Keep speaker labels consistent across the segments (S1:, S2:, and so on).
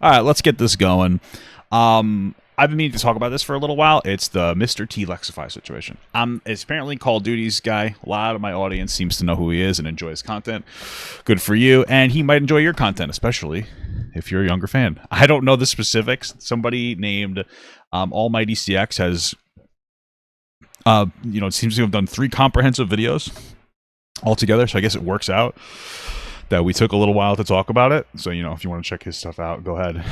S1: All right, let's get this going. I've been meaning to talk about this for a little while. It's the MrTLexify situation. It's apparently Call of Duty's guy. A lot of my audience seems to know who he is and enjoys content. Good for you. And he might enjoy your content, especially if you're a younger fan. I don't know the specifics. Somebody named Almighty CX has, it seems to have done 3 comprehensive videos altogether. So I guess it works out that we took a little while to talk about it. So, if you want to check his stuff out, go ahead.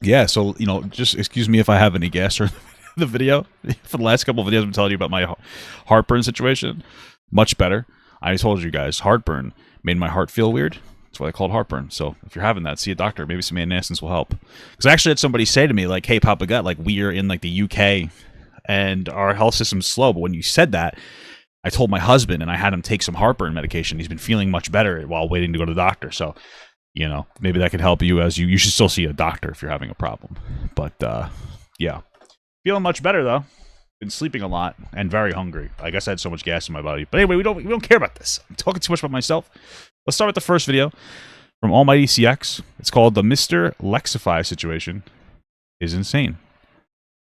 S1: Yeah, so, just excuse me if I have any gas or the video. For the last couple of videos, I've been telling you about my heartburn situation. Much better. I told you guys, heartburn made my heart feel weird. That's why I called heartburn. So if you're having that, see a doctor. Maybe some antihistamines will help. Because I actually had somebody say to me, like, hey, Papa Gut, like, we are in, like, the UK, and our health system's slow. But when you said that, I told my husband, and I had him take some heartburn medication. He's been feeling much better while waiting to go to the doctor. So, maybe that could help you as you should still see a doctor if you're having a problem. But, yeah. Feeling much better, though. Been sleeping a lot and very hungry. I guess I had so much gas in my body. But anyway, we don't care about this. I'm talking too much about myself. Let's start with the first video from Almighty CX. It's called the MrTLexify situation is insane.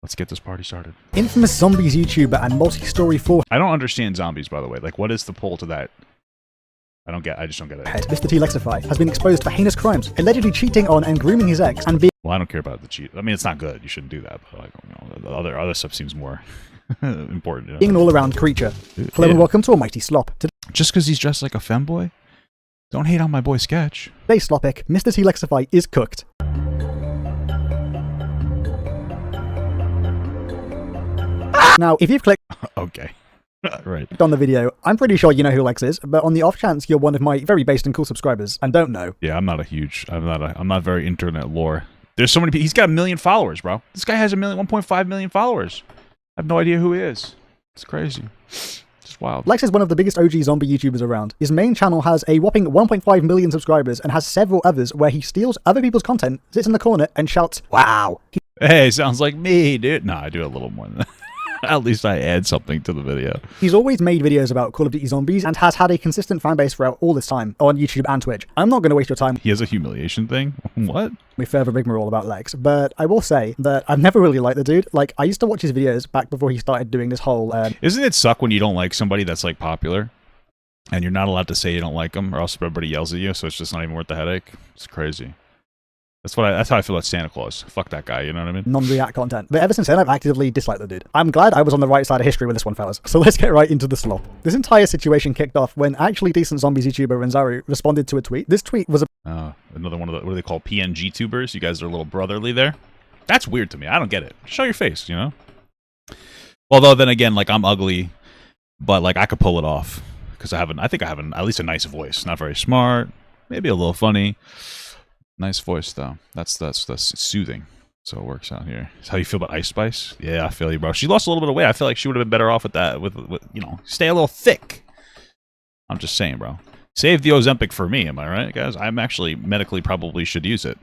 S1: Let's get this party started.
S2: Infamous zombies YouTuber and multi-story forehead.
S1: I don't understand zombies, by the way. Like, what is the pull to that? I just don't get it.
S2: MrTLexify has been exposed for heinous crimes, allegedly cheating on and grooming his ex and being...
S1: Well, I don't care about the cheat. I mean, it's not good. You shouldn't do that. But the other stuff seems more important.
S2: Being an all-around creature. Hello and welcome to Almighty Slop.
S1: Just because he's dressed like a femboy? Don't hate on my boy Sketch.
S2: Today's Slopic, MrTLexify is cooked. Now, if you've clicked
S1: okay, right
S2: on the video, I'm pretty sure you know who Lex is, but on the off chance you're one of my very based and cool subscribers and don't know.
S1: Yeah, I'm not very internet lore. There's so many people. He's got 1 million followers, bro. This guy has 1.5 million followers. I have no idea who he is. It's crazy. It's wild.
S2: Lex is one of the biggest OG zombie YouTubers around. His main channel has a whopping 1.5 million subscribers and has several others where he steals other people's content, sits in the corner and shouts, "Wow."
S1: Hey, sounds like me, dude. No, I do a little more than that. At least I add something to the video.
S2: He's always made videos about Call of Duty Zombies and has had a consistent fan base throughout all this time on YouTube and Twitch. I'm not going to waste your time.
S1: He has a humiliation thing? What?
S2: With further rigmarole about Lex, but I will say that I've never really liked the dude. Like, I used to watch his videos back before he started doing this whole...
S1: Isn't it suck when you don't like somebody that's, like, popular? And you're not allowed to say you don't like them, or else everybody yells at you, so it's just not even worth the headache? It's crazy. That's how I feel about Santa Claus. Fuck that guy, you know what I mean?
S2: Non-react content. But ever since then, I've actively disliked the dude. I'm glad I was on the right side of history with this one, fellas. So let's get right into the slop. This entire situation kicked off when actually decent zombies YouTuber Renzaru responded to a tweet. This tweet was
S1: another one of the, what do they call, PNG tubers? You guys are a little brotherly there? That's weird to me. I don't get it. Show your face, Although, then again, like, I'm ugly, but, like, I could pull it off. Because I think I have at least a nice voice. Not very smart, maybe a little funny. Nice voice, though. That's soothing. So it works out here. Is how you feel about Ice Spice? Yeah, I feel you, bro. She lost a little bit of weight. I feel like she would have been better off with that. With stay a little thick. I'm just saying, bro. Save the Ozempic for me, am I right, guys? I'm actually medically probably should use it.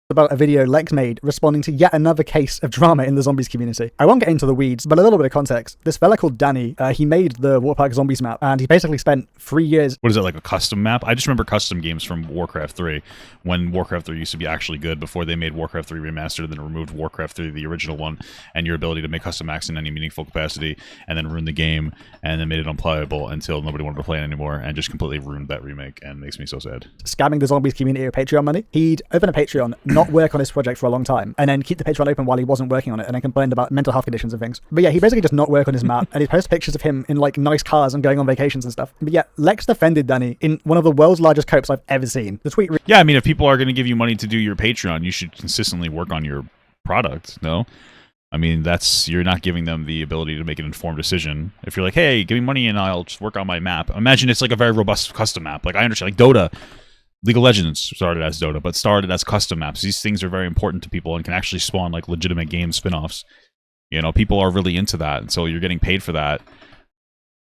S2: About a video Lex made responding to yet another case of drama in the zombies community. I won't get into the weeds, but a little bit of context. This fella called Danny, he made the Warpark Zombies map, and he basically spent 3 years...
S1: What is it, like a custom map? I just remember custom games from Warcraft 3, when Warcraft 3 used to be actually good before they made Warcraft 3 Remastered and then removed Warcraft 3, the original one, and your ability to make custom maps in any meaningful capacity, and then ruin the game, and then made it unplayable until nobody wanted to play it anymore, and just completely ruined that remake, and makes me so sad.
S2: Scamming the zombies community of Patreon money. He'd open a Patreon, not work on his project for a long time, and then keep the Patreon open while he wasn't working on it, and then complained about mental health conditions and things. But yeah, he basically just not work on his map, and he'd post pictures of him in, like, nice cars and going on vacations and stuff. But yeah, Lex defended Danny in one of the world's largest copes I've ever seen. The tweet...
S1: Yeah, I mean, if people are going to give you money to do your Patreon, you should consistently work on your product, no? I mean, you're not giving them the ability to make an informed decision. If you're like, hey, give me money and I'll just work on my map. Imagine it's like a very robust custom map. Like, I understand, like Dota... League of Legends started as Dota, but started as custom maps. These things are very important to people and can actually spawn, like, legitimate game spin-offs. People are really into that, and so you're getting paid for that.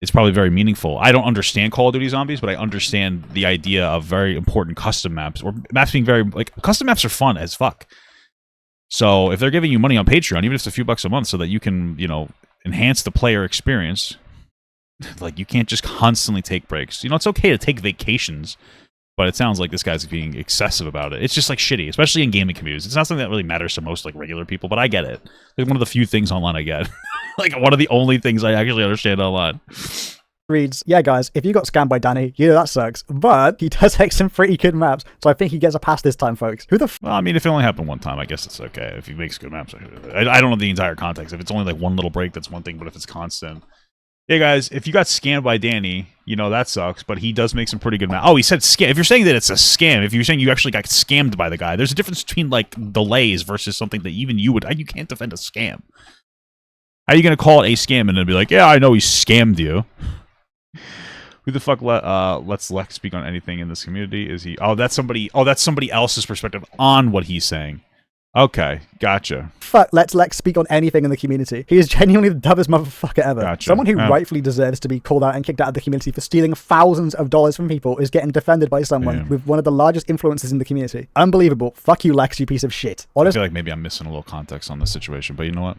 S1: It's probably very meaningful. I don't understand Call of Duty Zombies, but I understand the idea of very important custom maps, or maps being very, like, custom maps are fun as fuck. So if they're giving you money on Patreon, even if it's a few bucks a month so that you can, enhance the player experience, like, you can't just constantly take breaks. It's okay to take vacations But it sounds like this guy's being excessive about it. It's just like shitty, especially in gaming communities. It's not something that really matters to most like regular people, but I get it. It's one of the few things online I get. Like one of the only things I actually understand online.
S2: Reads, yeah guys, if you got scammed by Danny, you know that sucks, but he does make some pretty good maps, so I think he gets a pass this time, folks. Who the
S1: Well, I mean, if it only happened one time, I guess it's okay. If he makes good maps, I don't know the entire context. If it's only like one little break, that's one thing, but if it's constant... Hey guys, if you got scammed by Danny, you know that sucks, but he does make some pretty good maps. Oh, he said scam. If you're saying that it's a scam, if you're saying you actually got scammed by the guy, there's a difference between like delays versus something that even you would... You can't defend a scam. How are you going to call it a scam and then be like, yeah, I know he scammed you? Who the fuck lets Lex speak on anything in this community? Is he... Oh, that's somebody else's perspective on what he's saying. Okay, gotcha.
S2: fuck lets Lex speak on anything in the community? He is genuinely the dumbest motherfucker ever.
S1: Gotcha.
S2: Someone who rightfully deserves to be called out and kicked out of the community for stealing thousands of dollars from people is getting defended by someone with one of the largest influences in the community. Unbelievable. Fuck you, Lex, you piece of shit.
S1: I feel like maybe I'm missing a little context on this situation, but you know what?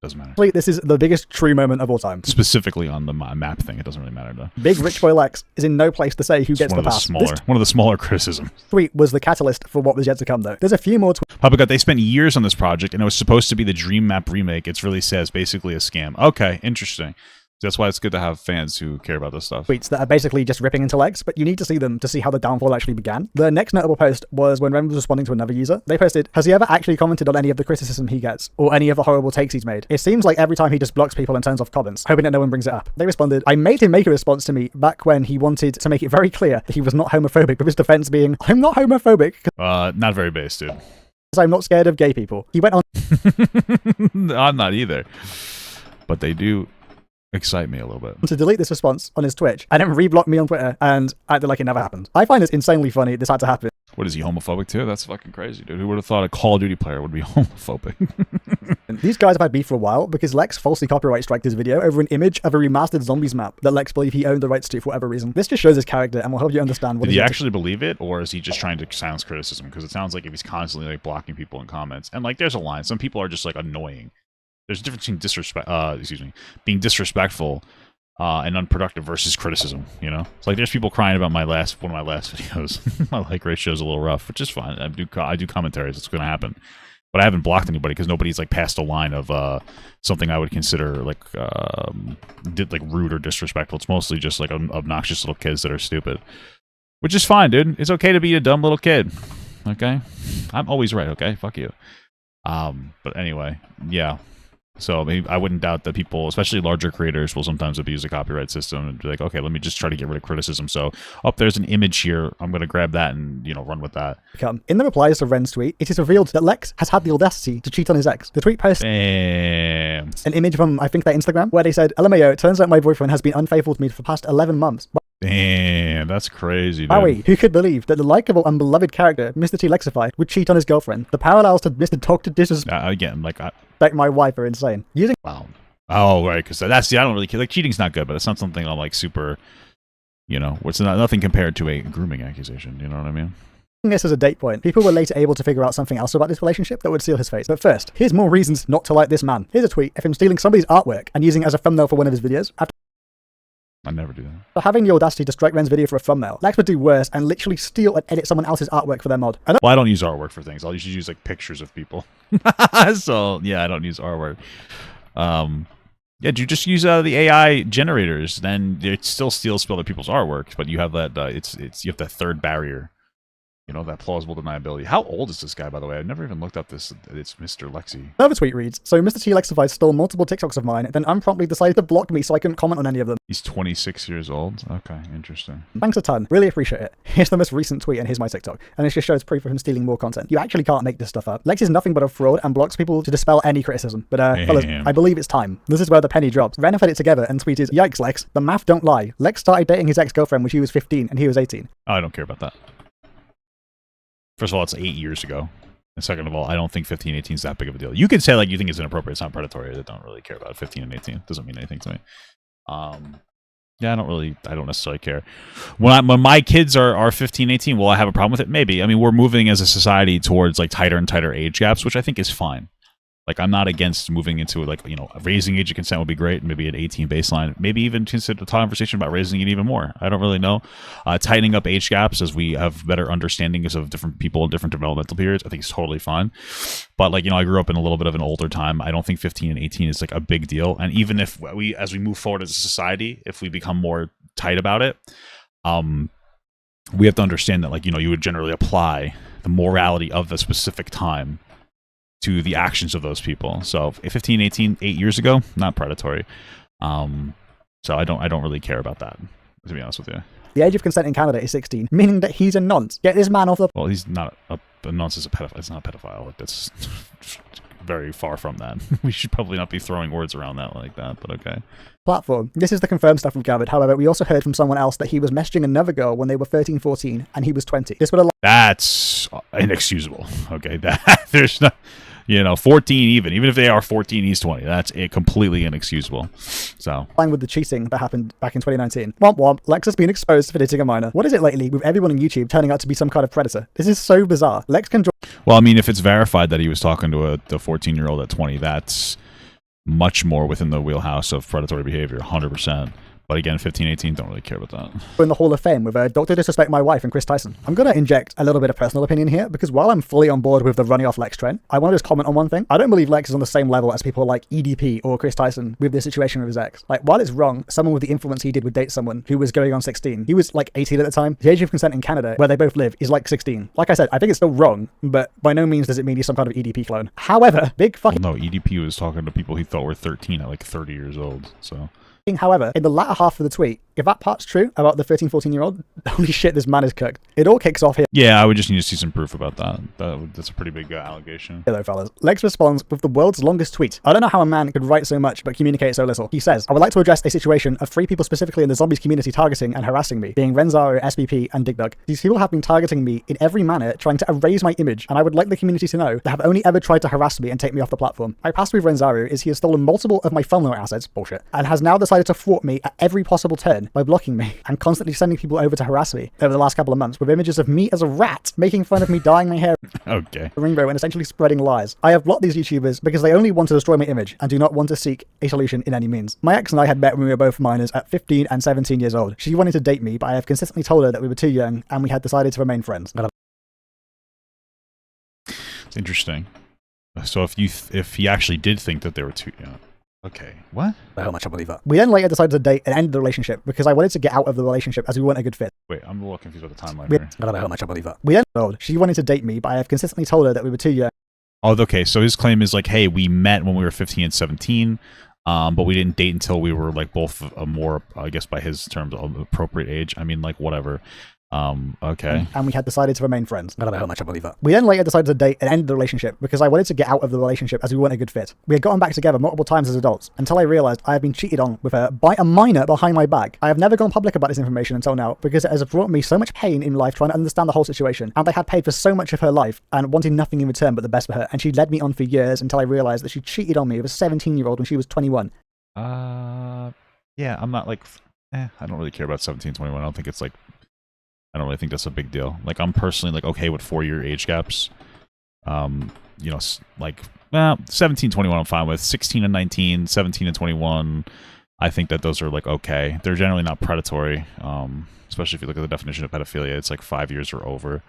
S1: Doesn't matter.
S2: Honestly, this is the biggest true moment of all time.
S1: Specifically on the map thing, it doesn't really matter though.
S2: Big Rich Boy Lex is in no place to say who gets the pass.
S1: One of the smaller criticisms.
S2: Tweet was the catalyst for what was yet to come, though. There's a few more
S1: Papa God, they spent years on this project, and it was supposed to be the Dream Map remake. It's really says basically a scam. Okay, interesting. That's why it's good to have fans who care about this stuff.
S2: Tweets that are basically just ripping into Lex, but you need to see them to see how the downfall actually began. The next notable post was when Ren was responding to another user. They posted, has he ever actually commented on any of the criticism he gets, or any of the horrible takes he's made? It seems like every time he just blocks people and turns off comments, hoping that no one brings it up. They responded, I made him make a response to me back when he wanted to make it very clear that he was not homophobic, with his defense being, I'm not homophobic.
S1: Not very base, dude.
S2: Because I'm not scared of gay people. He went on...
S1: I'm not either. But they do excite me a little bit.
S2: To delete this response on his Twitch and then reblock me on Twitter and acted like it never happened. I find this insanely funny this had to happen.
S1: What is he, homophobic too? That's fucking crazy, dude. Who would have thought a Call of Duty player would be homophobic?
S2: These guys have had beef for a while because Lex falsely copyright striked his video over an image of a remastered zombies map that Lex believed he owned the rights to for whatever reason. This just shows his character and will help you understand what
S1: Did he actually believe it, or is he just trying to silence criticism? Because it sounds like if he's constantly like blocking people in comments, and like there's a line. Some people are just like annoying. There's a difference between being disrespectful and unproductive versus criticism, you know? It's like there's people crying about one of my last videos. My like ratio is a little rough, which is fine. I do commentaries. It's going to happen. But I haven't blocked anybody because nobody's like passed a line of something I would consider like rude or disrespectful. It's mostly just like obnoxious little kids that are stupid, which is fine, dude. It's okay to be a dumb little kid. Okay? I'm always right, okay? Fuck you. But anyway, yeah. So I wouldn't doubt that people, especially larger creators, will sometimes abuse the copyright system and be like, okay, let me just try to get rid of criticism. So, there's an image here. I'm going to grab that and, run with that.
S2: In the replies to Ren's tweet, it is revealed that Lex has had the audacity to cheat on his ex. The tweet posts an image from, I think, their Instagram, where they said, LMAO, it turns out my boyfriend has been unfaithful to me for the past 11 months.
S1: Damn, that's crazy, dude.
S2: Wowie, who could believe that the likable and beloved character, MrTLexify, would cheat on his girlfriend? The parallels to Mr. Talk to Disrespect
S1: again,
S2: my wife are insane.
S1: Wow. Oh, right, because I don't really care. Like, cheating's not good, but it's not something I'm like super, it's nothing compared to a grooming accusation, you know what I mean?
S2: This as a date point, people were later able to figure out something else about this relationship that would seal his fate. But first, here's more reasons not to like this man. Here's a tweet of him stealing somebody's artwork and using it as a thumbnail for one of his videos.
S1: I never do that.
S2: For having the audacity to strike Ren's video for a thumbnail, Lex would do worse and literally steal and edit someone else's artwork for their mod.
S1: Well, I don't use artwork for things. I'll usually use like pictures of people. So yeah, I don't use artwork. Yeah, you just use the AI generators, then it still steals other people's artwork, but you have that you have that third barrier. That plausible deniability. How old is this guy, by the way? I've never even looked up this. It's Mr. Lexi.
S2: Another tweet reads, so MrTLexify stole multiple TikToks of mine, then unpromptly decided to block me so I couldn't comment on any of them.
S1: He's 26 years old? Okay, interesting.
S2: Thanks a ton. Really appreciate it. Here's the most recent tweet and here's my TikTok. And this just shows proof of him stealing more content. You actually can't make this stuff up. Lex is nothing but a fraud and blocks people to dispel any criticism. But fellas, I believe it's time. This is where the penny drops. Ren had it together and tweeted, yikes Lex, the math don't lie. Lex started dating his ex-girlfriend when she was 15 and he was 18.
S1: Oh, I don't care about that. First of all, it's 8 years ago. And second of all, I don't think 15, 18 is that big of a deal. You could say like you think it's inappropriate, it's not predatory. I don't really care about 15 and 18. It doesn't mean anything to me. Yeah, I don't necessarily care. When my kids are 15, 18, will I have a problem with it? Maybe. I mean, we're moving as a society towards like tighter and tighter age gaps, which I think is fine. Like, I'm not against moving into, like, you know, raising age of consent would be great. Maybe an 18 baseline. Maybe even consider a conversation about raising it even more. I don't really know. Tightening up age gaps as we have better understandings of different people in different developmental periods, I think is totally fine. But, like, you know, I grew up in a little bit of an older time. I don't think 15 and 18 is, like, a big deal. And even if as we move forward as a society, if we become more tight about it, we have to understand that, like, you know, you would generally apply the morality of the specific time to the actions of those people. So 15, 18, 8 years ago, not predatory. So I don't really care about that, to be honest with you.
S2: The age of consent in Canada is 16, meaning that he's a nonce. Get this man off the...
S1: Well, he's not a nonce is a pedophile. It's not a pedophile. Like, that's very far from that. We should probably not be throwing words around that like that, but okay.
S2: Platform. This is the confirmed stuff we've gathered. However, we also heard from someone else that he was messaging another girl when they were 13, 14, and he was 20. This would allow...
S1: That's inexcusable. Okay, there's no... You know, 14 even if they are 14, he's 20. That's completely inexcusable. So,
S2: line with the cheating that happened back in 2019. Womp womp, Lex has been exposed for dating a minor. What is it lately with everyone on YouTube turning out to be some kind of predator? This is so bizarre. Lex can...
S1: Well, I mean, if it's verified that he was talking to the 14-year-old at 20, that's much more within the wheelhouse of predatory behavior, 100%. But again, 15, 18, don't really care about that.
S2: In the Hall of Fame with Dr. Disrespect My Wife and Chris Tyson. I'm going to inject a little bit of personal opinion here, because while I'm fully on board with the running off Lex trend, I want to just comment on one thing. I don't believe Lex is on the same level as people like EDP or Chris Tyson with this situation with his ex. Like, while it's wrong, someone with the influence he did would date someone who was going on 16. He was like 18 at the time. The age of consent in Canada, where they both live, is like 16. Like I said, I think it's still wrong, but by no means does it mean he's some kind of EDP clone. However, big fucking...
S1: Well, no, EDP was talking to people he thought were 13 at like 30 years old, so...
S2: However, in the latter half of the tweet, if that part's true about the 13, 14-year-old, holy shit, this man is cooked. It all kicks off here.
S1: Yeah, I would just need to see some proof about that. That's a pretty big allegation.
S2: Hello, fellas. Lex responds with the world's longest tweet. I don't know how a man could write so much but communicate so little. He says, I would like to address a situation of 3 people specifically in the zombies community targeting and harassing me, being Renzaro, SBP, and Dig Dug. These people have been targeting me in every manner, trying to erase my image, and I would like the community to know they have only ever tried to harass me and take me off the platform. My past with Renzaro is he has stolen multiple of my thumbnail assets, bullshit, and has now decided to thwart me at every possible turn by blocking me and constantly sending people over to harass me over the last couple of months with images of me as a rat, making fun of me dyeing my hair
S1: okay.
S2: rainbow and essentially spreading lies. I have blocked these YouTubers because they only want to destroy my image and do not want to seek a solution in any means. My ex and I had met when we were both minors at 15 and 17 years old. She wanted to date me, but I have consistently told her that we were too young and we had decided to remain friends.
S1: It's interesting. So if he actually did think that they were too young. Okay, what?
S2: How much I believe that. We then later decided to date and end the relationship because I wanted to get out of the relationship as we weren't a good fit.
S1: Wait, I'm a little confused about the timeline here.
S2: I don't know how much I believe that. We then told she wanted to date me, but I have consistently told her that we were too young.
S1: Oh, okay. So his claim is like, hey, we met when we were 15 and 17, but we didn't date until we were like both a more, I guess by his terms, appropriate age. I mean, like whatever. Okay.
S2: And we had decided to remain friends. I don't know how much I believe that. We then later decided to date and end the relationship because I wanted to get out of the relationship as we weren't a good fit. We had gotten back together multiple times as adults until I realized I had been cheated on with her by a minor behind my back. I have never gone public about this information until now because it has brought me so much pain in life trying to understand the whole situation. And I had paid for so much of her life and wanted nothing in return but the best for her. And she led me on for years until I realized that she cheated on me with a 17-year-old when she was 21.
S1: Yeah, I'm not like, I don't really care about 17, 21. I don't think it's like, I don't really think that's a big deal. Like, I'm personally like okay with 4-year age gaps. You know, like 17, 21 I'm fine with. 16 and 19, 17 and 21, I think that those are like okay. They're generally not predatory. Especially if you look at the definition of pedophilia, it's like 5 years or over.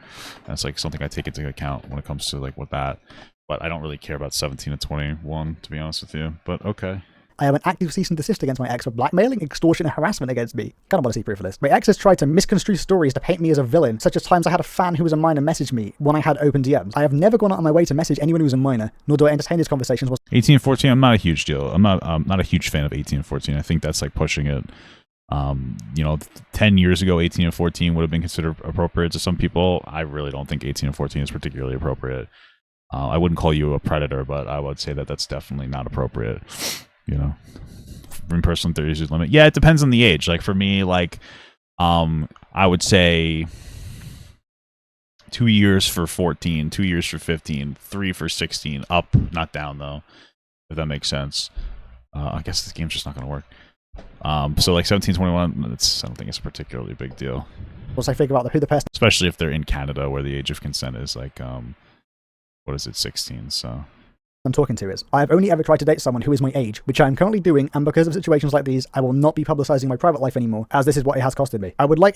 S1: That's like something I take into account when it comes to like with that. But I don't really care about 17 and 21, to be honest with you. But okay.
S2: I have an active cease and desist against my ex for blackmailing, extortion, and harassment against me. Kind of want to see proof of this. My ex has tried to misconstrue stories to paint me as a villain, such as times I had a fan who was a minor message me when I had open DMs. I have never gone out of my way to message anyone who was a minor, nor do I entertain these conversations.
S1: 18 and 14, I'm not a huge deal. I'm not a huge fan of 18 and 14. I think that's like pushing it. You know, 10 years ago, 18 and 14 would have been considered appropriate to some people. I really don't think 18 and 14 is particularly appropriate. I wouldn't call you a predator, but I would say that that's definitely not appropriate. You know, in personal 30s is limit. Yeah, it depends on the age. Like for me, like I would say 2 years for 14, 2 years for 15, 3 for 16, up, not down though, if that makes sense. I guess this game's just not going to work. So like 17, 21, I don't think it's a particularly big deal.
S2: Once I figure out who the person,
S1: especially if they're in Canada where the age of consent is like, what is it, 16, so...
S2: I'm talking to is. I have only ever tried to date someone who is my age, which I am currently doing, and because of situations like these, I will not be publicizing my private life anymore, as this is what it has costed me. I would like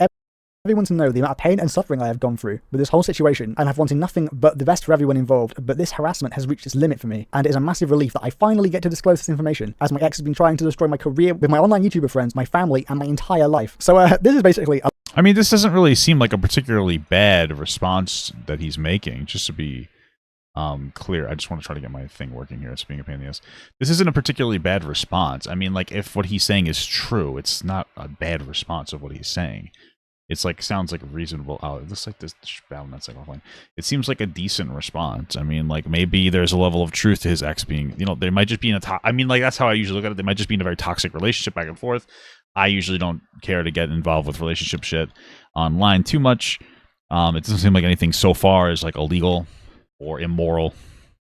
S2: everyone to know the amount of pain and suffering I have gone through with this whole situation, and have wanted nothing but the best for everyone involved, but this harassment has reached its limit for me, and it is a massive relief that I finally get to disclose this information, as my ex has been trying to destroy my career with my online YouTuber friends, my family, and my entire life. So this is basically
S1: I mean, this doesn't really seem like a particularly bad response that he's making, just to be clear. I just want to try to get my thing working here. It's being a pain in the ass. This isn't a particularly bad response. I mean, like, if what he's saying is true, it's not a bad response of what he's saying. It's like, sounds like a reasonable. Oh, it looks like this balance like offline. It seems like a decent response. I mean, like, maybe there's a level of truth to his ex being, you know, they might just be in a I mean, like, that's how I usually look at it. They might just be in a very toxic relationship back and forth. I usually don't care to get involved with relationship shit online too much. It doesn't seem like anything so far is like illegal or immoral.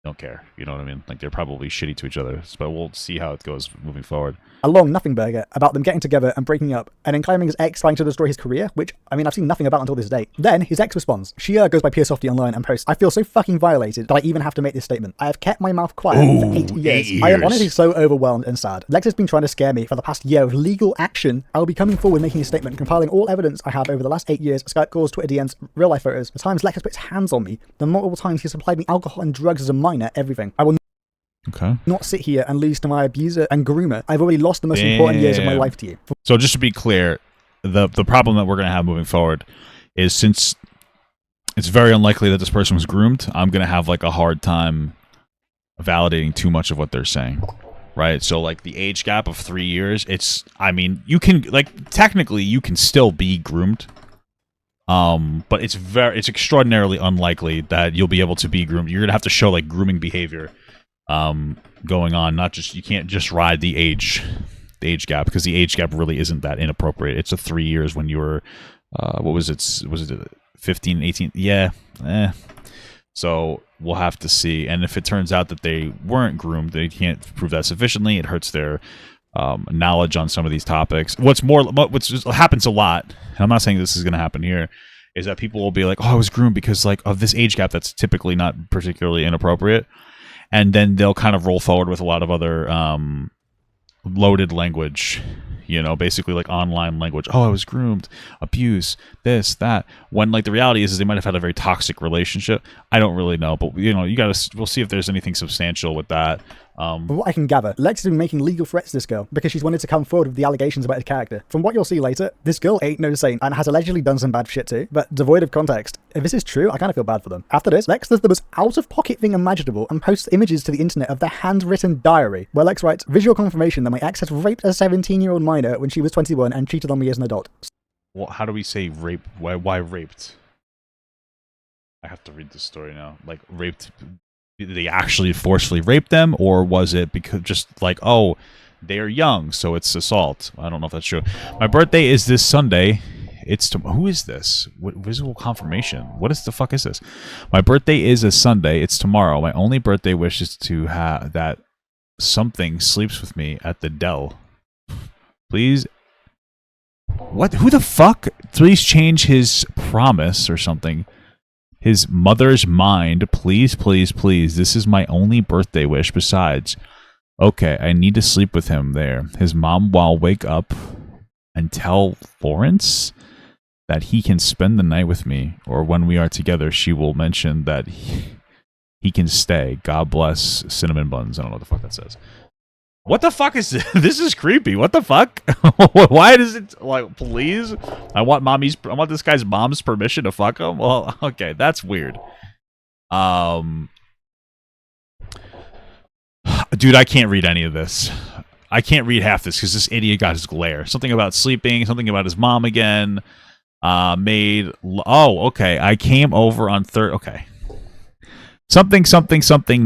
S1: Don't care. You know what I mean? Like, they're probably shitty to each other. But we'll see how it goes moving forward.
S2: a long nothing burger about them getting together and breaking up, and then claiming his ex trying to destroy his career, which, I mean, I've seen nothing about until this day. Then his ex responds. She goes by Softy online and posts, "I feel so fucking violated that I even have to make this statement. I have kept my mouth quiet for 8 years. I am honestly so overwhelmed and sad. Lex has been trying to scare me for the past year with legal action. I will be coming forward making a statement, compiling all evidence I have over the last 8 years, Skype calls, Twitter DMs, real life photos, the times Lex has put his hands on me, the multiple times he supplied me alcohol and drugs as a minor, everything. I will not sit here and lose to my abuser and groomer. I've already lost the most important years of my life to you."
S1: So just to be clear, the problem that we're going to have moving forward is, since it's very unlikely that this person was groomed, I'm going to have like a hard time validating too much of what they're saying. Right? So like the age gap of 3 years, it's, I mean, you can, like, technically you can still be groomed. But it's extraordinarily unlikely that you'll be able to be groomed. You're going to have to show like grooming behavior going on, not just, you can't just ride the age gap, because the age gap really isn't that inappropriate. It's a 3 years when you were what was it 15, 18? Yeah. So we'll have to see. And if it turns out that they weren't groomed, they can't prove that sufficiently, it hurts their knowledge on some of these topics. What happens a lot, and I'm not saying this is going to happen here, is that people will be like, "Oh, I was groomed because like of this age gap that's typically not particularly inappropriate," and then they'll kind of roll forward with a lot of other loaded language, you know, basically like online language. "Oh, I was groomed, abuse, this, that." When like the reality is they might have had a very toxic relationship. I don't really know, but you know, we'll see if there's anything substantial with that.
S2: From what I can gather, Lex has been making legal threats to this girl because she's wanted to come forward with the allegations about his character. From what you'll see later, this girl ain't no saint and has allegedly done some bad shit too, but devoid of context. If this is true, I kind of feel bad for them. After this, Lex does the most out-of-pocket thing imaginable and posts images to the internet of their handwritten diary, where Lex writes, "Visual confirmation that my ex had raped a 17-year-old minor when she was 21 and cheated on me as an adult."
S1: Well, how do we say rape? Why raped? I have to read the story now. Like, raped, did they actually forcefully rape them, or was it because just like, oh, they're young, so it's assault? I don't know if that's true. My birthday is this Sunday. Who is this? What visual confirmation? What is the fuck is this? My birthday is a Sunday. It's tomorrow. My only birthday wish is to have that something sleeps with me at the Dell. Please. What? Who the fuck? Please change his promise or something. His mother's mind. Please, please, please. This is my only birthday wish. Besides, okay, I need to sleep with him there. His mom will wake up and tell Florence that he can spend the night with me, or when we are together, she will mention that he can stay. God bless Cinnamon Buns. I don't know what the fuck that says. What the fuck is this? This is creepy. What the fuck? Why does it, like, please? I want this guy's mom's permission to fuck him? Well, okay, that's weird. Dude, I can't read any of this. I can't read half this because this idiot got his glare. Something about sleeping, something about his mom again. Okay. I came over on okay. Something,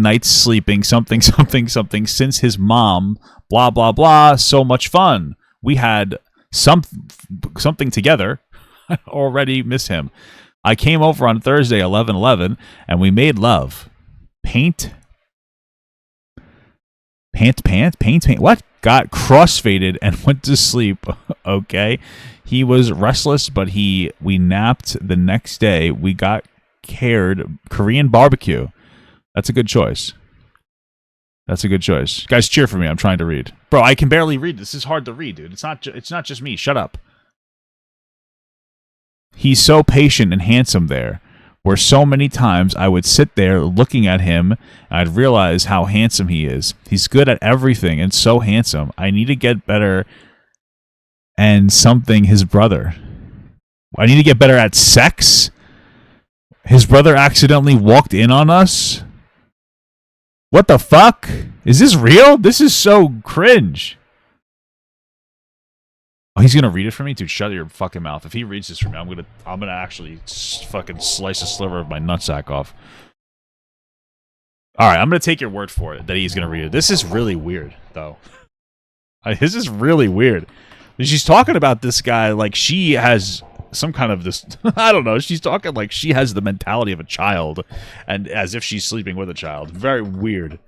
S1: nights sleeping, something, since his mom, blah, blah, blah, so much fun. We had something together. I already miss him. I came over on Thursday, 11/11, and we made love. Paint. What? Got crossfaded and went to sleep. Okay. He was restless, but we napped the next day. We got Korean barbecue. That's a good choice. That's a good choice. Guys, cheer for me. I'm trying to read. Bro, I can barely read. This is hard to read, dude. It's not just me. Shut up. He's so patient and handsome there, where so many times I would sit there looking at him and I'd realize how handsome he is. He's good at everything and so handsome. I need to get better and something his brother. I need to get better at sex? His brother accidentally walked in on us? What the fuck? Is this real? This is so cringe. Oh, he's gonna read it for me? Dude, shut your fucking mouth. If he reads this for me, I'm gonna actually fucking slice a sliver of my nutsack off. Alright, I'm gonna take your word for it that he's gonna read it. This is really weird, though. This is really weird. She's talking about this guy like she has some kind of this... I don't know. She's talking like she has the mentality of a child, and as if she's sleeping with a child. Very weird.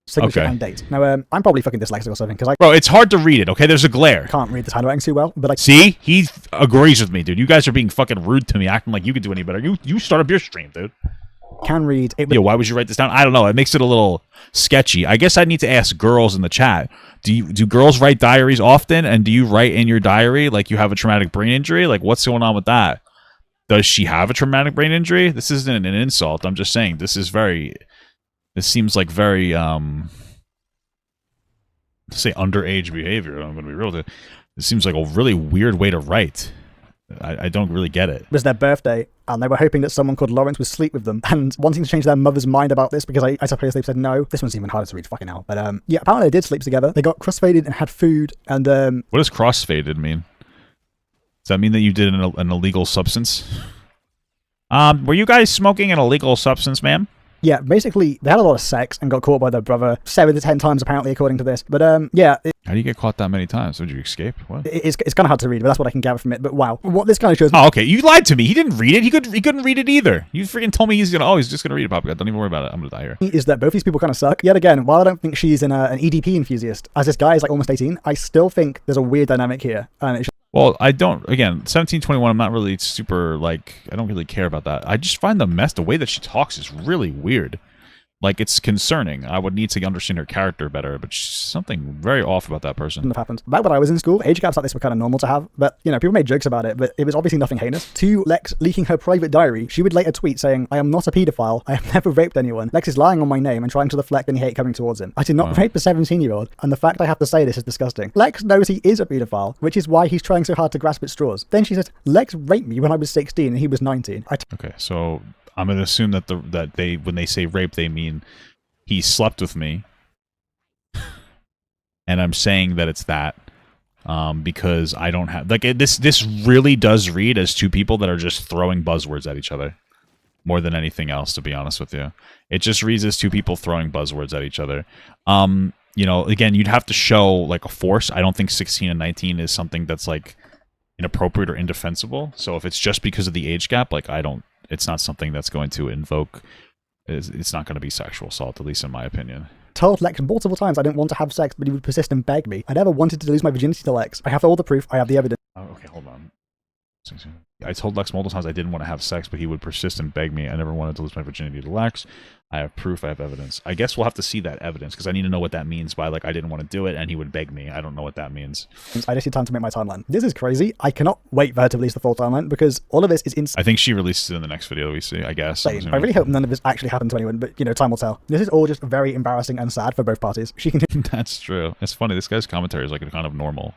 S2: Signature and date. Now, I'm probably fucking dyslexic or something, because
S1: Bro, it's hard to read it, okay? There's a glare.
S2: Can't read the handwriting too well, but
S1: See? He agrees with me, dude. You guys are being fucking rude to me, acting like you could do any better. You start up your stream, dude.
S2: Can read it.
S1: Yo, why would you write this down? I don't know. It makes it a little sketchy. I guess I need to ask girls in the chat. Do girls write diaries often? And do you write in your diary like you have a traumatic brain injury? Like, what's going on with that? Does she have a traumatic brain injury? This isn't an insult. I'm just saying this seems like very say underage behavior. I'm going to be real with it. It seems like a really weird way to write. I don't really get it.
S2: It was their birthday, and they were hoping that someone called Lawrence would sleep with them, and wanting to change their mother's mind about this, because I suppose they said no. This one's even harder to read, fucking hell. But yeah, apparently they did sleep together. They got crossfaded and had food, and
S1: What does crossfaded mean? Does that mean that you did an illegal substance? Were you guys smoking an illegal substance, ma'am?
S2: Yeah, basically, they had a lot of sex and got caught by their brother 7 to 10 times, apparently, according to this. But, yeah.
S1: How do you get caught that many times? Did you escape? What?
S2: It's kind of hard to read, but that's what I can gather from it. But wow. What this kind of shows...
S1: Oh, okay. You lied to me. He didn't read it. He couldn't read it either. You freaking told me he's just gonna read it, Poppy. Don't even worry about it. I'm gonna die here.
S2: Is that both these people kind of suck. Yet again, while I don't think she's an EDP enthusiast, as this guy is like almost 18, I still think there's a weird dynamic here. And it's
S1: well, I don't, again, 1721, I'm not really super, like, I don't really care about that. I just find the way that she talks is really weird. Like, it's concerning. I would need to understand her character better, but something very off about that person.
S2: Have happened. Back when I was in school, age gaps like this were kind of normal to have, but, you know, people made jokes about it, but it was obviously nothing heinous. To Lex leaking her private diary, she would later tweet saying, "I am not a paedophile. I have never raped anyone. Lex is lying on my name and trying to deflect any hate coming towards him. I did not rape a 17-year-old, and the fact I have to say this is disgusting. Lex knows he is a paedophile, which is why he's trying so hard to grasp at straws." Then she says, "Lex raped me when I was 16 and he was 19.
S1: Okay, so I'm going to assume that when they say rape, they mean he slept with me, and I'm saying that it's that because I don't have this really does read as two people that are just throwing buzzwords at each other more than anything else, to be honest with you. It just reads as two people throwing buzzwords at each other. You know, again, you'd have to show like a force. I don't think 16 and 19 is something that's like inappropriate or indefensible. So if it's just because of the age gap, like it's not something that's going to invoke. It's not going to be sexual assault, at least in my opinion.
S2: Told Lex multiple times I didn't want to have sex, but he would persist and beg me. I never wanted to lose my virginity to Lex. I have all the proof. I have the evidence.
S1: Oh, okay, hold on. I told Lex multiple times I didn't want to have sex, but he would persist and beg me. I never wanted to lose my virginity to Lex. I have proof. I have evidence. I guess we'll have to see that evidence, because I need to know what that means by, like, I didn't want to do it, and he would beg me. I don't know what that means.
S2: I just need time to make my timeline. This is crazy. I cannot wait for her to release the full timeline, because all of this is insane.
S1: I think she releases it in the next video that we see, I guess.
S2: I really hope none of this actually happened to anyone, but, you know, time will tell. This is all just very embarrassing and sad for both parties. She can...
S1: That's true. It's funny. This guy's commentary is, like, kind of normal,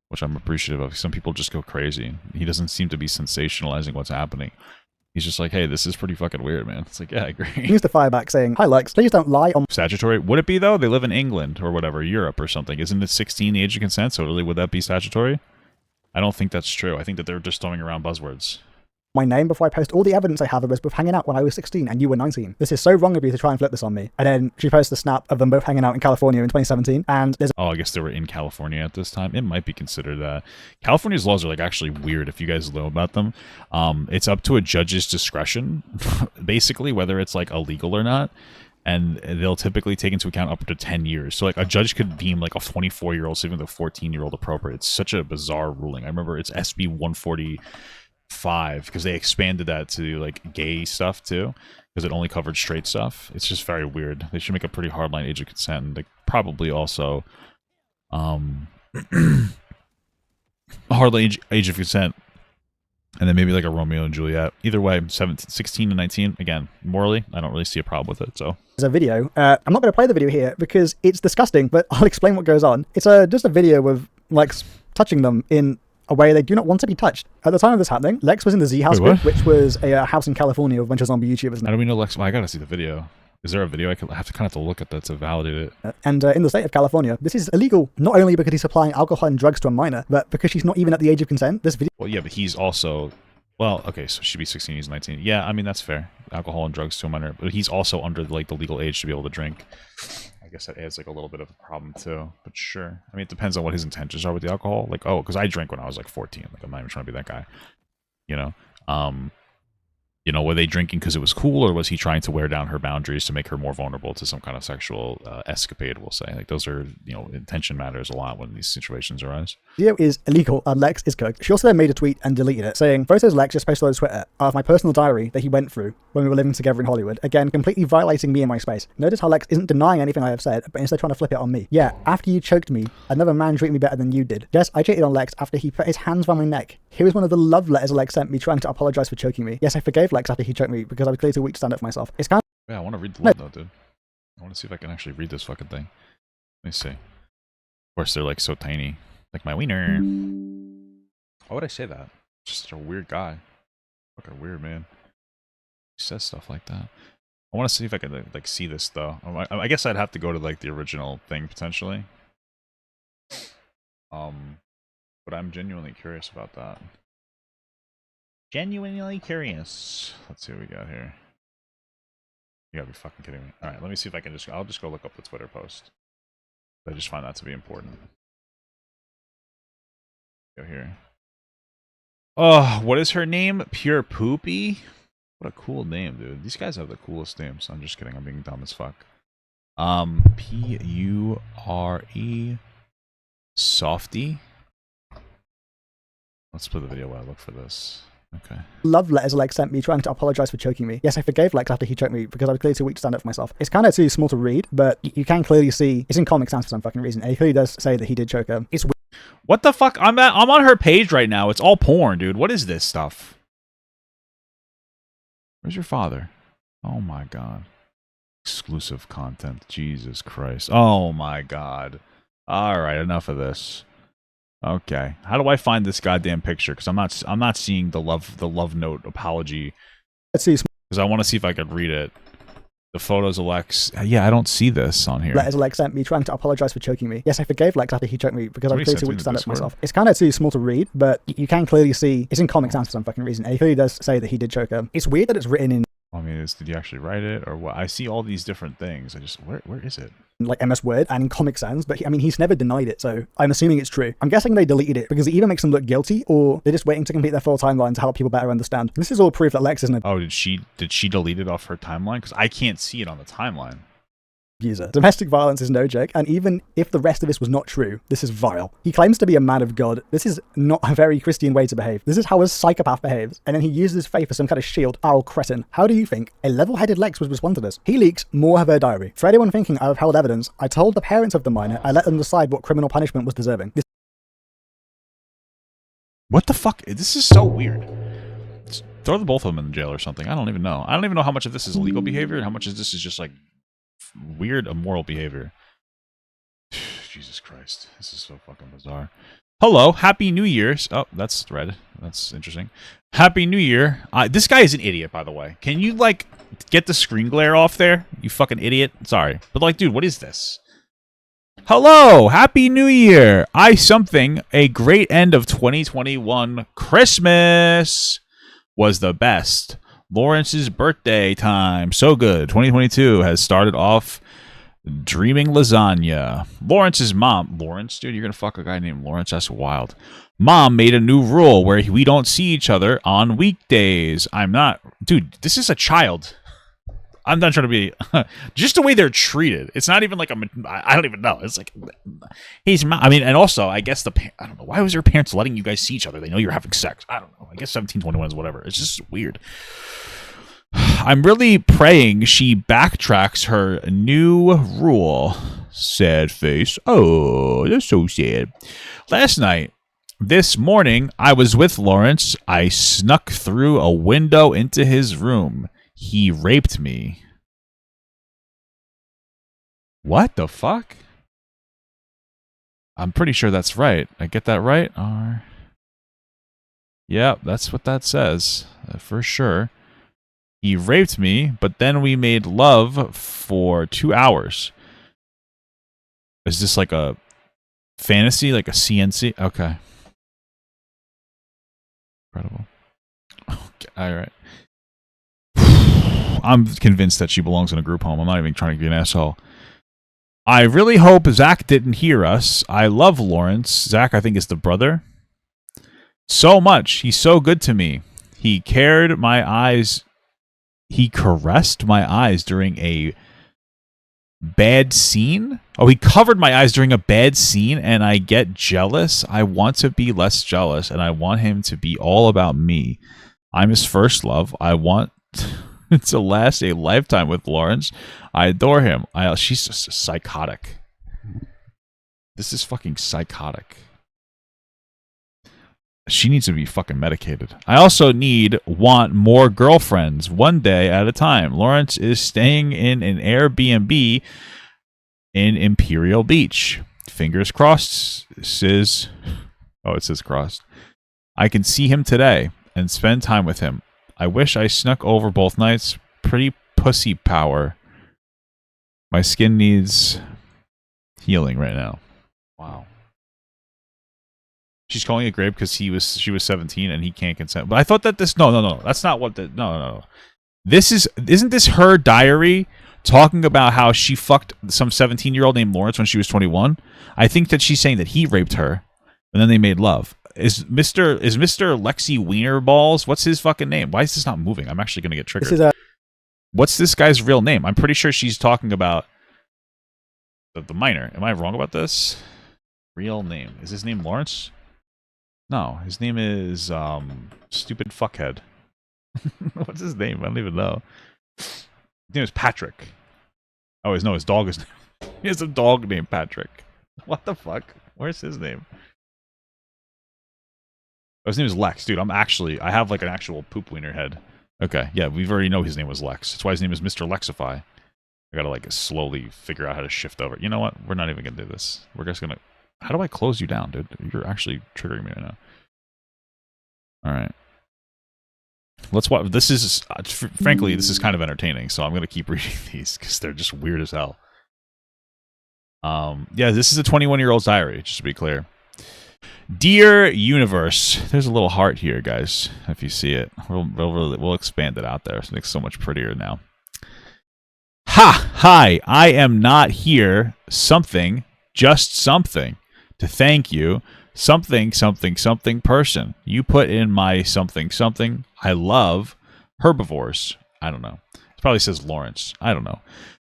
S1: which I'm appreciative of. Some people just go crazy. He doesn't seem to be sensationalizing what's happening. He's just like, hey, this is pretty fucking weird, man. It's like, yeah, I agree.
S2: He used to fire back saying, "Hi, Lex, please don't lie on..."
S1: Statutory? Would it be, though? They live in England or whatever, Europe or something. Isn't it 16 the age of consent? So really, would that be statutory? I don't think that's true. I think that they're just throwing around buzzwords.
S2: My name before I post all the evidence I have of us both hanging out when I was 16 and you were 19. This is so wrong of you to try and flip this on me. And then she posts a snap of them both hanging out in California in 2017, and there's...
S1: Oh, I guess they were in California at this time. It might be considered that. California's laws are, like, actually weird if you guys know about them. It's up to a judge's discretion, basically, whether it's, like, illegal or not. And they'll typically take into account up to 10 years. So, like, a judge could deem, like, a 24-year-old sleeping with a 14-year-old appropriate. It's such a bizarre ruling. I remember it's SB 140... 5 because they expanded that to like gay stuff too, because it only covered straight stuff. It's just very weird. They should make a pretty hardline age of consent, and like probably also hardline age of consent, and then maybe like a Romeo and Juliet. Either way, 16 to 19. Again, morally, I don't really see a problem with it. So
S2: there's a video. I'm not going to play the video here because it's disgusting, but I'll explain what goes on. It's just a video of Lex touching them in a way they do not want to be touched. At the time of this happening, Lex was in the Z House group, which was a house in California with a bunch of zombie YouTubers.
S1: How do we know Lex? Well, I gotta see the video. Is there a video? I have to kind of look at that to validate it.
S2: And in the state of California, this is illegal, not only because he's supplying alcohol and drugs to a minor, but because she's not even at the age of consent. This video...
S1: Well, yeah, but he's also... Well, okay, so she'd be 16, he's 19. Yeah, I mean, that's fair. Alcohol and drugs to a minor. But he's also under, like, the legal age to be able to drink. I guess that adds, like, a little bit of a problem, too. But sure. I mean, it depends on what his intentions are with the alcohol. Like, oh, because I drank when I was, like, 14. Like, I'm not even trying to be that guy. You know? You know, were they drinking because it was cool, or was he trying to wear down her boundaries to make her more vulnerable to some kind of sexual escapade, we'll say. Like, those are, you know, intention matters a lot when these situations arise.
S2: Video is illegal and Lex is cooked. She also then made a tweet and deleted it, saying, photos Lex just posted on Twitter of my personal diary that he went through when we were living together in Hollywood. Again, completely violating me and my space. Notice how Lex isn't denying anything I have said, but instead trying to flip it on me. Yeah, after you choked me, another man treated me better than you did. Yes, I cheated on Lex after he put his hands around my neck. Here is one of the love letters Lex sent me trying to apologize for choking me. Yes, I forgave Lex after he choked me because I was clearly too weak to stand up for myself. It's kind of...
S1: Yeah, I want to read the love note, dude. I want to see if I can actually read this fucking thing. Let me see. Of course, they're like so tiny. Like my wiener. Why would I say that? Just such a weird guy. Fucking weird, man. He says stuff like that. I want to see if I can like see this though. I guess I'd have to go to like the original thing potentially. But I'm genuinely curious about that. Genuinely curious. Let's see what we got here. You gotta be fucking kidding me. Alright, let me see if I can I'll just go look up the Twitter post. I just find that to be important. Go here. Oh, what is her name? Pure Poopy? What a cool name, dude. These guys have the coolest names. I'm just kidding. I'm being dumb as fuck. P-U-R-E Softy. Let's play the video while I look for this. Okay.
S2: Love letters Lex sent me trying to apologize for choking me. Yes, I forgave Lex after he choked me because I was clearly too weak to stand up for myself. It's kind of too small to read, but you can clearly see it's in Comic Sans for some fucking reason. And he clearly does say that he did choke her. It's weird.
S1: What the fuck? I'm on her page right now. It's all porn, dude. What is this stuff? Where's your father? Oh my god. Exclusive content. Jesus Christ. Oh my god. All right, enough of this. Okay, how do I find this goddamn picture? Because I'm not seeing the love note apology.
S2: Let's see.
S1: Because I want to see if I could read it. The photos of Lex. Yeah, I don't see this on here.
S2: Letters Lex sent me trying to apologize for choking me. Yes, I forgave Lex after he choked me because I was clearly too weak to stand up for myself. It's kind of too small to read, but you can clearly see it's in Comic Sans for some fucking reason. And he clearly does say that he did choke her. It's weird that it's written in.
S1: I mean, did you actually write it or what? I see all these different things. I just where is it?
S2: Like MS Word and in Comic Sans, but I mean, he's never denied it, so I'm assuming it's true. I'm guessing they deleted it because it either makes them look guilty or they're just waiting to complete their full timeline to help people better understand. This is all proof that Lex isn't a...
S1: Oh, did she delete it off her timeline? Because I can't see it on the timeline.
S2: User. Domestic violence is no joke, and even if the rest of this was not true, this is vile. He claims to be a man of God. This is not a very Christian way to behave. This is how a psychopath behaves, and then he uses his faith as some kind of shield. Foul cretin. How do you think a level-headed Lex would respond to this? He leaks more of her diary. For anyone thinking I withheld evidence, I told the parents of the minor I let them decide what criminal punishment was deserving.
S1: What the fuck? This is so weird. Just throw the both of them in jail or something. I don't even know. I don't even know how much of this is illegal behavior and how much of this is just like weird immoral behavior. Jesus Christ, this is so fucking bizarre. Hello, Happy New Year's. Oh, that's red. That's interesting. Happy New Year. This guy is an idiot, by the way. Can you like get the screen glare off there? You fucking idiot. Sorry, but like, dude, what is this? Hello, Happy New Year. A great end of 2021. Christmas was the best. Lawrence's birthday time. So good. 2022 has started off dreaming lasagna. Lawrence's mom. Lawrence? Dude, you're going to fuck a guy named Lawrence? That's wild. Mom made a new rule where we don't see each other on weekdays. I'm not... Dude, this is a child. I'm not trying to be just the way they're treated. It's not even like I don't even know. It's like I mean, and also I guess I don't know, why was your parents letting you guys see each other? They know you're having sex. I don't know. I guess 17, 21 is whatever. It's just weird. I'm really praying she backtracks her new rule. Sad face. Oh, that's so sad. This morning, I was with Lawrence. I snuck through a window into his room. He raped me. What the fuck? I'm pretty sure that's right. I get that right? Yeah, that's what that says. For sure. He raped me, but then we made love for 2 hours. Is this like a fantasy? Like a CNC? Okay. Incredible. Okay, all right. I'm convinced that she belongs in a group home. I'm not even trying to be an asshole. I really hope Zach didn't hear us. I love Lawrence. Zach, I think, is the brother. So much. He's so good to me. He caressed my eyes during a bad scene. Oh, he covered my eyes during a bad scene, and I get jealous. I want to be less jealous, and I want him to be all about me. I'm his first love. I want to last a lifetime with Lawrence. I adore him. She's just psychotic. This is fucking psychotic. She needs to be fucking medicated. I also want more girlfriends, one day at a time. Lawrence is staying in an Airbnb in Imperial Beach. Fingers crossed. It says crossed. I can see him today and spend time with him. I wish I snuck over both nights. Pretty pussy power. My skin needs healing right now. Wow. She's calling it rape because she was 17 and he can't consent. But I thought that no. That's not what no. Isn't this her diary talking about how she fucked some 17-year-old named Lawrence when she was 21? I think that she's saying that he raped her and then they made love. Is Mr. Lexi Wiener Balls? What's his fucking name? Why is this not moving? I'm actually gonna get triggered. What's this guy's real name? I'm pretty sure she's talking about the minor. Am I wrong about this? Real name. Is his name Lawrence? No, his name is stupid fuckhead. What's his name? I don't even know. His name is Patrick. Oh, his dog is. He has a dog named Patrick. What the fuck? Where's his name? Oh, his name is Lex, dude. I have like an actual poop wiener head. Okay, yeah, we already know his name was Lex. That's why his name is MrTLexify. I gotta like slowly figure out how to shift over. You know what? We're not even gonna do this. We're just gonna. How do I close you down, dude? You're actually triggering me right now. All right. Let's watch. This is, frankly, this is kind of entertaining, so I'm going to keep reading these because they're just weird as hell. Yeah, this is a 21-year-old's diary, just to be clear. Dear Universe, there's a little heart here, guys, if you see it. We'll expand it out there. It makes it so much prettier now. Hi, I am not here. Just something. To thank you, something person. You put in my something. I love herbivores. I don't know. It probably says Lawrence. I don't know.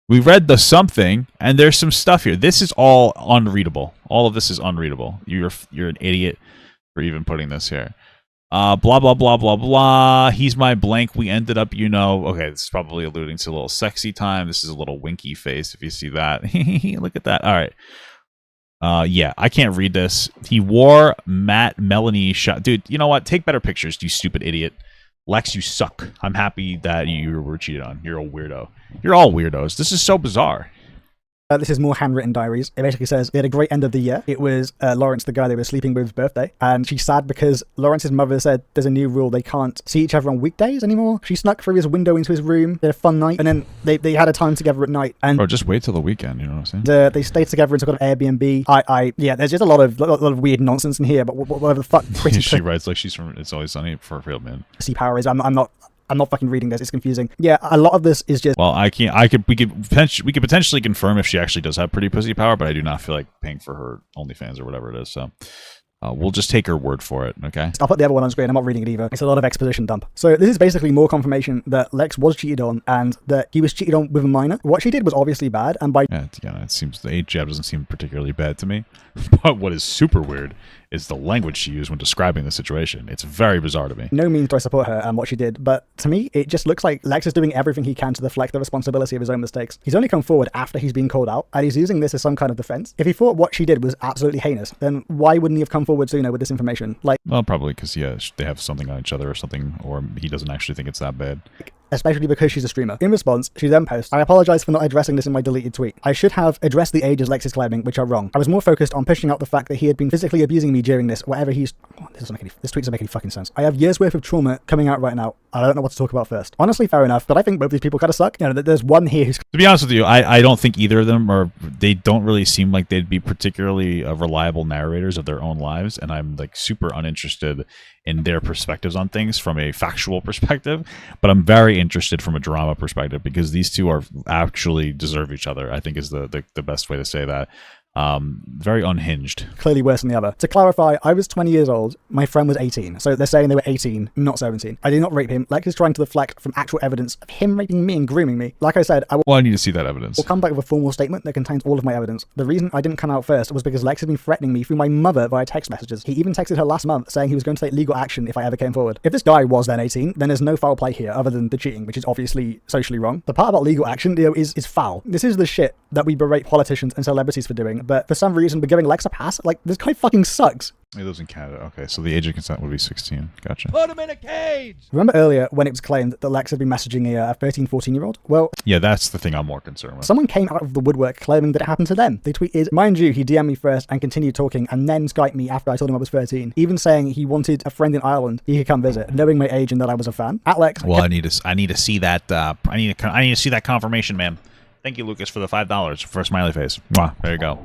S1: We read the something, and there's some stuff here. This is all unreadable. All of this is unreadable. You're an idiot for even putting this here. Blah, blah, blah, blah, blah. He's my blank. We ended up, Okay, this is probably alluding to a little sexy time. This is a little winky face, if you see that. Look at that. All right. Yeah, I can't read this. He wore Matt Melanie shot. Dude, you know what? Take better pictures, you stupid idiot. Lex, you suck. I'm happy that you were cheated on. You're a weirdo. You're all weirdos. This is so bizarre.
S2: This is more handwritten diaries. It basically says, they had a great end of the year. It was Lawrence, the guy they were sleeping with's birthday. And she's sad because Lawrence's mother said there's a new rule. They can't see each other on weekdays anymore. She snuck through his window into his room. They had a fun night. And then they had a time together at night. And
S1: or just wait till the weekend, you know what I'm saying?
S2: They stayed together in some kind of Airbnb. Yeah, there's just a lot of weird nonsense in here. But whatever the fuck.
S1: She writes like she's from It's Always Sunny for real, man.
S2: See power is. I'm not fucking reading this. It's confusing. Yeah, a lot of this is just.
S1: Well, we could potentially confirm if she actually does have pretty pussy power, but I do not feel like paying for her OnlyFans or whatever it is. So, We'll just take her word for it, okay?
S2: I'll put the other one on screen. I'm not reading it either. It's a lot of exposition dump. So this is basically more confirmation that Lex was cheated on and that he was cheated on with a minor. What she did was obviously bad, and by
S1: It seems the age jab doesn't seem particularly bad to me. But what is super weird is the language she used when describing the situation. It's very bizarre to me.
S2: no means do I support her and what she did, but to me, it just looks like Lex is doing everything he can to deflect the responsibility of his own mistakes. He's only come forward after he's been called out, and he's using this as some kind of defense. If he thought what she did was absolutely heinous, then why wouldn't he have come forward sooner with this information?
S1: Well, probably because, they have something on each other or something, or he doesn't actually think it's that bad.
S2: Especially because she's a streamer. In response, she then posts, "I apologize for not addressing this in my deleted tweet. I should have addressed the ages Lex is claiming, which are wrong. I was more focused on pushing out the fact that he had been physically abusing me during this, whatever he's..." This tweet doesn't make any fucking sense. "I have years worth of trauma coming out right now. I don't know what to talk about first." Honestly, fair enough, but I think both these people kind of suck. There's one here who's...
S1: To be honest with you, I don't think either of them they don't really seem like they'd be particularly reliable narrators of their own lives, and I'm like super uninterested in their perspectives on things from a factual perspective, but I'm very interested from a drama perspective because these two are actually deserve each other, I think is the best way to say that. Very unhinged.
S2: Clearly worse than the other. To clarify, I was 20 years old. My friend was 18. So they're saying they were 18, not 17. I did not rape him. Lex is trying to deflect from actual evidence of him raping me and grooming me. Like I said,
S1: I need to see that evidence.
S2: will come back with a formal statement that contains all of my evidence. The reason I didn't come out first was because Lex has been threatening me through my mother via text messages. He even texted her last month saying he was going to take legal action if I ever came forward. If this guy was then 18, then there's no foul play here other than the cheating, which is obviously socially wrong. The part about legal action is foul. This is the shit that we berate politicians and celebrities for doing, but for some reason we're giving Lex a pass. Like, this guy fucking sucks.
S1: He lives in Canada. Okay, so the age of consent would be 16. Gotcha.
S3: Put him in a cage!
S2: Remember earlier when it was claimed that Lex had been messaging a 13, 14-year-old? Well,
S1: yeah, that's the thing I'm more concerned with.
S2: someone came out of the woodwork claiming that it happened to them. They tweeted, "Mind you, he DM'd me first and continued talking and then Skyped me after I told him I was 13, even saying he wanted a friend in Ireland he could come visit, knowing my age and that I was a fan." At Lex...
S1: Well, I need to see that. I need to see that confirmation, man. Thank you, Lucas, for the $5 for a smiley face. Mwah, there you go.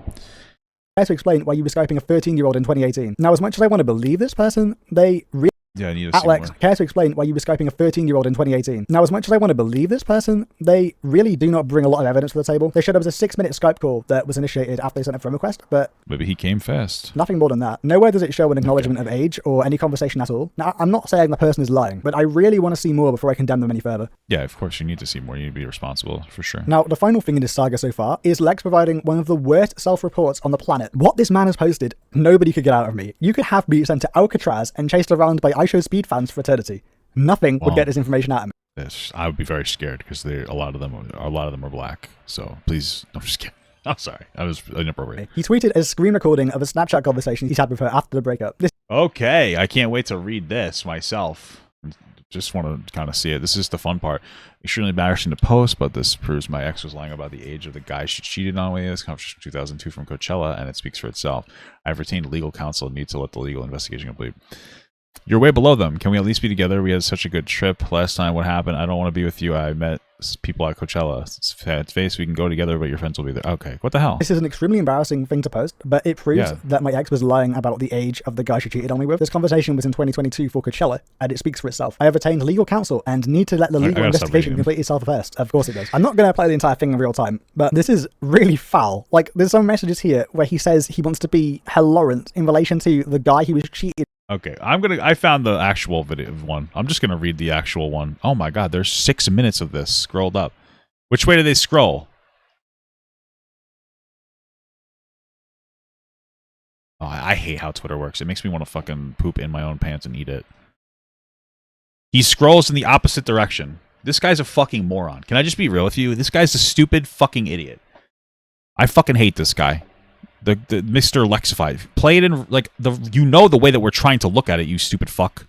S2: To explain why you were Skyping a 13-year-old in 2018. Now, as much as I want to believe this person, they really...
S1: Yeah, I need to see
S2: Alex,
S1: more.
S2: care to explain why you were Skyping a 13-year-old in 2018? Now, as much as I want to believe this person, they really do not bring a lot of evidence to the table. They showed up as a 6-minute Skype call that was initiated after they sent a friend request, but...
S1: Maybe he came fast.
S2: Nothing more than that. Nowhere does it show an acknowledgement of age or any conversation at all. Now, I'm not saying the person is lying, but I really want to see more before I condemn them any further.
S1: Yeah, of course, you need to see more. You need to be responsible, for sure.
S2: Now, the final thing in this saga so far is Lex providing one of the worst self-reports on the planet. What this man has posted, nobody could get out of me. You could have me sent to Alcatraz and chased around by iShow Speed fans for eternity. Nothing would get this information out of me.
S1: I would be very scared because a lot of them are black. So please, I'm just kidding. I'm sorry. I was inappropriate.
S2: He tweeted a screen recording of a Snapchat conversation he's had with her after the breakup.
S1: Okay, I can't wait to read this myself. Just want to kind of see it. This is the fun part. Extremely embarrassing to post, but this proves my ex was lying about the age of the guy she cheated on with. This conversation from 2002 from Coachella, and it speaks for itself. I've retained legal counsel and need to let the legal investigation complete. You're way below them. Can we at least be together? We had such a good trip last time. What happened? I don't want to be with you. I met people at Coachella. It's face. We can go together, but your friends will be there. Okay, what the hell?
S2: This is an extremely embarrassing thing to post, but it proves that my ex was lying about the age of the guy she cheated on me with. This conversation was in 2022 for Coachella, and it speaks for itself. I have retained legal counsel and need to let the legal investigation complete itself first. Of course it does. I'm not going to play the entire thing in real time, but this is really foul. Like, there's some messages here where he says he wants to be her Lawrence in relation to the guy he was cheated.
S1: Okay, I found the actual video one. I'm just gonna read the actual one. Oh my god, there's 6 minutes of this scrolled up. Which way do they scroll? Oh, I hate how Twitter works. It makes me want to fucking poop in my own pants and eat it. He scrolls in the opposite direction. This guy's a fucking moron. Can I just be real with you? This guy's a stupid fucking idiot. I fucking hate this guy. The MrTLexify. Play it in like the way that we're trying to look at it, you stupid fuck.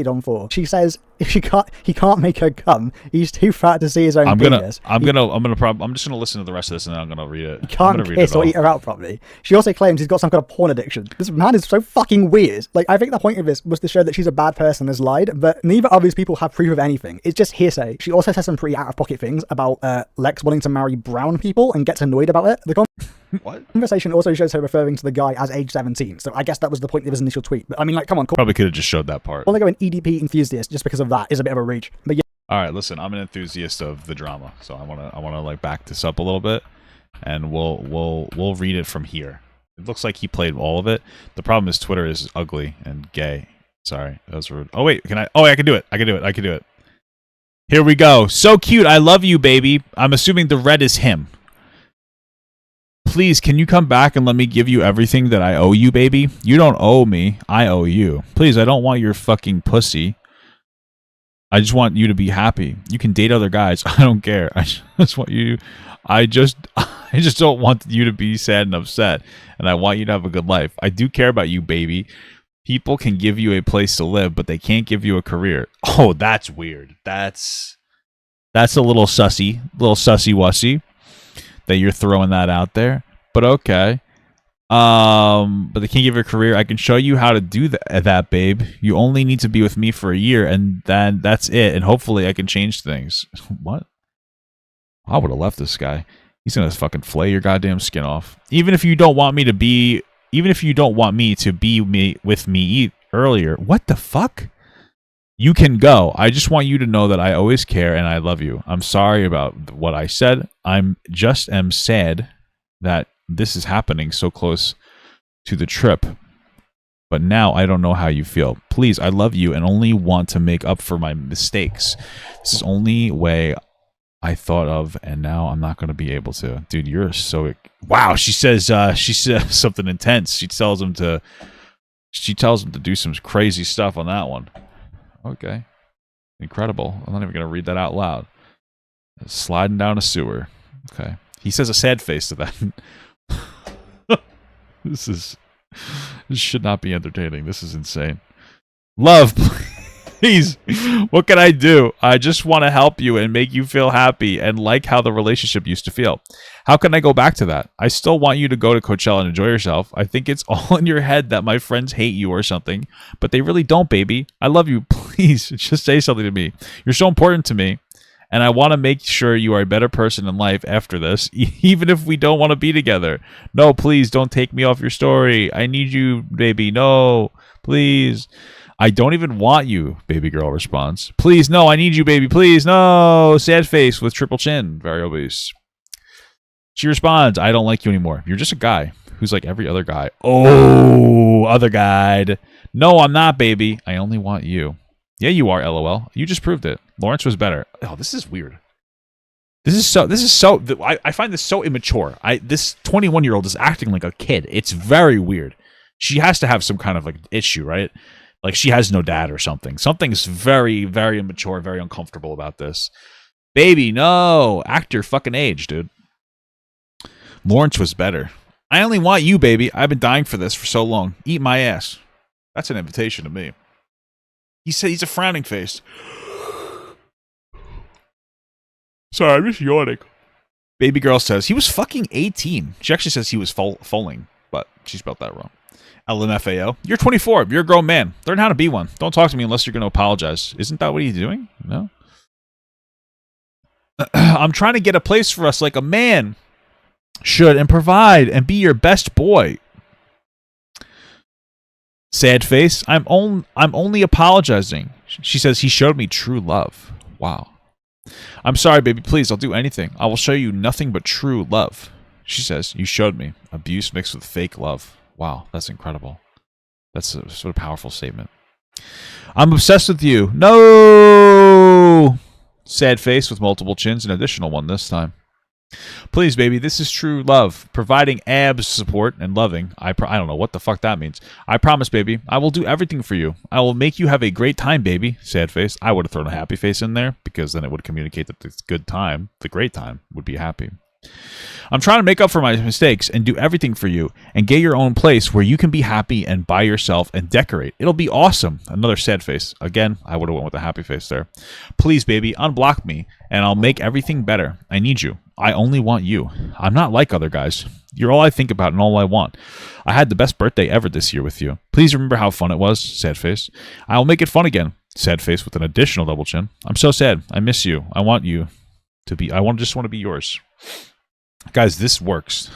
S2: On for. She says if he can't make her come, he's too fat to see his own penis.
S1: I'm just gonna listen to the rest of this and then I'm gonna read it.
S2: He can't kiss or eat her out properly. She also claims he's got some kind of porn addiction. This man is so fucking weird. Like, I think the point of this was to show that she's a bad person and has lied, but neither of these people have proof of anything. It's just hearsay. She also says some pretty out-of-pocket things about Lex wanting to marry brown people and gets annoyed about it.
S1: What?
S2: Conversation also shows her referring to the guy as age 17, so I guess that was the point of his initial tweet. But I mean, like, come on.
S1: Probably could have just showed that part.
S2: Well, they go an EDP enthusiast just because of that is a bit of a reach. But yeah.
S1: All right, listen, I'm an enthusiast of the drama, so I wanna like back this up a little bit, and we'll read it from here. It looks like he played all of it. The problem is Twitter is ugly and gay. Sorry, that was rude. Oh wait, can I? Oh, I can do it. I can do it. I can do it. Here we go. So cute. I love you, baby. I'm assuming the red is him. Please, can you come back and let me give you everything that I owe you, baby? You don't owe me. I owe you. Please, I don't want your fucking pussy. I just want you to be happy. You can date other guys. I don't care. I just want you. I just don't want you to be sad and upset. And I want you to have a good life. I do care about you, baby. People can give you a place to live, but they can't give you a career. Oh, that's weird. That's a little sussy wussy that you're throwing that out there. But okay. But they can't give you a career. I can show you how to do that, babe. You only need to be with me for a year, and then that's it. And hopefully I can change things. What? I would have left this guy. He's gonna fucking flay your goddamn skin off. Even if you don't want me to be with me earlier. What the fuck? You can go. I just want you to know that I always care and I love you. I'm sorry about what I said. I'm sad that this is happening so close to the trip. But now I don't know how you feel. Please, I love you and only want to make up for my mistakes. This is the only way I thought of, and now I'm not going to be able to. Dude, you're so... Wow, she says something intense. She tells him to do some crazy stuff on that one. Okay. Incredible. I'm not even going to read that out loud. Sliding down a sewer. Okay. He says a sad face to that. This should not be entertaining. This is insane. Love, please. What can I do? I just want to help you and make you feel happy and like how the relationship used to feel. How can I go back to that? I still want you to go to Coachella and enjoy yourself. I think it's all in your head that my friends hate you or something, but they really don't, baby. I love you. Please, just say something to me. You're so important to me. And I want to make sure you are a better person in life after this, even if we don't want to be together. No, please don't take me off your story. I need you, baby. No, please. I don't even want you, baby girl responds. Please, no, I need you, baby. Please, no. Sad face with triple chin, very obese. She responds, I don't like you anymore. You're just a guy who's like every other guy. Oh, other guy. No, I'm not, baby. I only want you. Yeah, you are, LOL. You just proved it. Lawrence was better. Oh, this is weird. This is so, I find this so immature. This 21-year-old is acting like a kid. It's very weird. She has to have some kind of like issue, right? Like she has no dad or something. Something's very, very immature, very uncomfortable about this. Baby, no. Act your fucking age, dude. Lawrence was better. I only want you, baby. I've been dying for this for so long. Eat my ass. That's an invitation to me. He said he's a frowning face. Sorry, I'm just yawning. Baby girl says he was fucking 18. She actually says he was foaling, but she spelled that wrong. LMFAO. You're 24. You're a grown man. Learn how to be one. Don't talk to me unless you're going to apologize. Isn't that what he's doing? No. I'm trying to get a place for us like a man should and provide and be your best boy. Sad face. I'm only apologizing. She says he showed me true love. Wow. I'm sorry, baby. Please, I'll do anything. I will show you nothing but true love. She says, you showed me. Abuse mixed with fake love. Wow, that's incredible. That's a sort of powerful statement. I'm obsessed with you. No! Sad face with multiple chins, an additional one this time. Please, baby, this is true love. Providing abs support and loving. I don't know what the fuck that means. I promise, baby, I will do everything for you. I will make you have a great time, baby. Sad face. I would have thrown a happy face in there because then it would communicate that the good time, the great time, would be happy. I'm trying to make up for my mistakes and do everything for you and get your own place where you can be happy and by yourself and decorate. It'll be awesome. Another sad face. Again, I would have went with a happy face there. Please, baby, unblock me and I'll make everything better. I need you. I only want you. I'm not like other guys. You're all I think about and all I want. I had the best birthday ever this year with you. Please remember how fun it was. Sad face. I will make it fun again. Sad face with an additional double chin. I'm so sad. I miss you. I want you to be. Just want to be yours. Guys, this works.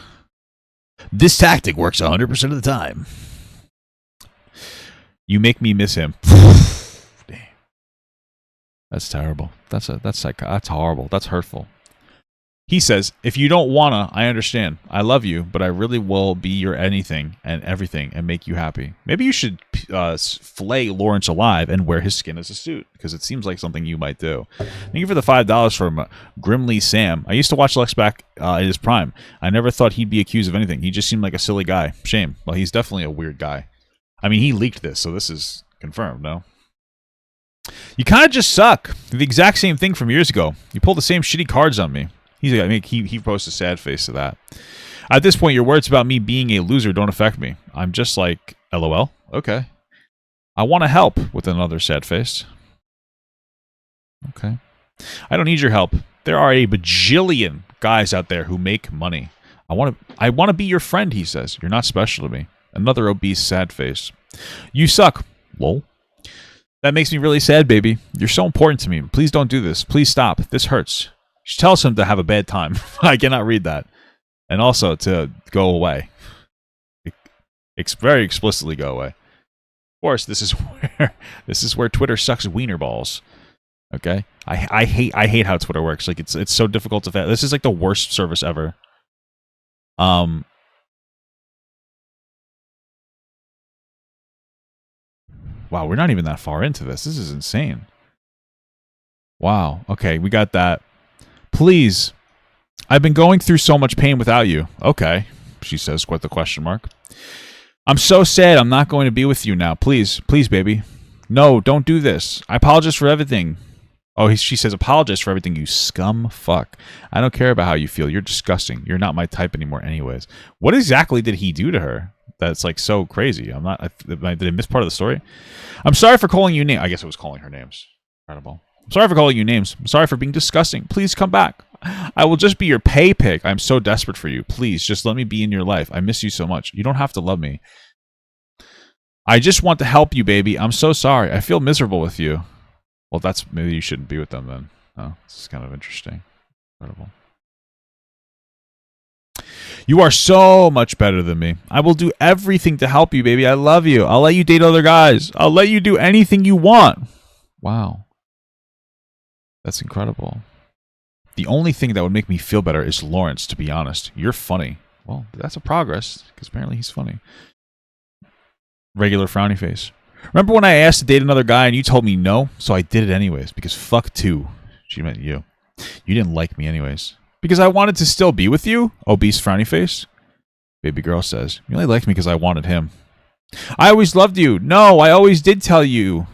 S1: This tactic works 100% of the time. You make me miss him. Damn. That's terrible. That's horrible. That's hurtful. He says, if you don't wanna, I understand. I love you, but I really will be your anything and everything and make you happy. Maybe you should fillet Lawrence alive and wear his skin as a suit, because it seems like something you might do. Thank you for the $5 from Grimly Sam. I used to watch Lex back in his prime. I never thought he'd be accused of anything. He just seemed like a silly guy. Shame. Well, he's definitely a weird guy. I mean, he leaked this, so this is confirmed, no? You kind of just suck. The exact same thing from years ago. You pulled the same shitty cards on me. He posted a sad face to that. At this point, your words about me being a loser don't affect me. I'm just like, LOL. Okay. I want to help with another sad face. Okay. I don't need your help. There are a bajillion guys out there who make money. I want to be your friend, he says. You're not special to me. Another obese sad face. You suck. Lol. That makes me really sad, baby. You're so important to me. Please don't do this. Please stop. This hurts. She tells him to have a bad time. I cannot read that. And also to go away. Very explicitly go away. Of course, this is where Twitter sucks wiener balls. Okay? I hate how Twitter works. Like it's so difficult to this is like the worst service ever. Wow, we're not even that far into this. This is insane. Wow. Okay, we got that. Please. I've been going through so much pain without you. Okay, she says with a question mark. I'm so sad I'm not going to be with you now. Please, please, baby. No, don't do this. I apologize for everything. Oh, she says, apologize for everything, you scum fuck. I don't care about how you feel. You're disgusting. You're not my type anymore anyways. What exactly did he do to her that's like so crazy? Did I miss part of the story? I'm sorry for calling you names. I guess it was calling her names. Incredible. I'm sorry for calling you names. I'm sorry for being disgusting. Please come back. I will just be your pay pick. I'm so desperate for you. Please, just let me be in your life. I miss you so much. You don't have to love me. I just want to help you, baby. I'm so sorry. I feel miserable with you. Well, maybe you shouldn't be with them then. Oh, this is kind of interesting. Incredible. You are so much better than me. I will do everything to help you, baby. I love you. I'll let you date other guys. I'll let you do anything you want. Wow. That's incredible. The only thing that would make me feel better is Lawrence, to be honest. You're funny. Well, that's a progress, because apparently he's funny. Regular frowny face. Remember when I asked to date another guy and you told me no? So I did it anyways, because fuck two. She meant you. You didn't like me anyways. Because I wanted to still be with you? Obese frowny face. Baby girl says, you only liked me because I wanted him. I always loved you. No, I always did tell you.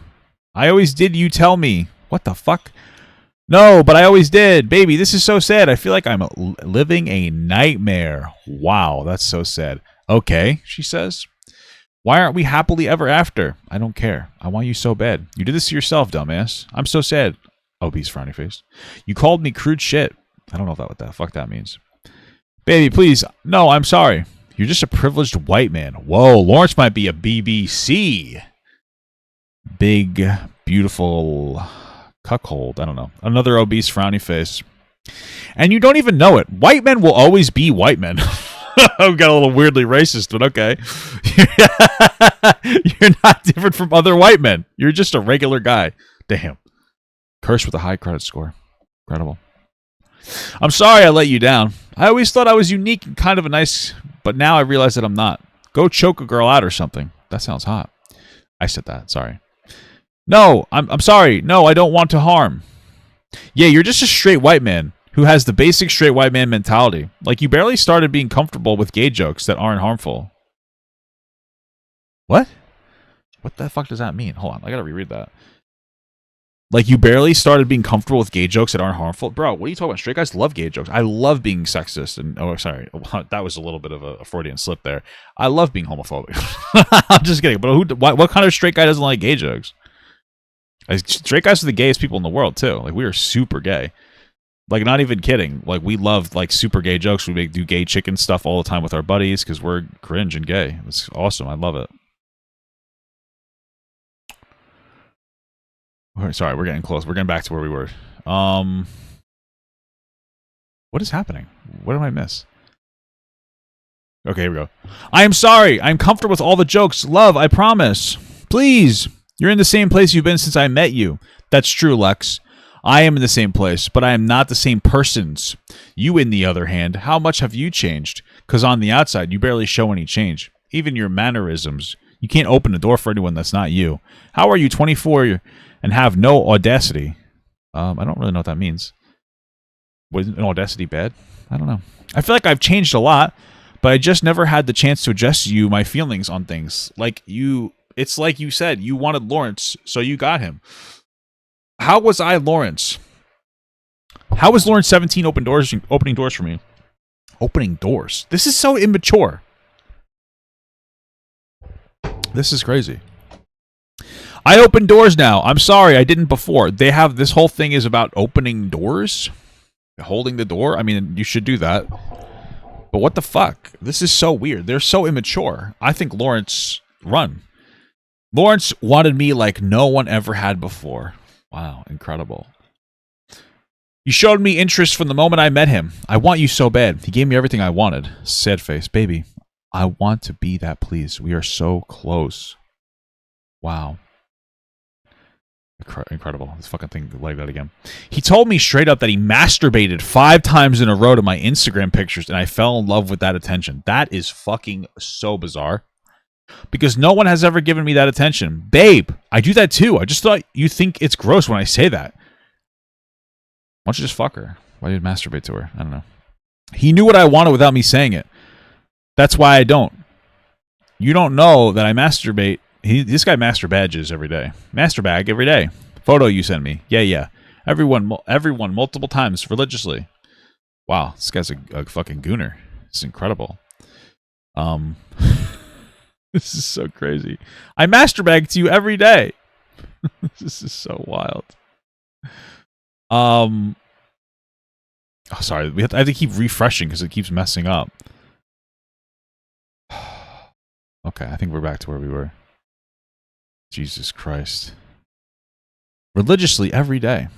S1: I always did you tell me. What the fuck? No, but I always did. Baby, this is so sad. I feel like I'm living a nightmare. Wow, that's so sad. Okay, she says. Why aren't we happily ever after? I don't care. I want you so bad. You did this to yourself, dumbass. I'm so sad. Obese frowny face. You called me crude shit. I don't know what the fuck that means. Baby, please. No, I'm sorry. You're just a privileged white man. Whoa, Lawrence might be a BBC. Big, beautiful cuckold. I don't know. Another obese frowny face. And you don't even know it. White men will always be white men. I got a little weirdly racist, but okay. You're not different from other white men. You're just a regular guy. Damn. Cursed with a high credit score. Incredible. I'm sorry I let you down. I always thought I was unique and kind of a nice, but now I realize that I'm not. Go choke a girl out or something. That sounds hot. I said that. Sorry. No, I'm sorry. No, I don't want to harm. Yeah, you're just a straight white man who has the basic straight white man mentality. Like, you barely started being comfortable with gay jokes that aren't harmful. What? What the fuck does that mean? Hold on, I gotta reread that. Like, you barely started being comfortable with gay jokes that aren't harmful? Bro, what are you talking about? Straight guys love gay jokes. I love being sexist. And oh, sorry. That was a little bit of a Freudian slip there. I love being homophobic. I'm just kidding. But what kind of straight guy doesn't like gay jokes? Like, straight guys are the gayest people in the world, too. Like, we are super gay. Like, not even kidding. Like, we love, like, super gay jokes. We do gay chicken stuff all the time with our buddies because we're cringe and gay. It's awesome. I love it. Sorry, we're getting close. We're getting back to where we were. What is happening? What did I miss? Okay, here we go. I am sorry. I'm comfortable with all the jokes. Love, I promise. Please. You're in the same place you've been since I met you. That's true, Lex. I am in the same place, but I am not the same persons. You, in the other hand, how much have you changed? Because on the outside, you barely show any change. Even your mannerisms. You can't open the door for anyone that's not you. How are you 24 and have no audacity? I don't really know what that means. Was an audacity bad? I don't know. I feel like I've changed a lot, but I just never had the chance to address you my feelings on things. Like you, it's like you said, you wanted Lawrence, so you got him. How was I Lawrence? How was Lawrence 17 opening doors for me? Opening doors? This is so immature. This is crazy. I open doors now. I'm sorry, I didn't before. They have this whole thing is about opening doors, holding the door. I mean, you should do that. But what the fuck? This is so weird. They're so immature. I think Lawrence run. Lawrence wanted me like no one ever had before. Wow, incredible. You showed me interest from the moment I met him. I want you so bad. He gave me everything I wanted. Sad face. Baby, I want to be that, please. We are so close. Wow. Incredible. This fucking thing like that again. He told me straight up that he masturbated 5 times in a row to my Instagram pictures, and I fell in love with that attention. That is fucking so bizarre. Because no one has ever given me that attention. Babe, I do that too. I just thought you think it's gross when I say that. Why don't you just fuck her? Why did you masturbate to her? I don't know. He knew what I wanted without me saying it. That's why I don't. You don't know that I masturbate. This guy badges every day. Masturbag every day. Photo you sent me. Yeah. Everyone multiple times religiously. Wow, this guy's a fucking gooner. It's incredible. This is so crazy. I masturbag to you every day. This is so wild. Oh, sorry. I have to keep refreshing because it keeps messing up. Okay, I think we're back to where we were. Jesus Christ. Religiously every day.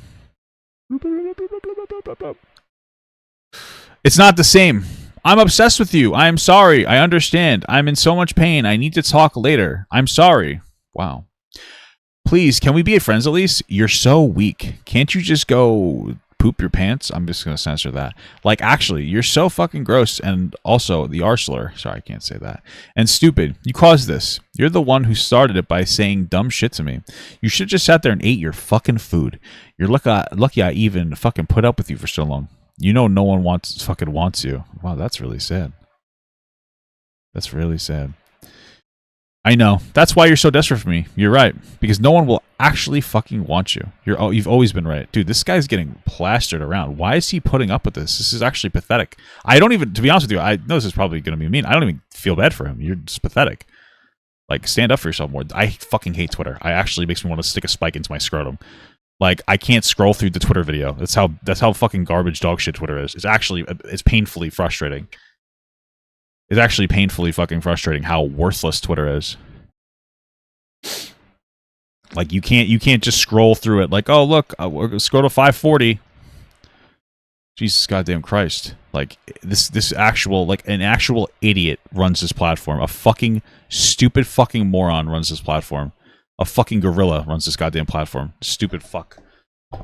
S1: It's not the same. I'm obsessed with you. I am sorry. I understand. I'm in so much pain. I need to talk later. I'm sorry. Wow. Please, can we be friends at least? You're so weak. Can't you just go poop your pants? I'm just going to censor that. Like, actually, you're so fucking gross. And also, the R slur. Sorry, I can't say that. And stupid. You caused this. You're the one who started it by saying dumb shit to me. You should have just sat there and ate your fucking food. You're lucky I even fucking put up with you for so long. You know no one fucking wants you. Wow, that's really sad. That's really sad. I know. That's why you're so desperate for me. You're right. Because no one will actually fucking want you. You've always been right. Dude, this guy's getting plastered around. Why is he putting up with this? This is actually pathetic. I don't even, to be honest with you, I know this is probably going to be mean. I don't even feel bad for him. You're just pathetic. Like, stand up for yourself more. I fucking hate Twitter. It actually makes me want to stick a spike into my scrotum. Like, I can't scroll through the Twitter video. That's how fucking garbage dog shit Twitter is. It's painfully frustrating. It's actually painfully fucking frustrating how worthless Twitter is. Like, you can't just scroll through it like, oh look, scroll to 540. Jesus goddamn Christ. Like, this actual, like, an actual idiot runs this platform. A fucking stupid fucking moron runs this platform. A fucking gorilla runs this goddamn platform. Stupid fuck.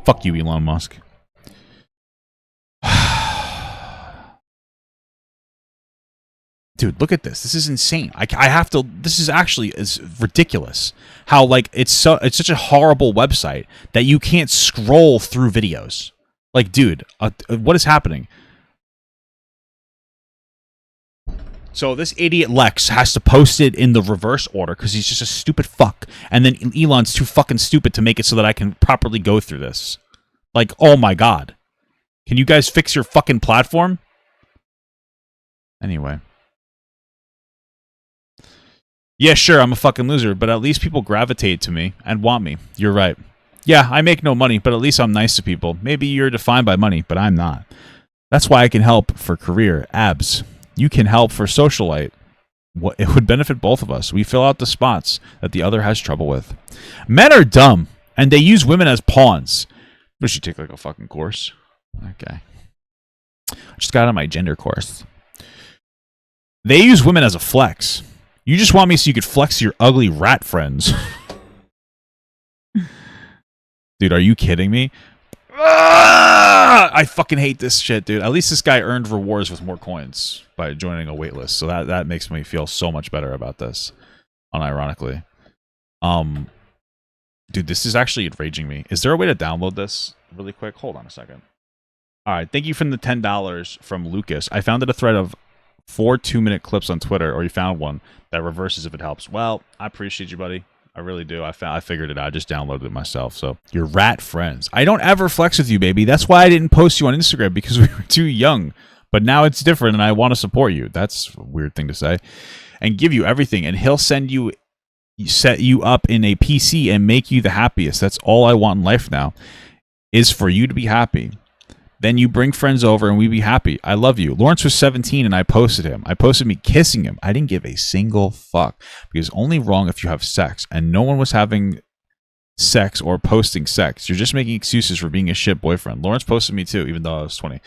S1: Fuck you, Elon Musk. Dude, look at this. This is insane. I have to. This is actually is ridiculous. How, like, it's such a horrible website that you can't scroll through videos. Like, dude, what is happening? So this idiot Lex has to post it in the reverse order because he's just a stupid fuck. And then Elon's too fucking stupid to make it so that I can properly go through this. Like, oh my god. Can you guys fix your fucking platform? Anyway. Yeah, sure, I'm a fucking loser, but at least people gravitate to me and want me. You're right. Yeah, I make no money, but at least I'm nice to people. Maybe you're defined by money, but I'm not. That's why I can help for career, abs. You can help for socialite. It would benefit both of us. We fill out the spots that the other has trouble with. Men are dumb, and they use women as pawns. We should take like a fucking course. Okay. I just got on my gender course. They use women as a flex. You just want me so you could flex your ugly rat friends. Dude, are you kidding me? I fucking hate this shit, dude. At least this guy earned rewards with more coins by joining a waitlist, so that makes me feel so much better about this. Unironically, dude, this is actually enraging me. Is there a way to download this really quick? Hold on a second. All right, thank you for the $10 from Lucas. I found a thread of 4 2-minute clips on Twitter, or you found one that reverses if it helps. Well, I appreciate you, buddy. I really do. I figured it out. I just downloaded it myself. So you're rat friends. I don't ever flex with you, baby. That's why I didn't post you on Instagram, because we were too young. But now it's different, and I want to support you. That's a weird thing to say. And give you everything, and he'll set you up in a PC and make you the happiest. That's all I want in life now, is for you to be happy. Then you bring friends over and we be happy. I love you. Lawrence was 17 and I posted him. I posted me kissing him. I didn't give a single fuck, because only wrong if you have sex, and no one was having sex or posting sex. You're just making excuses for being a shit boyfriend. Lawrence posted me too, even though I was 20.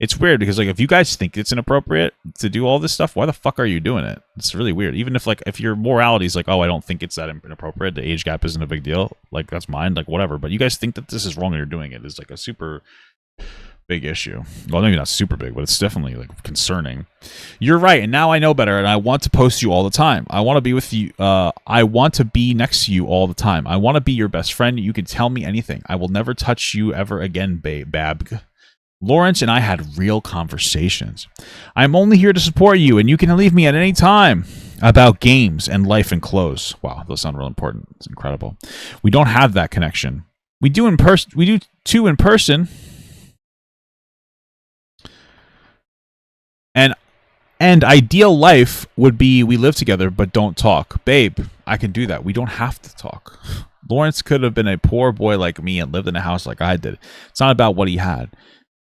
S1: It's weird because, like, if you guys think it's inappropriate to do all this stuff, why the fuck are you doing it? It's really weird. Even if your morality is like, oh, I don't think it's that inappropriate, the age gap isn't a big deal, like, that's mine, like, whatever. But you guys think that this is wrong and you're doing it is like a super big issue. Well, maybe not super big, but it's definitely, like, concerning. You're right, and now I know better, and I want to post you all the time. I want to be with you. I want to be next to you all the time. I want to be your best friend. You can tell me anything. I will never touch you ever again, Bab. Lawrence and I had real conversations. I'm only here to support you, and you can leave me at any time about games and life and clothes. Wow, those sound real important. It's incredible. We don't have that connection. We do in person. We do too in person. And ideal life would be we live together but don't talk. Babe, I can do that. We don't have to talk. Lawrence could have been a poor boy like me and lived in a house like I did. It's not about what he had.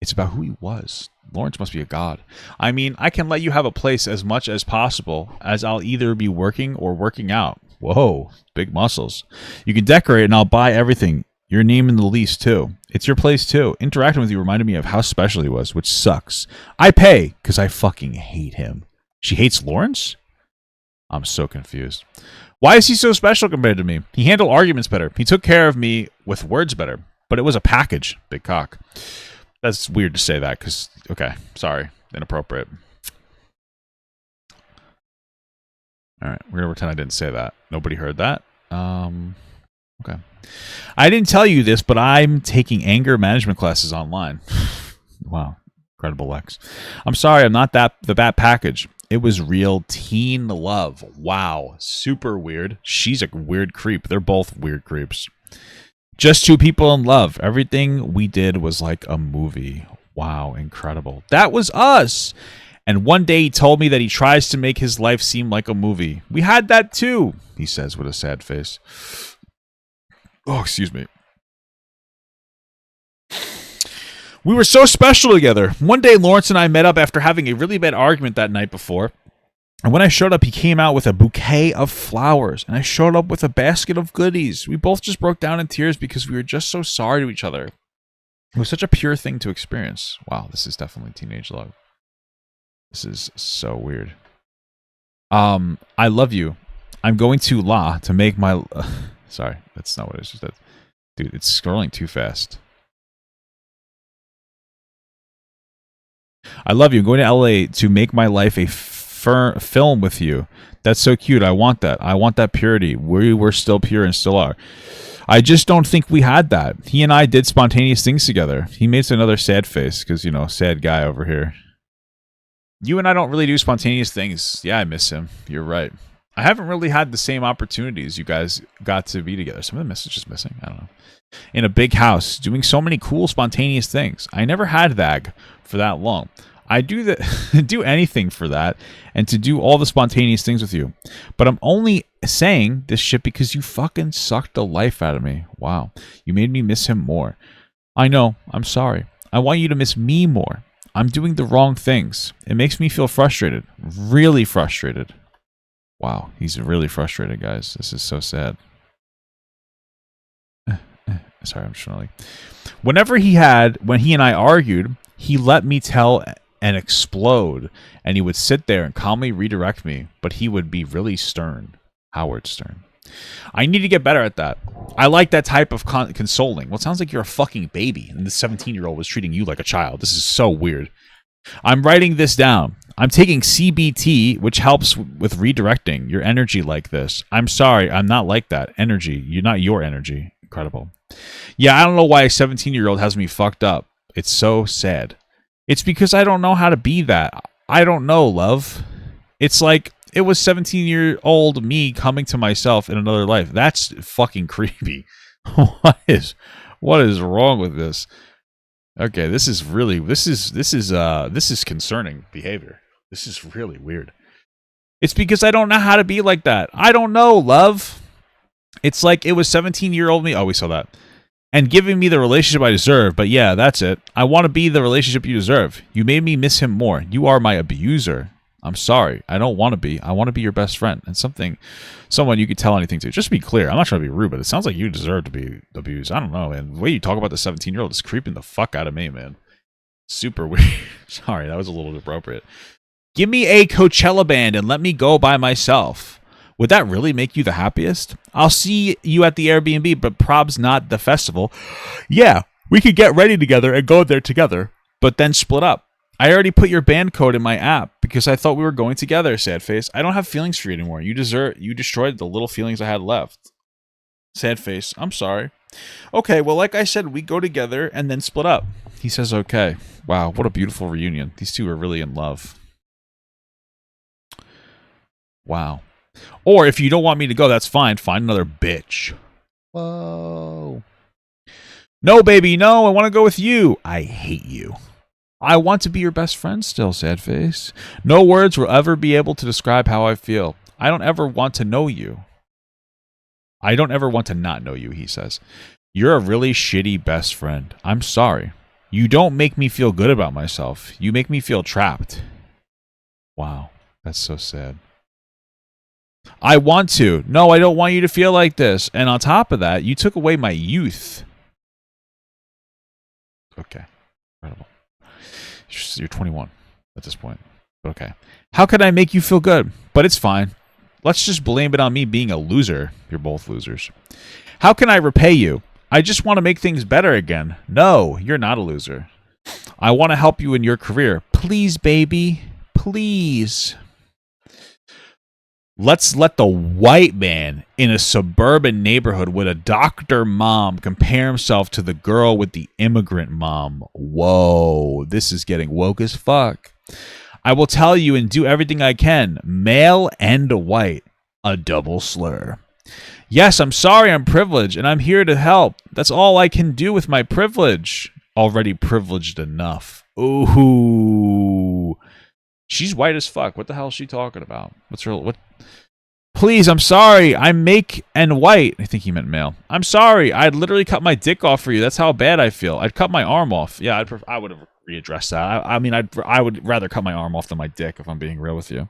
S1: It's about who he was. Lawrence must be a god. I mean, I can let you have a place as much as possible, as I'll either be working or working out. Whoa, big muscles. You can decorate and I'll buy everything. Your name in the lease, too. It's your place, too. Interacting with you reminded me of how special he was, which sucks. I pay, because I fucking hate him. She hates Lawrence? I'm so confused. Why is he so special compared to me? He handled arguments better. He took care of me with words better. But it was a package. Big cock. That's weird to say that, because... Okay, sorry. Inappropriate. Alright, we're going to pretend I didn't say that. Nobody heard that. Okay. I didn't tell you this, but I'm taking anger management classes online. Wow. Incredible, Lex. I'm sorry, I'm not the bat package. It was real teen love. Wow. Super weird. She's a weird creep. They're both weird creeps. Just two people in love. Everything we did was like a movie. Wow. Incredible. That was us. And one day he told me that he tries to make his life seem like a movie. We had that too, he says with a sad face. Oh, excuse me. We were so special together. One day, Lawrence and I met up after having a really bad argument that night before. And when I showed up, he came out with a bouquet of flowers. And I showed up with a basket of goodies. We both just broke down in tears because we were just so sorry to each other. It was such a pure thing to experience. Wow, this is definitely teenage love. This is so weird. I love you. I'm going to make my... Sorry, that's not what it is. Dude, it's scrolling too fast. I love you. I'm going to LA to make my life a film with you. That's so cute. I want that. I want that purity. We were still pure and still are. I just don't think we had that. He and I did spontaneous things together. He makes another sad face because, you know, sad guy over here. You and I don't really do spontaneous things. Yeah, I miss him. You're right. I haven't really had the same opportunities you guys got to be together. Some of the messages missing. I don't know. In a big house, doing so many cool, spontaneous things. I never had that for that long. I do do anything for that and to do all the spontaneous things with you. But I'm only saying this shit because you fucking sucked the life out of me. Wow. You made me miss him more. I know. I'm sorry. I want you to miss me more. I'm doing the wrong things. It makes me feel frustrated. Really frustrated. Wow, he's really frustrated, guys. This is so sad. Sorry, I'm just trying to like... When he and I argued, he let me tell and explode, and he would sit there and calmly redirect me, but he would be really stern. Howard Stern. I need to get better at that. I like that type of consoling. Well, it sounds like you're a fucking baby, and the 17-year-old was treating you like a child. This is so weird. I'm writing this down. I'm taking CBT, which helps with redirecting your energy like this. I'm sorry, I'm not like that. Energy. You're not your energy. Incredible. Yeah, I don't know why a 17-year-old has me fucked up. It's so sad. It's because I don't know how to be that. I don't know, love. It's like it was 17-year-old me coming to myself in another life. That's fucking creepy. What is wrong with this? Okay, this is concerning behavior. This is really weird. It's because I don't know how to be like that. I don't know, love. It's like it was 17-year-old me. Oh, we saw that. And giving me the relationship I deserve. But yeah, that's it. I want to be the relationship you deserve. You made me miss him more. You are my abuser. I'm sorry. I don't want to be. I want to be your best friend. And someone you could tell anything to. Just to be clear, I'm not trying to be rude, but it sounds like you deserve to be abused. I don't know, man. The way you talk about the 17-year-old is creeping the fuck out of me, man. Super weird. Sorry, that was a little inappropriate. Give me a Coachella band and let me go by myself. Would that really make you the happiest? I'll see you at the Airbnb, but prob's not the festival. Yeah, we could get ready together and go there together, but then split up. I already put your band code in my app because I thought we were going together, sad face. I don't have feelings for you anymore. You destroyed the little feelings I had left. Sad face. I'm sorry. Okay, well, like I said, we go together and then split up. He says, okay. Wow, what a beautiful reunion. These two are really in love. Wow. Or if you don't want me to go, that's fine. Find another bitch. Whoa. No, baby, no. I want to go with you. I hate you. I want to be your best friend still, sad face. No words will ever be able to describe how I feel. I don't ever want to know you. I don't ever want to not know you, he says. You're a really shitty best friend. I'm sorry. You don't make me feel good about myself. You make me feel trapped. Wow, that's so sad. I want to. No, I don't want you to feel like this. And on top of that, you took away my youth. Okay, incredible. You're 21 at this point. Okay. How could I make you feel good? But it's fine. Let's just blame it on me being a loser. You're both losers. How can I repay you? I just want to make things better again. No, you're not a loser. I want to help you in your career. Please, baby. Please. Let's let the white man in a suburban neighborhood with a doctor mom compare himself to the girl with the immigrant mom. Whoa, this is getting woke as fuck. I will tell you and do everything I can. Male and white. A double slur. Yes, I'm sorry I'm privileged, and I'm here to help. That's all I can do with my privilege. Already privileged enough. Ooh. She's white as fuck. What the hell is she talking about? What? Please, I'm sorry. I'm make and white. I think he meant male. I'm sorry. I'd literally cut my dick off for you. That's how bad I feel. I'd cut my arm off. Yeah, I would have readdressed that. I would rather cut my arm off than my dick, if I'm being real with you.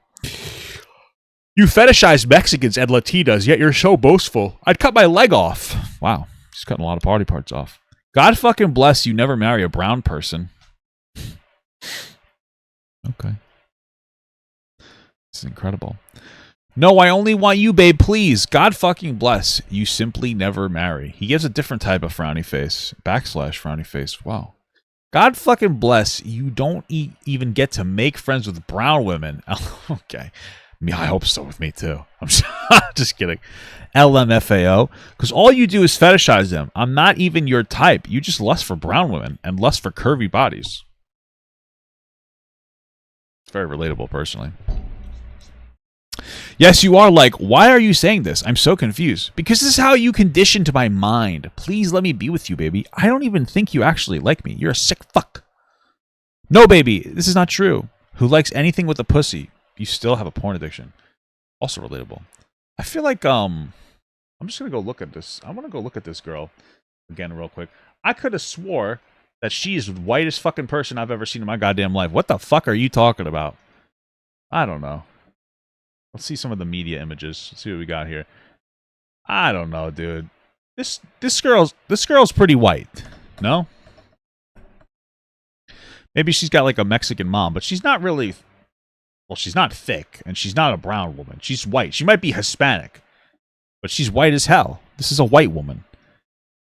S1: You fetishize Mexicans and Latinas, yet you're so boastful. I'd cut my leg off. Wow, she's cutting a lot of body parts off. God fucking bless you. Never marry a brown person. Okay. This is incredible. No, I only want you, babe, please. God fucking bless. You simply never marry. He gives a different type of frowny face. / frowny face. Wow. God fucking bless. You don't even get to make friends with brown women. Okay. I hope so with me, too. I'm just kidding. LMFAO. Because all you do is fetishize them. I'm not even your type. You just lust for brown women and lust for curvy bodies. It's very relatable, personally. Yes, you are like, why are you saying this? I'm so confused. Because this is how you conditioned my mind. Please let me be with you, baby. I don't even think you actually like me. You're a sick fuck. No, baby, this is not true. Who likes anything with a pussy? You still have a porn addiction. Also relatable. I feel like, I'm just going to go look at this. I want to go look at this girl again real quick. I could have swore that she's the whitest fucking person I've ever seen in my goddamn life. What the fuck are you talking about? I don't know. Let's see some of the media images. Let's see what we got here. I don't know, dude. This girl's pretty white. No? Maybe she's got like a Mexican mom, but she's not really. Well, she's not thick, and she's not a brown woman. She's white. She might be Hispanic, but But she's white as hell. This is a white woman.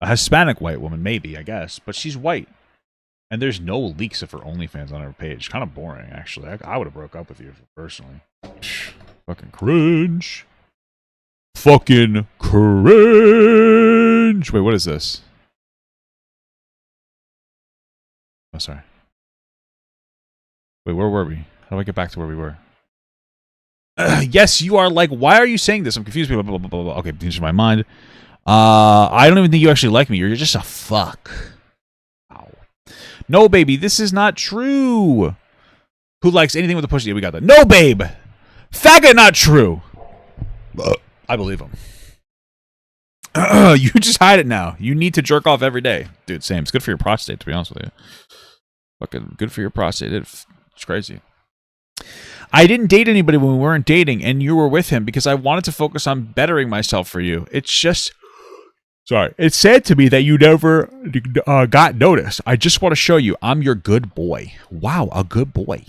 S1: A Hispanic white woman, maybe, I guess. But she's white. And there's no leaks of her OnlyFans on her page. Kind of boring, actually. I would have broke up with you personally. Fucking cringe. Fucking cringe. Wait, what is this? Oh, sorry. Wait, where were we? How do I get back to where we were? Yes, you are like, why are you saying this? I'm confused. Blah, blah, blah, blah, blah. Okay, changing my mind. I don't even think you actually like me. You're just a fuck. Wow. No, baby, this is not true. Who likes anything with a pussy? Yeah, we got that. No, babe. Faggot, not true. I believe him. You just hide it now. You need to jerk off every day. Dude, same. It's good for your prostate, to be honest with you. Fucking good for your prostate. It's crazy. I didn't date anybody when we weren't dating, and you were with him because I wanted to focus on bettering myself for you. It's just... Sorry. It's sad to me that you never got noticed. I just want to show you I'm your good boy. Wow, a good boy.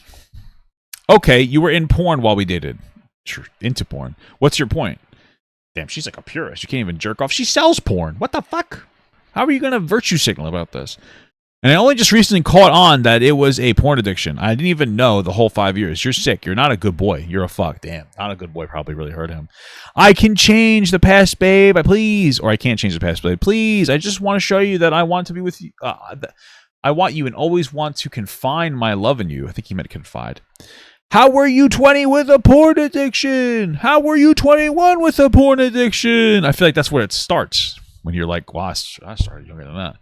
S1: Okay, you were in porn while we dated. Sure, into porn. What's your point? Damn, she's like a purist. You can't even jerk off. She sells porn. What the fuck? How are you going to virtue signal about this? And I only just recently caught on that it was a porn addiction. I didn't even know the whole 5 years. You're sick. You're not a good boy. You're a fuck. Damn, not a good boy probably really hurt him. I can change the past, babe. Please. Or I can't change the past, babe. Please. I just want to show you that I want to be with you. I want you and always want to confine my love in you. I think he meant confide. How were you 20 with a porn addiction? How were you 21 with a porn addiction? I feel like that's where it starts. When you're like, well, I started younger than that.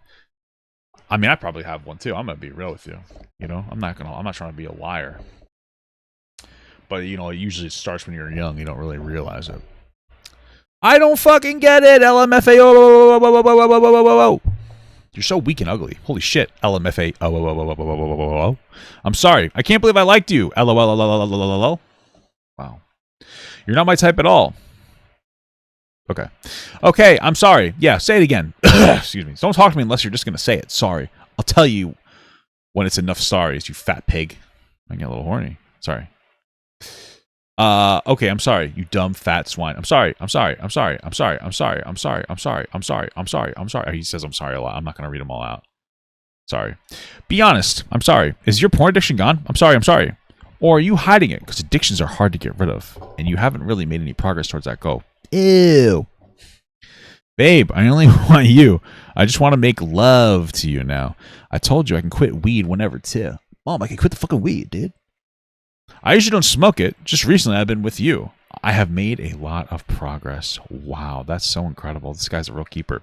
S1: I mean, I probably have one too. I'm gonna be real with you. You know, I'm not trying to be a liar. But you know, it usually starts when you're young. You don't really realize it. I don't fucking get it. LMFAO. You're so weak and ugly. Holy shit. LMFAO. I'm sorry. I can't believe I liked you. LOL. Wow. You're not my type at all. Okay. Okay, I'm sorry. Yeah, say it again. Excuse me. Don't talk to me unless you're just going to say it. Sorry. I'll tell you when it's enough sorries, you fat pig. I get a little horny. Sorry. Okay, I'm sorry, you dumb fat swine. I'm sorry. I'm sorry. I'm sorry. I'm sorry. I'm sorry. I'm sorry. I'm sorry. I'm sorry. I'm sorry. I'm sorry. He says I'm sorry a lot. I'm not going to read them all out. Sorry. Be honest. I'm sorry. Is your porn addiction gone? I'm sorry. I'm sorry. Or are you hiding it? Because addictions are hard to get rid of, and you haven't really made any progress towards that goal. Ew. Babe, I only want you. I just want to make love to you now. I told you I can quit weed whenever, too. Mom, I can quit the fucking weed, dude. I usually don't smoke it. Just recently, I've been with you. I have made a lot of progress. Wow, that's so incredible. This guy's a real keeper.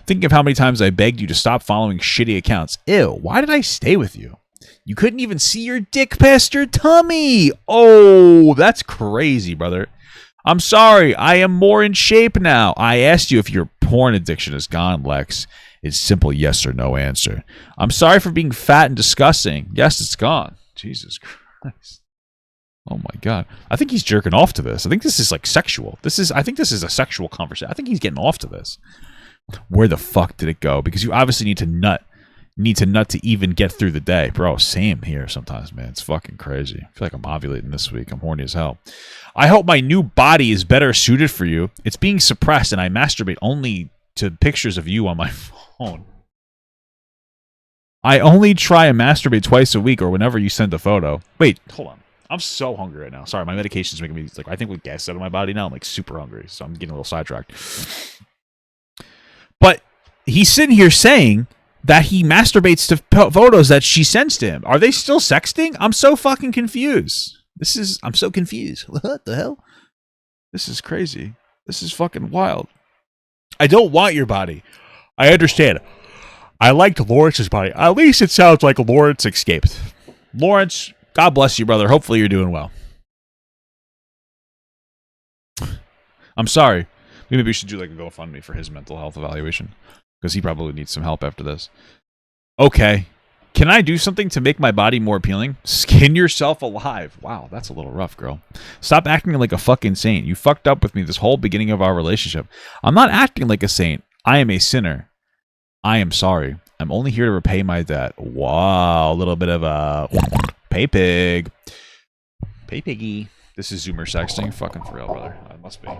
S1: Thinking of how many times I begged you to stop following shitty accounts. Ew, why did I stay with you? You couldn't even see your dick past your tummy. Oh, that's crazy, brother. I'm sorry. I am more in shape now. I asked you if your porn addiction is gone, Lex. It's simple yes or no answer. I'm sorry for being fat and disgusting. Yes, it's gone. Jesus Christ. Oh my God. I think he's jerking off to this. I think this is like sexual. I think this is a sexual conversation. I think he's getting off to this. Where the fuck did it go? Because you obviously need to nut. You need to nut to even get through the day. Bro, same here sometimes, man. It's fucking crazy. I feel like I'm ovulating this week. I'm horny as hell. I hope my new body is better suited for you. It's being suppressed and I masturbate only to pictures of you on my phone. I only try and masturbate twice a week or whenever you send a photo. Wait, hold on. I'm so hungry right now. Sorry, my medication's making me like I think with gas out of my body now. I'm like super hungry, so I'm getting a little sidetracked. But he's sitting here saying that he masturbates to photos that she sends to him. Are they still sexting? I'm so fucking confused. I'm so confused. What the hell? This is crazy. This is fucking wild. I don't want your body. I understand. I liked Lawrence's body. At least it sounds like Lawrence escaped. Lawrence, God bless you, brother. Hopefully you're doing well. I'm sorry. Maybe we should do like a GoFundMe for his mental health evaluation. Because he probably needs some help after this. Okay. Can I do something to make my body more appealing? Skin yourself alive. Wow, that's a little rough, girl. Stop acting like a fucking saint. You fucked up with me this whole beginning of our relationship. I'm not acting like a saint. I am a sinner. I am sorry. I'm only here to repay my debt. Wow, a little bit of a pay pig. Pay piggy. This is Zoomer sexting. Fucking for real, brother. It must be.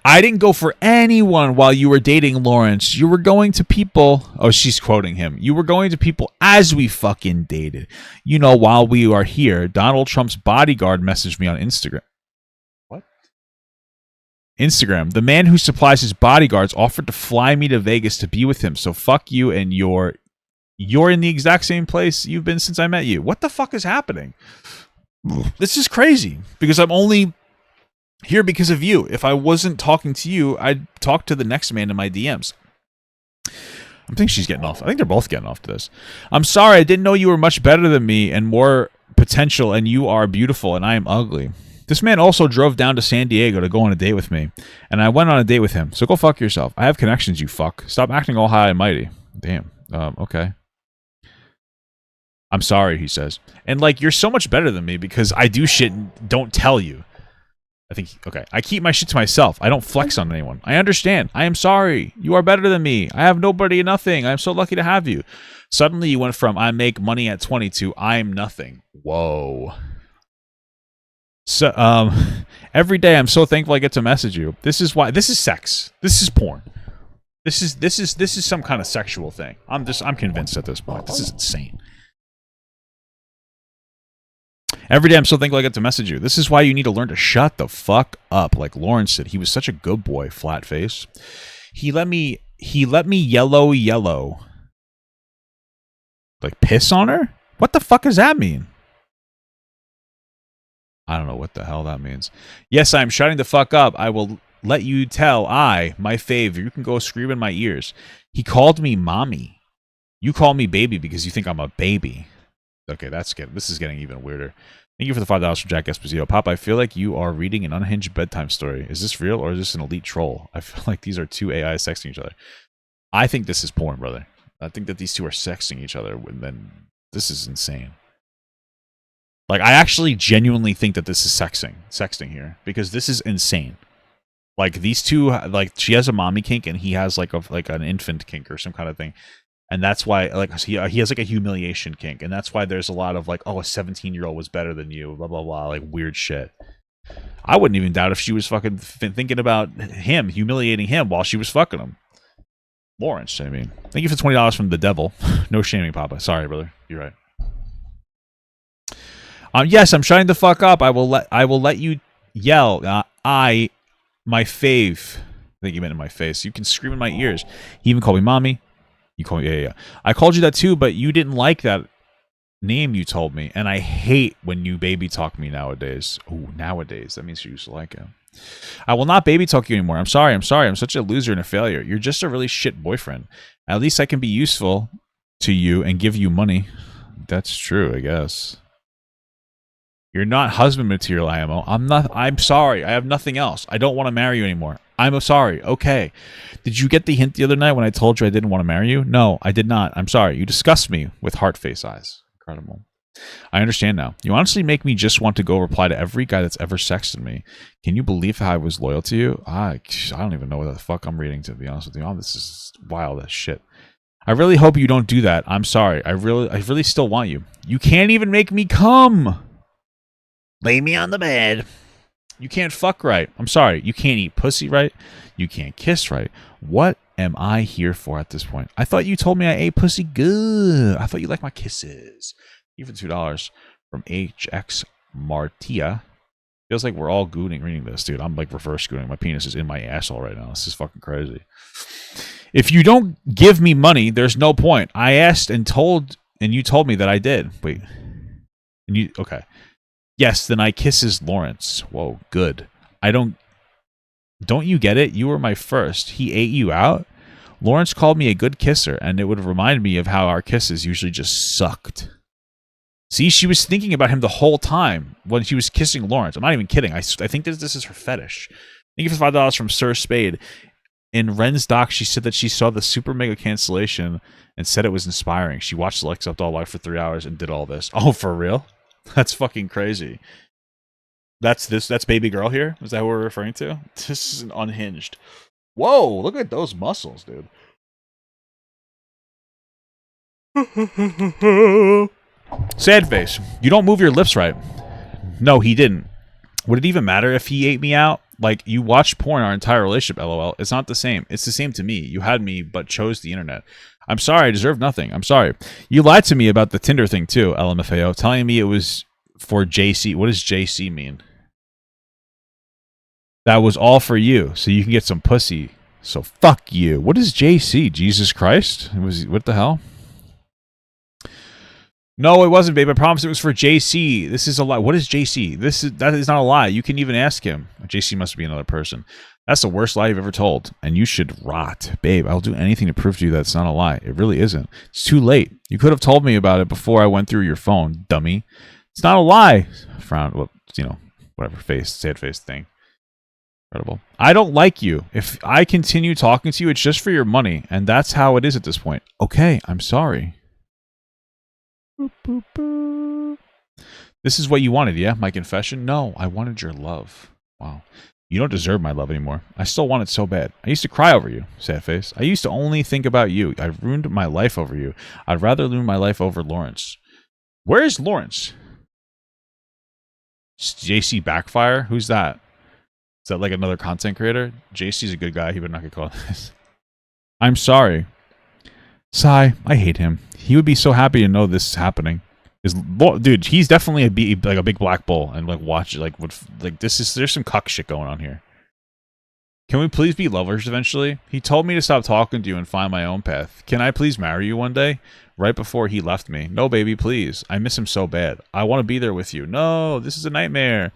S1: I didn't go for anyone while you were dating Lawrence. You were going to people. Oh, she's quoting him. You were going to people as we fucking dated. You know, while we are here, Donald Trump's bodyguard messaged me on Instagram. What? Instagram. The man who supplies his bodyguards offered to fly me to Vegas to be with him. So fuck you, and you're in the exact same place you've been since I met you. What the fuck is happening? This is crazy because I'm only here because of you. If I wasn't talking to you, I'd talk to the next man in my DMs. I think she's getting off. I think they're both getting off to this. I'm sorry. I didn't know you were much better than me and more potential, and you are beautiful, and I am ugly. This man also drove down to San Diego to go on a date with me, and I went on a date with him. So go fuck yourself. I have connections, you fuck. Stop acting all high and mighty. Damn. Okay. I'm sorry, he says. And, like, you're so much better than me because I do shit and don't tell you. Okay, I keep my shit to myself. I don't flex on anyone. I understand. I am sorry. You are better than me. I have nobody and nothing. I am so lucky to have you. Suddenly you went from I make money at 20 to I am nothing. Whoa. So, every day I'm so thankful I get to message you. This is sex. This is porn. This is some kind of sexual thing. I'm convinced at this point. This is insane. Every day I'm so thankful I get to message you. This is why you need to learn to shut the fuck up. Like Lawrence said, he was such a good boy, flat face. He let me yellow. Like piss on her? What the fuck does that mean? I don't know what the hell that means. Yes, I'm shutting the fuck up. I will let you tell my fave, you can go scream in my ears. He called me mommy. You call me baby because you think I'm a baby. Okay, this is getting even weirder. Thank you for the $5 from Jack Esposito. Pop, I feel like you are reading an unhinged bedtime story. Is this real or is this an elite troll? I feel like these are two AIs sexting each other. I think this is porn, brother. I think that these two are sexting each other. And then this is insane. Like, I actually genuinely think that this is sexting here because this is insane. Like, these two, like, she has a mommy kink and he has like an infant kink or some kind of thing. And that's why, like, he has, like, a humiliation kink. And that's why there's a lot of, like, oh, a 17-year-old was better than you, blah, blah, blah, like, weird shit. I wouldn't even doubt if she was fucking thinking about him, humiliating him while she was fucking him. Lawrence, I mean. Thank you for $20 from the devil. No shaming, Papa. Sorry, brother. You're right. Yes, I'm shutting the fuck up. I will let you yell. My fave. I think you meant in my face. You can scream in my ears. He even called me mommy. You call me, yeah. I called you that too, but you didn't like that name you told me, and I hate when you baby talk me nowadays. Ooh, nowadays. That means you used to like him. I will not baby talk you anymore. I'm sorry. I'm such a loser and a failure. You're just a really shit boyfriend. At least I can be useful to you and give you money. That's true, I guess. You're not husband material, IMO. I'm sorry. I have nothing else. I don't want to marry you anymore. I'm sorry. Okay. Did you get the hint the other night when I told you I didn't want to marry you? No, I did not. I'm sorry. You disgust me with heart face eyes. Incredible. I understand now. You honestly make me just want to go reply to every guy that's ever sexted me. Can you believe how I was loyal to you? I don't even know what the fuck I'm reading, to be honest with you. Oh, this is wild as shit. I really hope you don't do that. I'm sorry. I really still want you. You can't even make me come. Lay me on the bed. You can't fuck right. I'm sorry. You can't eat pussy right. You can't kiss right. What am I here for at this point? I thought you told me I ate pussy good. I thought you liked my kisses. Even $2 from HX Martia. Feels like we're all gooning reading this, dude. I'm like reverse gooning. My penis is in my asshole right now. This is fucking crazy. If you don't give me money, there's no point. I asked and you told me that I did. Wait. Okay. Yes, then I kisses Lawrence. Whoa, good. Don't you get it? You were my first. He ate you out? Lawrence called me a good kisser, and it would remind me of how our kisses usually just sucked. See, she was thinking about him the whole time when she was kissing Lawrence. I'm not even kidding. I think that this is her fetish. Thank you for $5 from Sir Spade. In Ren's doc, she said that she saw the super mega cancellation and said it was inspiring. She watched Lex Up All Live for 3 hours and did all this. Oh, for real? That's fucking crazy. That's baby girl here? Is that who we're referring to? This is an unhinged. Whoa, look at those muscles, dude. Sad face. You don't move your lips right. No, he didn't. Would it even matter if he ate me out? Like, you watched porn our entire relationship, LOL. It's not the same. It's the same to me. You had me, but chose the internet. I'm sorry. I deserve nothing. I'm sorry. You lied to me about the Tinder thing, too, LMFAO, telling me it was for JC. What does JC mean? That was all for you, so you can get some pussy. So fuck you. What is JC? Jesus Christ? What the hell? No, it wasn't, babe. I promise it was for JC. This is a lie. What is JC? That is not a lie. You can even ask him. JC must be another person. That's the worst lie you've ever told, and you should rot, babe. I'll do anything to prove to you that it's not a lie. It really isn't. It's too late. You could have told me about it before I went through your phone, dummy. It's not a lie. Frown. Well, whatever. Face. Sad face thing. Incredible. I don't like you. If I continue talking to you, it's just for your money, and that's how it is at this point. Okay, I'm sorry. Boop, boop, boop. This is what you wanted, yeah? My confession? No, I wanted your love. Wow. You don't deserve my love anymore. I still want it so bad. I used to cry over you, sad face. I used to only think about you. I ruined my life over you. I'd rather ruin my life over Lawrence. Where is Lawrence? JC Backfire? Who's that? Is that like another content creator? JC's a good guy. He better not get caught in this. I'm sorry. Sigh. I hate him. He would be so happy to know this is happening. Dude, he's definitely a big black bull, and watch there's some cuck shit going on here. Can we please be lovers eventually? He told me to stop talking to you and find my own path. Can I please marry you one day? Right before he left me. No, baby, please. I miss him so bad. I want to be there with you. No, this is a nightmare.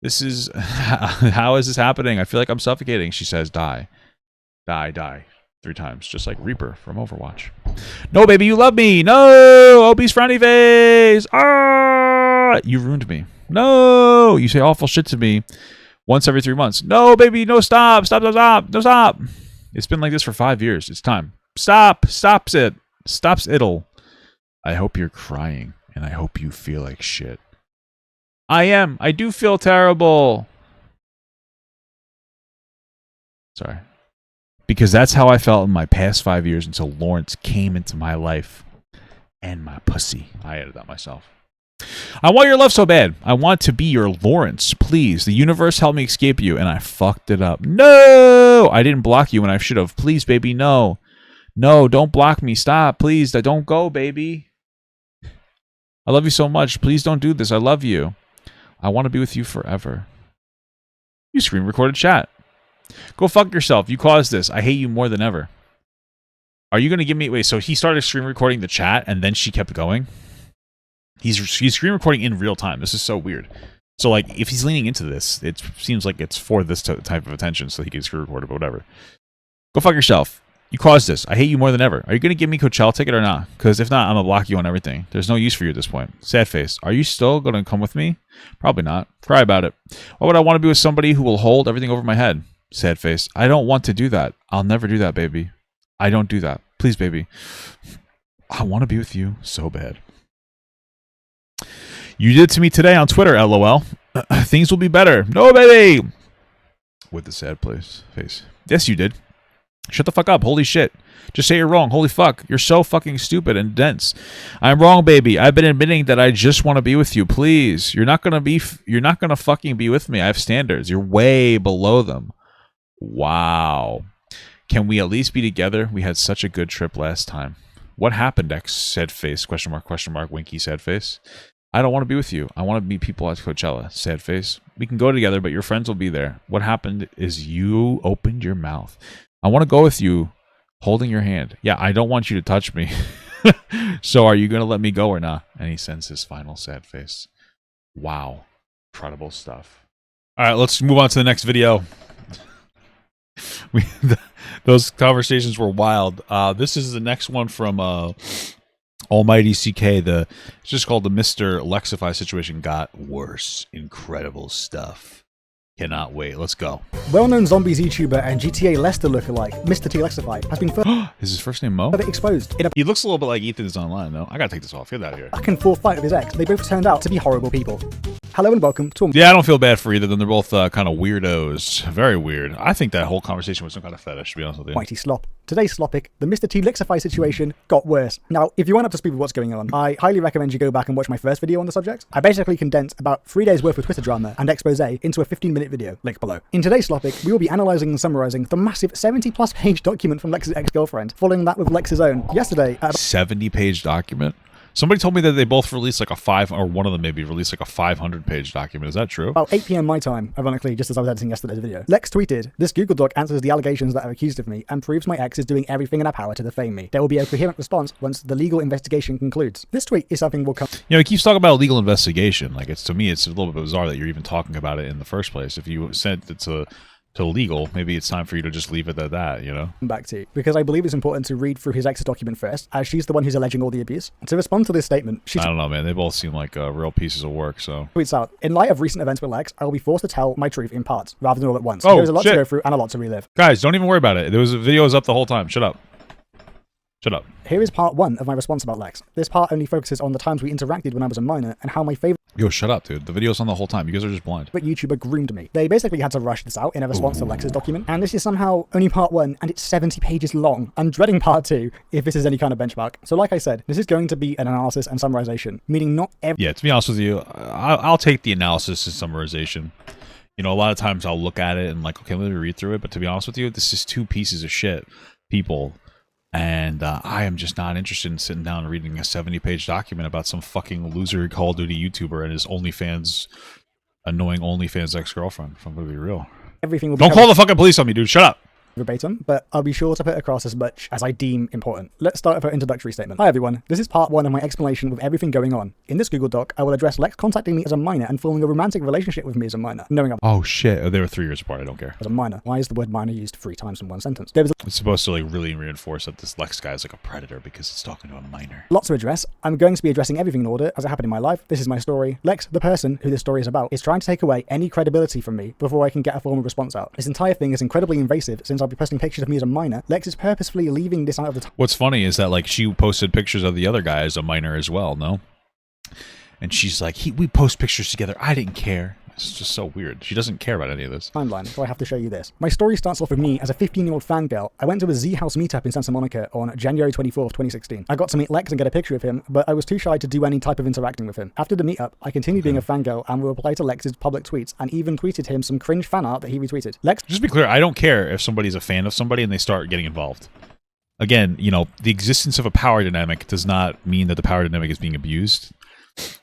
S1: This is... How is this happening? I feel like I'm suffocating. She says, die. Die, die. 3 times. Just like Reaper from Overwatch. No, baby, you love me. No! Opie's frowny face. Ah! You ruined me. No! You say awful shit to me once every 3 months. No, baby, no, stop. Stop, stop, stop. No, stop. It's been like this for 5 years. It's time. Stop. Stops it. Stops it'll. I hope you're crying, and I hope you feel like shit. I am. I do feel terrible. Sorry. Because that's how I felt in my past 5 years until Lawrence came into my life and my pussy. I added that myself. I want your love so bad. I want to be your Lawrence. Please. The universe helped me escape you, and I fucked it up. No! I didn't block you when I should have. Please, baby, no. No, don't block me. Stop. Please, don't go, baby. I love you so much. Please don't do this. I love you. I want to be with you forever. You screen recorded chat. Go fuck yourself. You caused this. I hate you more than ever. Are you going to give me... Wait, so he started screen recording the chat and then she kept going? He's screen recording in real time. This is so weird. So, like, if he's leaning into this, it seems like it's for this type of attention so he can screen record it, but whatever. Go fuck yourself. You caused this. I hate you more than ever. Are you going to give me Coachella ticket or not? Because if not, I'm going to block you on everything. There's no use for you at this point. Sad face. Are you still going to come with me? Probably not. Cry about it. Why would I want to be with somebody who will hold everything over my head? Sad face. I don't want to do that. I'll never do that, baby. I don't do that. Please, baby. I want to be with you so bad. You did it to me today on Twitter, LOL. Things will be better. No, baby! With the sad face. Yes, you did. Shut the fuck up. Holy shit. Just say you're wrong. Holy fuck. You're so fucking stupid and dense. I'm wrong, baby. I've been admitting that I just want to be with you. Please. You're not gonna fucking be with me. I have standards. You're way below them. Wow. Can we at least be together? We had such a good trip last time. What happened, X? Sad face. Question mark, winky, sad face. I don't want to be with you. I want to meet people at Coachella. Sad face. We can go together, but your friends will be there. What happened is you opened your mouth. I want to go with you, holding your hand. Yeah, I don't want you to touch me. So are you going to let me go or not? And he sends his final sad face. Wow. Incredible stuff. All right, let's move on to the next video. Those conversations were wild. This is the next one from Almighty CK. It's just called the MrTLexify situation got worse. Incredible stuff. Cannot wait. Let's go.
S2: Well-known zombies YouTuber and GTA Lester lookalike, MrTLexify, has been
S1: Is his first name Mo?
S2: exposed in a
S1: He looks a little bit like Ethan's online, though. I gotta take this off. Get out of here.
S2: back and forth fight with his ex. They both turned out to be horrible people. Hello and welcome to
S1: Yeah, I don't feel bad for either of them. They're both kind of weirdos. Very weird. I think that whole conversation was some kind of fetish, to be honest with you.
S2: Mighty Slop. Today's Slopic, the MrTLexify situation got worse. Now, if you aren't up to speed with what's going on, I highly recommend you go back and watch my first video on the subject. I basically condensed about 3 days worth of Twitter drama and expose into a 15-minute video, link below. In today's Slopic, we will be analysing and summarising the massive 70-plus page document from Lex's ex-girlfriend, following that with Lex's own. Yesterday,
S1: 70-page document? Somebody told me that they both released like or one of them maybe released like a 500-page document. Is that true?
S2: About 8 PM my time, ironically, just as I was editing yesterday's video. Lex tweeted, "This Google Doc answers the allegations that are accused of me and proves my ex is doing everything in our power to defame me. There will be a coherent response once the legal investigation concludes." This tweet is something we'll come...
S1: You know, he keeps talking about a legal investigation. Like, to me, it's a little bit bizarre that you're even talking about it in the first place. If you said it's to legal, maybe it's time for you to just leave it at that, you know?
S2: Back to, because I believe it's important to read through his ex's document first, as she's the one who's alleging all the abuse. To respond to this statement, she...
S1: I don't know, man. They both seem like real pieces of work, so...
S2: tweets out, "In light of recent events with Lex, I will be forced to tell my truth in parts, rather than all at once.
S1: Oh,
S2: There's a lot
S1: shit.
S2: to go through and a lot to relive.
S1: Guys, don't even worry about it. There was a video up the whole time. Shut up. Shut up.
S2: Here is part 1 of my response about Lex. This part only focuses on the times we interacted when I was a minor and how my favourite
S1: Yo, shut up, dude. The video's on the whole time. You guys are just blind.
S2: YouTuber groomed me. They basically had to rush this out in a response to Lex's document, and this is somehow only part 1, and it's 70 pages long. I'm dreading part 2, if this is any kind of benchmark. So like I said, this is going to be an analysis and summarization, meaning not every...
S1: Yeah, to be honest with you, I'll take the analysis and summarization. You know, a lot of times I'll look at it and like, okay, let me read through it. But to be honest with you, this is 2 pieces of shit people. And I am just not interested in sitting down and reading a 70-page document about some fucking loser Call of Duty YouTuber and his annoying OnlyFans ex-girlfriend, if I'm going to be real.
S2: Everything will be
S1: Don't call the fucking police on me, dude. Shut up.
S2: verbatim, but I'll be sure to put across as much as I deem important. Let's start with our introductory statement. Hi everyone, this is part 1 of my explanation with everything going on. In this Google Doc, I will address Lex contacting me as a minor and forming a romantic relationship with me as a minor, knowing I'm
S1: Oh shit, they were 3 years apart, I don't care.
S2: as a minor. Why is the word minor used 3 times in one sentence?
S1: It's supposed to like really reinforce that this Lex guy is like a predator because it's talking to a minor.
S2: Lots to address. I'm going to be addressing everything in order as it happened in my life. This is my story. Lex, the person who this story is about, is trying to take away any credibility from me before I can get a formal response out. This entire thing is incredibly invasive since I'll be posting pictures of me as a minor. Lex is purposefully leaving this out of the
S1: What's funny is that like she posted pictures of the other guy as a minor as well, no? And she's like, we post pictures together. I didn't care. It's just so weird. She doesn't care about any of this.
S2: timeline, so I have to show you this. My story starts off with me as a 15-year-old fangirl. I went to a Z House meetup in Santa Monica on January 24th, 2016. I got to meet Lex and get a picture of him, but I was too shy to do any type of interacting with him. After the meetup, I continued being a fangirl and would reply to Lex's public tweets and even tweeted him some cringe fan art that he retweeted. Lex...
S1: Just to be clear, I don't care if somebody's a fan of somebody and they start getting involved. Again, you know, the existence of a power dynamic does not mean that the power dynamic is being abused.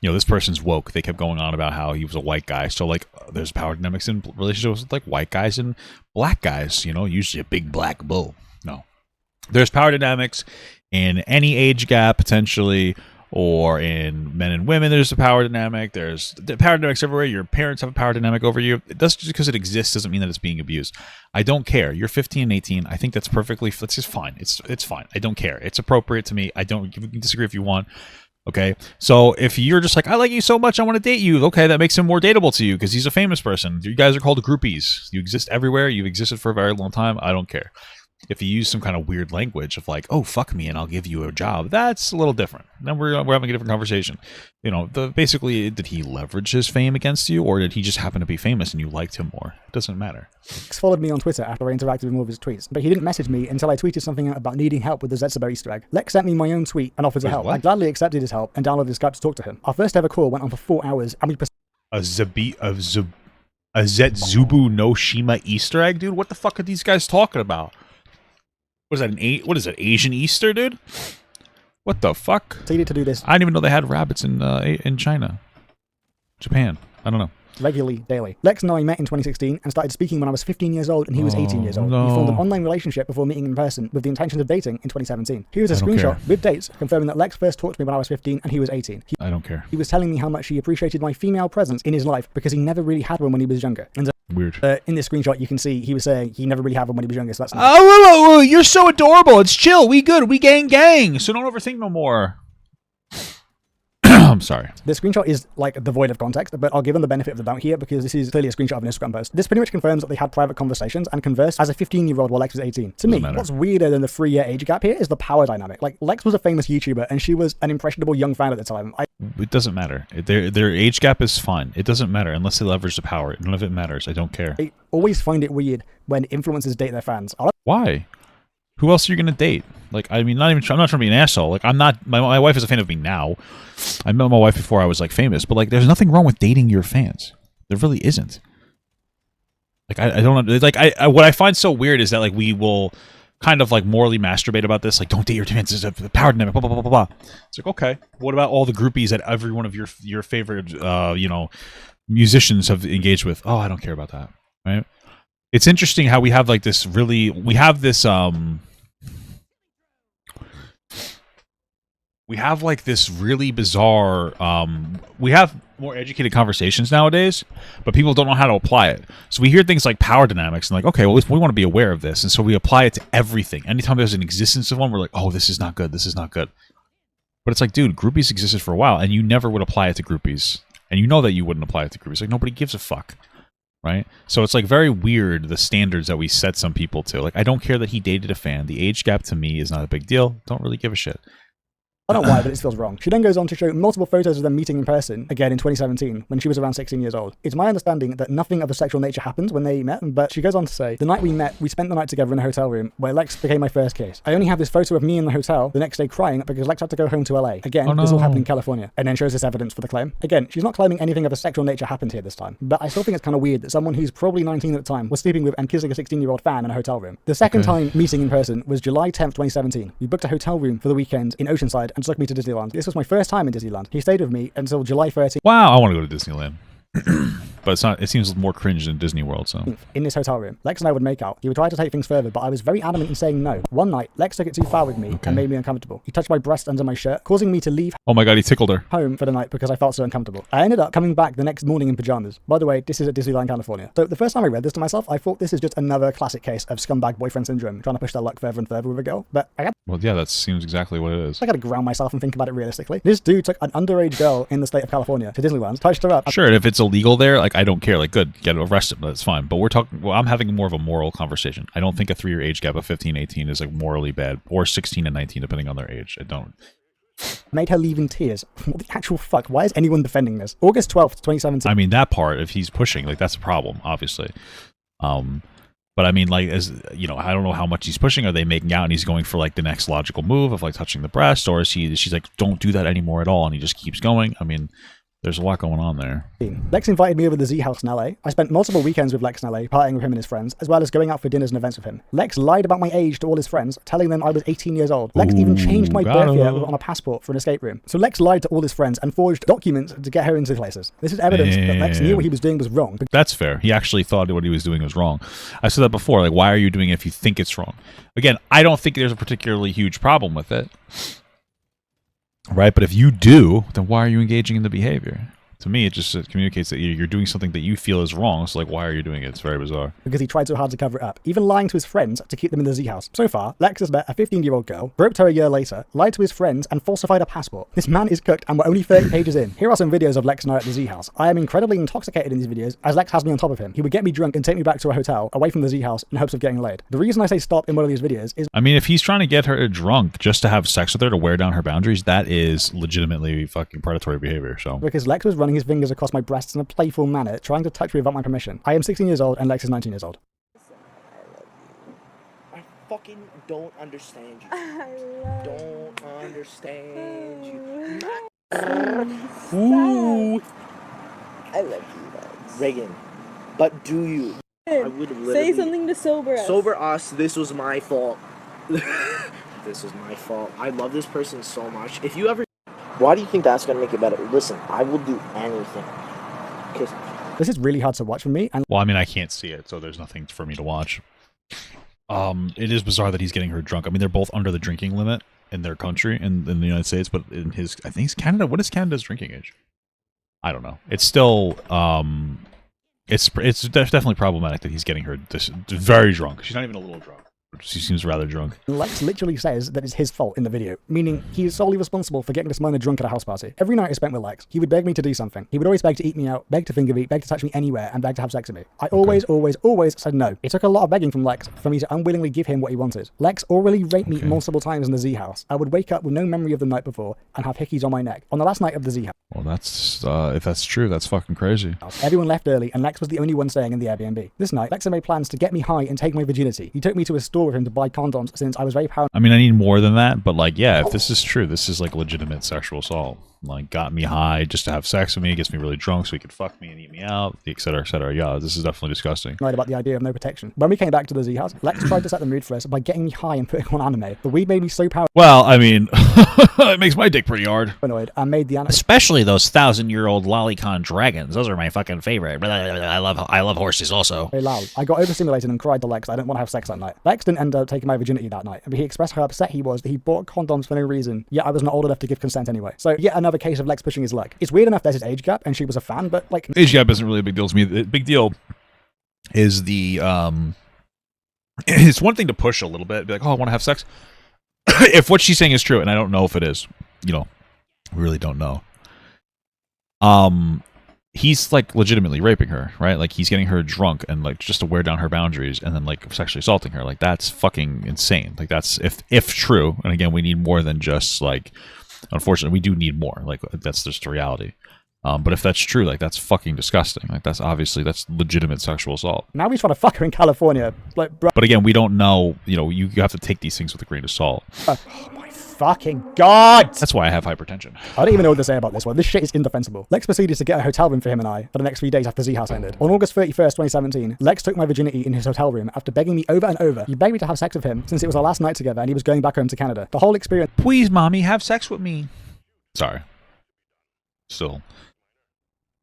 S1: You know, this person's woke. They kept going on about how he was a white guy. So, like, there's power dynamics in relationships with, like, white guys and black guys. You know, usually a big black bull. No. There's power dynamics in any age gap, potentially, or in men and women, there's a power dynamic. There's the power dynamics everywhere. Your parents have a power dynamic over you. Just because it exists doesn't mean that it's being abused. I don't care. You're 15 and 18. I think that's just fine. It's fine. I don't care. It's appropriate to me. You can disagree if you want. Okay, so if you're just like, I like you so much, I want to date you. Okay, that makes him more dateable to you because he's a famous person. You guys are called groupies. You exist everywhere. You've existed for a very long time. I don't care. If you use some kind of weird language of like, oh, fuck me and I'll give you a job, that's a little different. Then we're having a different conversation. You know, basically, did he leverage his fame against you or did he just happen to be famous and you liked him more? It doesn't matter.
S2: Lex followed me on Twitter after I interacted with more of his tweets, but he didn't message me until I tweeted something about needing help with the Zetsubo Easter egg. Lex sent me my own tweet and offered to help.
S1: What?
S2: I gladly accepted his help and downloaded Skype to talk to him. Our first ever call went on for 4 hours and we
S1: A Zetsubo no Shima Easter egg, dude? What the fuck are these guys talking about? What is that, what is it, Asian Easter, dude? What the fuck?
S2: proceeded to do this
S1: I didn't even know they had rabbits in China. Japan. I don't know.
S2: regularly, daily. Lex and I met in 2016 and started speaking when I was 15 years old and he was 18 years old.
S1: no.
S2: We formed an online relationship before meeting in person with the intention of dating in 2017. Here's a
S1: I don't
S2: screenshot
S1: care.
S2: with dates confirming that Lex first talked to me when I was 15 and he was 18.
S1: I don't care.
S2: He was telling me how much he appreciated my female presence in his life because he never really had one when he was younger. And
S1: Weird.
S2: in this screenshot, you can see he was saying he never really had one when he was younger, so that's nice.
S1: Oh, you're so adorable. It's chill. We good. We gang. So don't overthink no more. I'm sorry.
S2: This screenshot is like devoid of context, but I'll give them the benefit of the doubt here because this is clearly a screenshot of an Instagram post. This pretty much confirms that they had private conversations and conversed as a 15-year-old while Lex was 18. To me, what's weirder than the 3-year age gap here is the power dynamic. Like, Lex was a famous YouTuber and she was an impressionable young fan at the time.
S1: It doesn't matter. Their age gap is fine. It doesn't matter unless they leverage the power. None of it matters. I don't care.
S2: I always find it weird when influencers date their fans.
S1: Why? Who else are you gonna date? Like, I mean, I'm not trying to be an asshole. Like, I'm not. My wife is a fan of me now. I met my wife before I was like famous, but like, there's nothing wrong with dating your fans. There really isn't. Like, I don't like. What I find so weird is that like we will kind of like morally masturbate about this. Like, don't date your fans. It's a power dynamic. Blah blah blah blah blah. It's like, okay, what about all the groupies that every one of your favorite musicians have engaged with? Oh, I don't care about that. Right? It's interesting how we have like this really. We have this we have like this really bizarre we have more educated conversations nowadays, but people don't know how to apply it. So we hear things like power dynamics and like, okay, well, we want to be aware of this, and so we apply it to everything. Anytime there's an existence of one, we're like, oh, this is not good, this is not good. But it's like, dude, groupies existed for a while and you never would apply it to groupies, and you know that you wouldn't apply it to groupies. Like, nobody gives a fuck, right? So it's like very weird the standards that we set some people to. Like, I don't care that he dated a fan. The age gap to me is not a big deal. Don't really give a shit.
S2: I don't know why, but it feels wrong. She then goes on to show multiple photos of them meeting in person, again in 2017, when she was around 16 years old. It's my understanding that nothing of a sexual nature happened when they met, but she goes on to say, the night we met, we spent the night together in a hotel room, where Lex became my first kiss. I only have this photo of me in the hotel the next day crying because Lex had to go home to LA. Again, this all happened in California. And then shows this evidence for the claim. Again, she's not claiming anything of a sexual nature happened here this time, but I still think it's kind of weird that someone who's probably 19 at the time was sleeping with and kissing a 16-year-old fan in a hotel room. The second time meeting in person was July 10th, 2017. We booked a hotel room for the weekend in Oceanside and took me to Disneyland. This was my first time in Disneyland. He stayed with me until July 13th.
S1: Wow, I want to go to Disneyland. But it's not. It seems more cringe than Disney World. So
S2: in this hotel room, Lex and I would make out. He would try to take things further, but I was very adamant in saying no. One night, Lex took it too far with me and made me uncomfortable. He touched my breast under my shirt, causing me to leave.
S1: Oh my god, he tickled her.
S2: Home for the night because I felt so uncomfortable. I ended up coming back the next morning in pajamas. By the way, this is at Disneyland, California. So the first time I read this to myself, I thought this is just another classic case of scumbag boyfriend syndrome, trying to push their luck further and further with a girl. But
S1: well, yeah, that seems exactly what it is.
S2: I gotta ground myself and think about it realistically. This dude took an underage girl in the state of California to Disneyland, touched her up.
S1: Sure, and if it's illegal there, like, I don't care. Like, good, get arrested, that's fine. But we're talking. Well, I'm having more of a moral conversation. I don't think a 3-year age gap of 15, 18 is like morally bad, or 16 and 19 depending on their age. I don't.
S2: Made her leave in tears. What the actual fuck? Why is anyone defending this? August 12th, 2017.
S1: I mean, that part, if he's pushing, like, that's a problem, obviously. But I mean, like, as you know, I don't know how much he's pushing. Are they making out and he's going for like the next logical move of like touching the breast, or is she's like, don't do that anymore at all, and he just keeps going? I mean, there's a lot going on there.
S2: Lex invited me over to the Z House in LA. I spent multiple weekends with Lex in LA, partying with him and his friends, as well as going out for dinners and events with him. Lex lied about my age to all his friends, telling them I was 18 years old. Lex even changed my birth year on a passport for an escape room. So Lex lied to all his friends and forged documents to get her into places. This is evidence that Lex knew what he was doing was wrong.
S1: That's fair. He actually thought what he was doing was wrong. I said that before. Like, why are you doing it if you think it's wrong? Again, I don't think there's a particularly huge problem with it. Right? But if you do, then why are you engaging in the behavior? To me, it just communicates that you're doing something that you feel is wrong. So, like, why are you doing it? It's very bizarre.
S2: Because he tried so hard to cover it up, even lying to his friends to keep them in the Z House. So far, Lex has met a 15-year-old girl, groped her a year later, lied to his friends, and falsified a passport. This man is cooked, and we're only 30 pages in. Here are some videos of Lex and I at the Z House. I am incredibly intoxicated in these videos, as Lex has me on top of him. He would get me drunk and take me back to a hotel, away from the Z House, in hopes of getting laid. The reason I say stop in one of these videos is...
S1: I mean, if he's trying to get her drunk just to have sex with her, to wear down her boundaries, that is legitimately fucking predatory behavior, so...
S2: Because Lex was running his fingers across my breasts in a playful manner, trying to touch me without my permission. I am 16 years old and Lex is 19 years old.
S3: I fucking don't understand you. Don't understand you. Ooh.
S4: I love you guys.
S3: Reagan, but do you? I would literally
S4: say something to sober us.
S3: Sober us. This was my fault. This was my fault. I love this person so much. If you ever... Why do you think that's gonna make it better? Listen, I will do anything.
S2: This is really hard to watch for me. And
S1: well, I mean, I can't see it, so there's nothing for me to watch. It is bizarre that he's getting her drunk. I mean, they're both under the drinking limit in their country, in the United States, but in his, I think it's Canada. What is Canada's drinking age? I don't know. It's still, it's definitely problematic that he's getting her this very drunk. She's not even a little drunk. She seems rather drunk.
S2: Lex literally says that it's his fault in the video, meaning he is solely responsible for getting this minor drunk at a house party. Every night I spent with Lex, he would beg me to do something. He would always beg to eat me out, beg to finger me, beg to touch me anywhere, and beg to have sex with me. I always said no. It took a lot of begging from Lex for me to unwillingly give him what he wanted. Lex already raped me multiple times in the Z house. I would wake up with no memory of the night before and have hickeys on my neck. On the last night of the Z house.
S1: Well, that's, if that's true, that's fucking crazy.
S2: Everyone left early and Lex was the only one staying in the Airbnb. This night, Lex had made plans to get me high and take my virginity. He took me to a store with him to buy condoms since I was very paranoid.
S1: I mean, I need more than that, but like, yeah, if this is true, this is like legitimate sexual assault. Like, got me high just to have sex with me, gets me really drunk so he could fuck me and eat me out, et cetera, et cetera. Yeah, this is definitely disgusting.
S2: Right about the idea of no protection. When we came back to the Z house, Lex tried to set the mood for us by getting me high and putting on anime. The weed made me so
S1: Well, I mean, it makes my dick pretty hard.
S2: paranoid and made the anime
S5: Especially those 1,000-year-old lolicon dragons. Those are my fucking favorite. I love horses also.
S2: very loud. I got overstimulated and cried to Lex I didn't want to have sex that night. Lex didn't end up taking my virginity that night, but he expressed how upset he was that he bought condoms for no reason, yet I was not old enough to give consent anyway. So yet another case of Lex pushing his luck. It's weird enough there's his age gap and she was a fan, but like...
S1: Age gap isn't really a big deal to me. The big deal is the, it's one thing to push a little bit, be like, oh, I want to have sex. If what she's saying is true, and I don't know if it is, you know, we really don't know. He's like legitimately raping her, right? Like he's getting her drunk and like just to wear down her boundaries and then like sexually assaulting her. Like that's fucking insane. Like that's if true. And again, we need more than just like, unfortunately, we do need more. Like that's just the reality. But if that's true, like that's fucking disgusting. Like that's legitimate sexual assault.
S2: Now he's trying to fuck her in California. Like, bro.
S1: But again, we don't know. You know, you have to take these things with a grain of salt.
S2: Oh my fucking god!
S1: That's why I have hypertension.
S2: I don't even know what to say about this one. This shit is indefensible. Lex proceeded to get a hotel room for him and I for the next 3 days after Z House ended. On August 31st, 2017, Lex took my virginity in his hotel room after begging me over and over. He begged me to have sex with him since it was our last night together and he was going back home to Canada. The whole experience...
S1: Please, mommy, have sex with me. Sorry. Still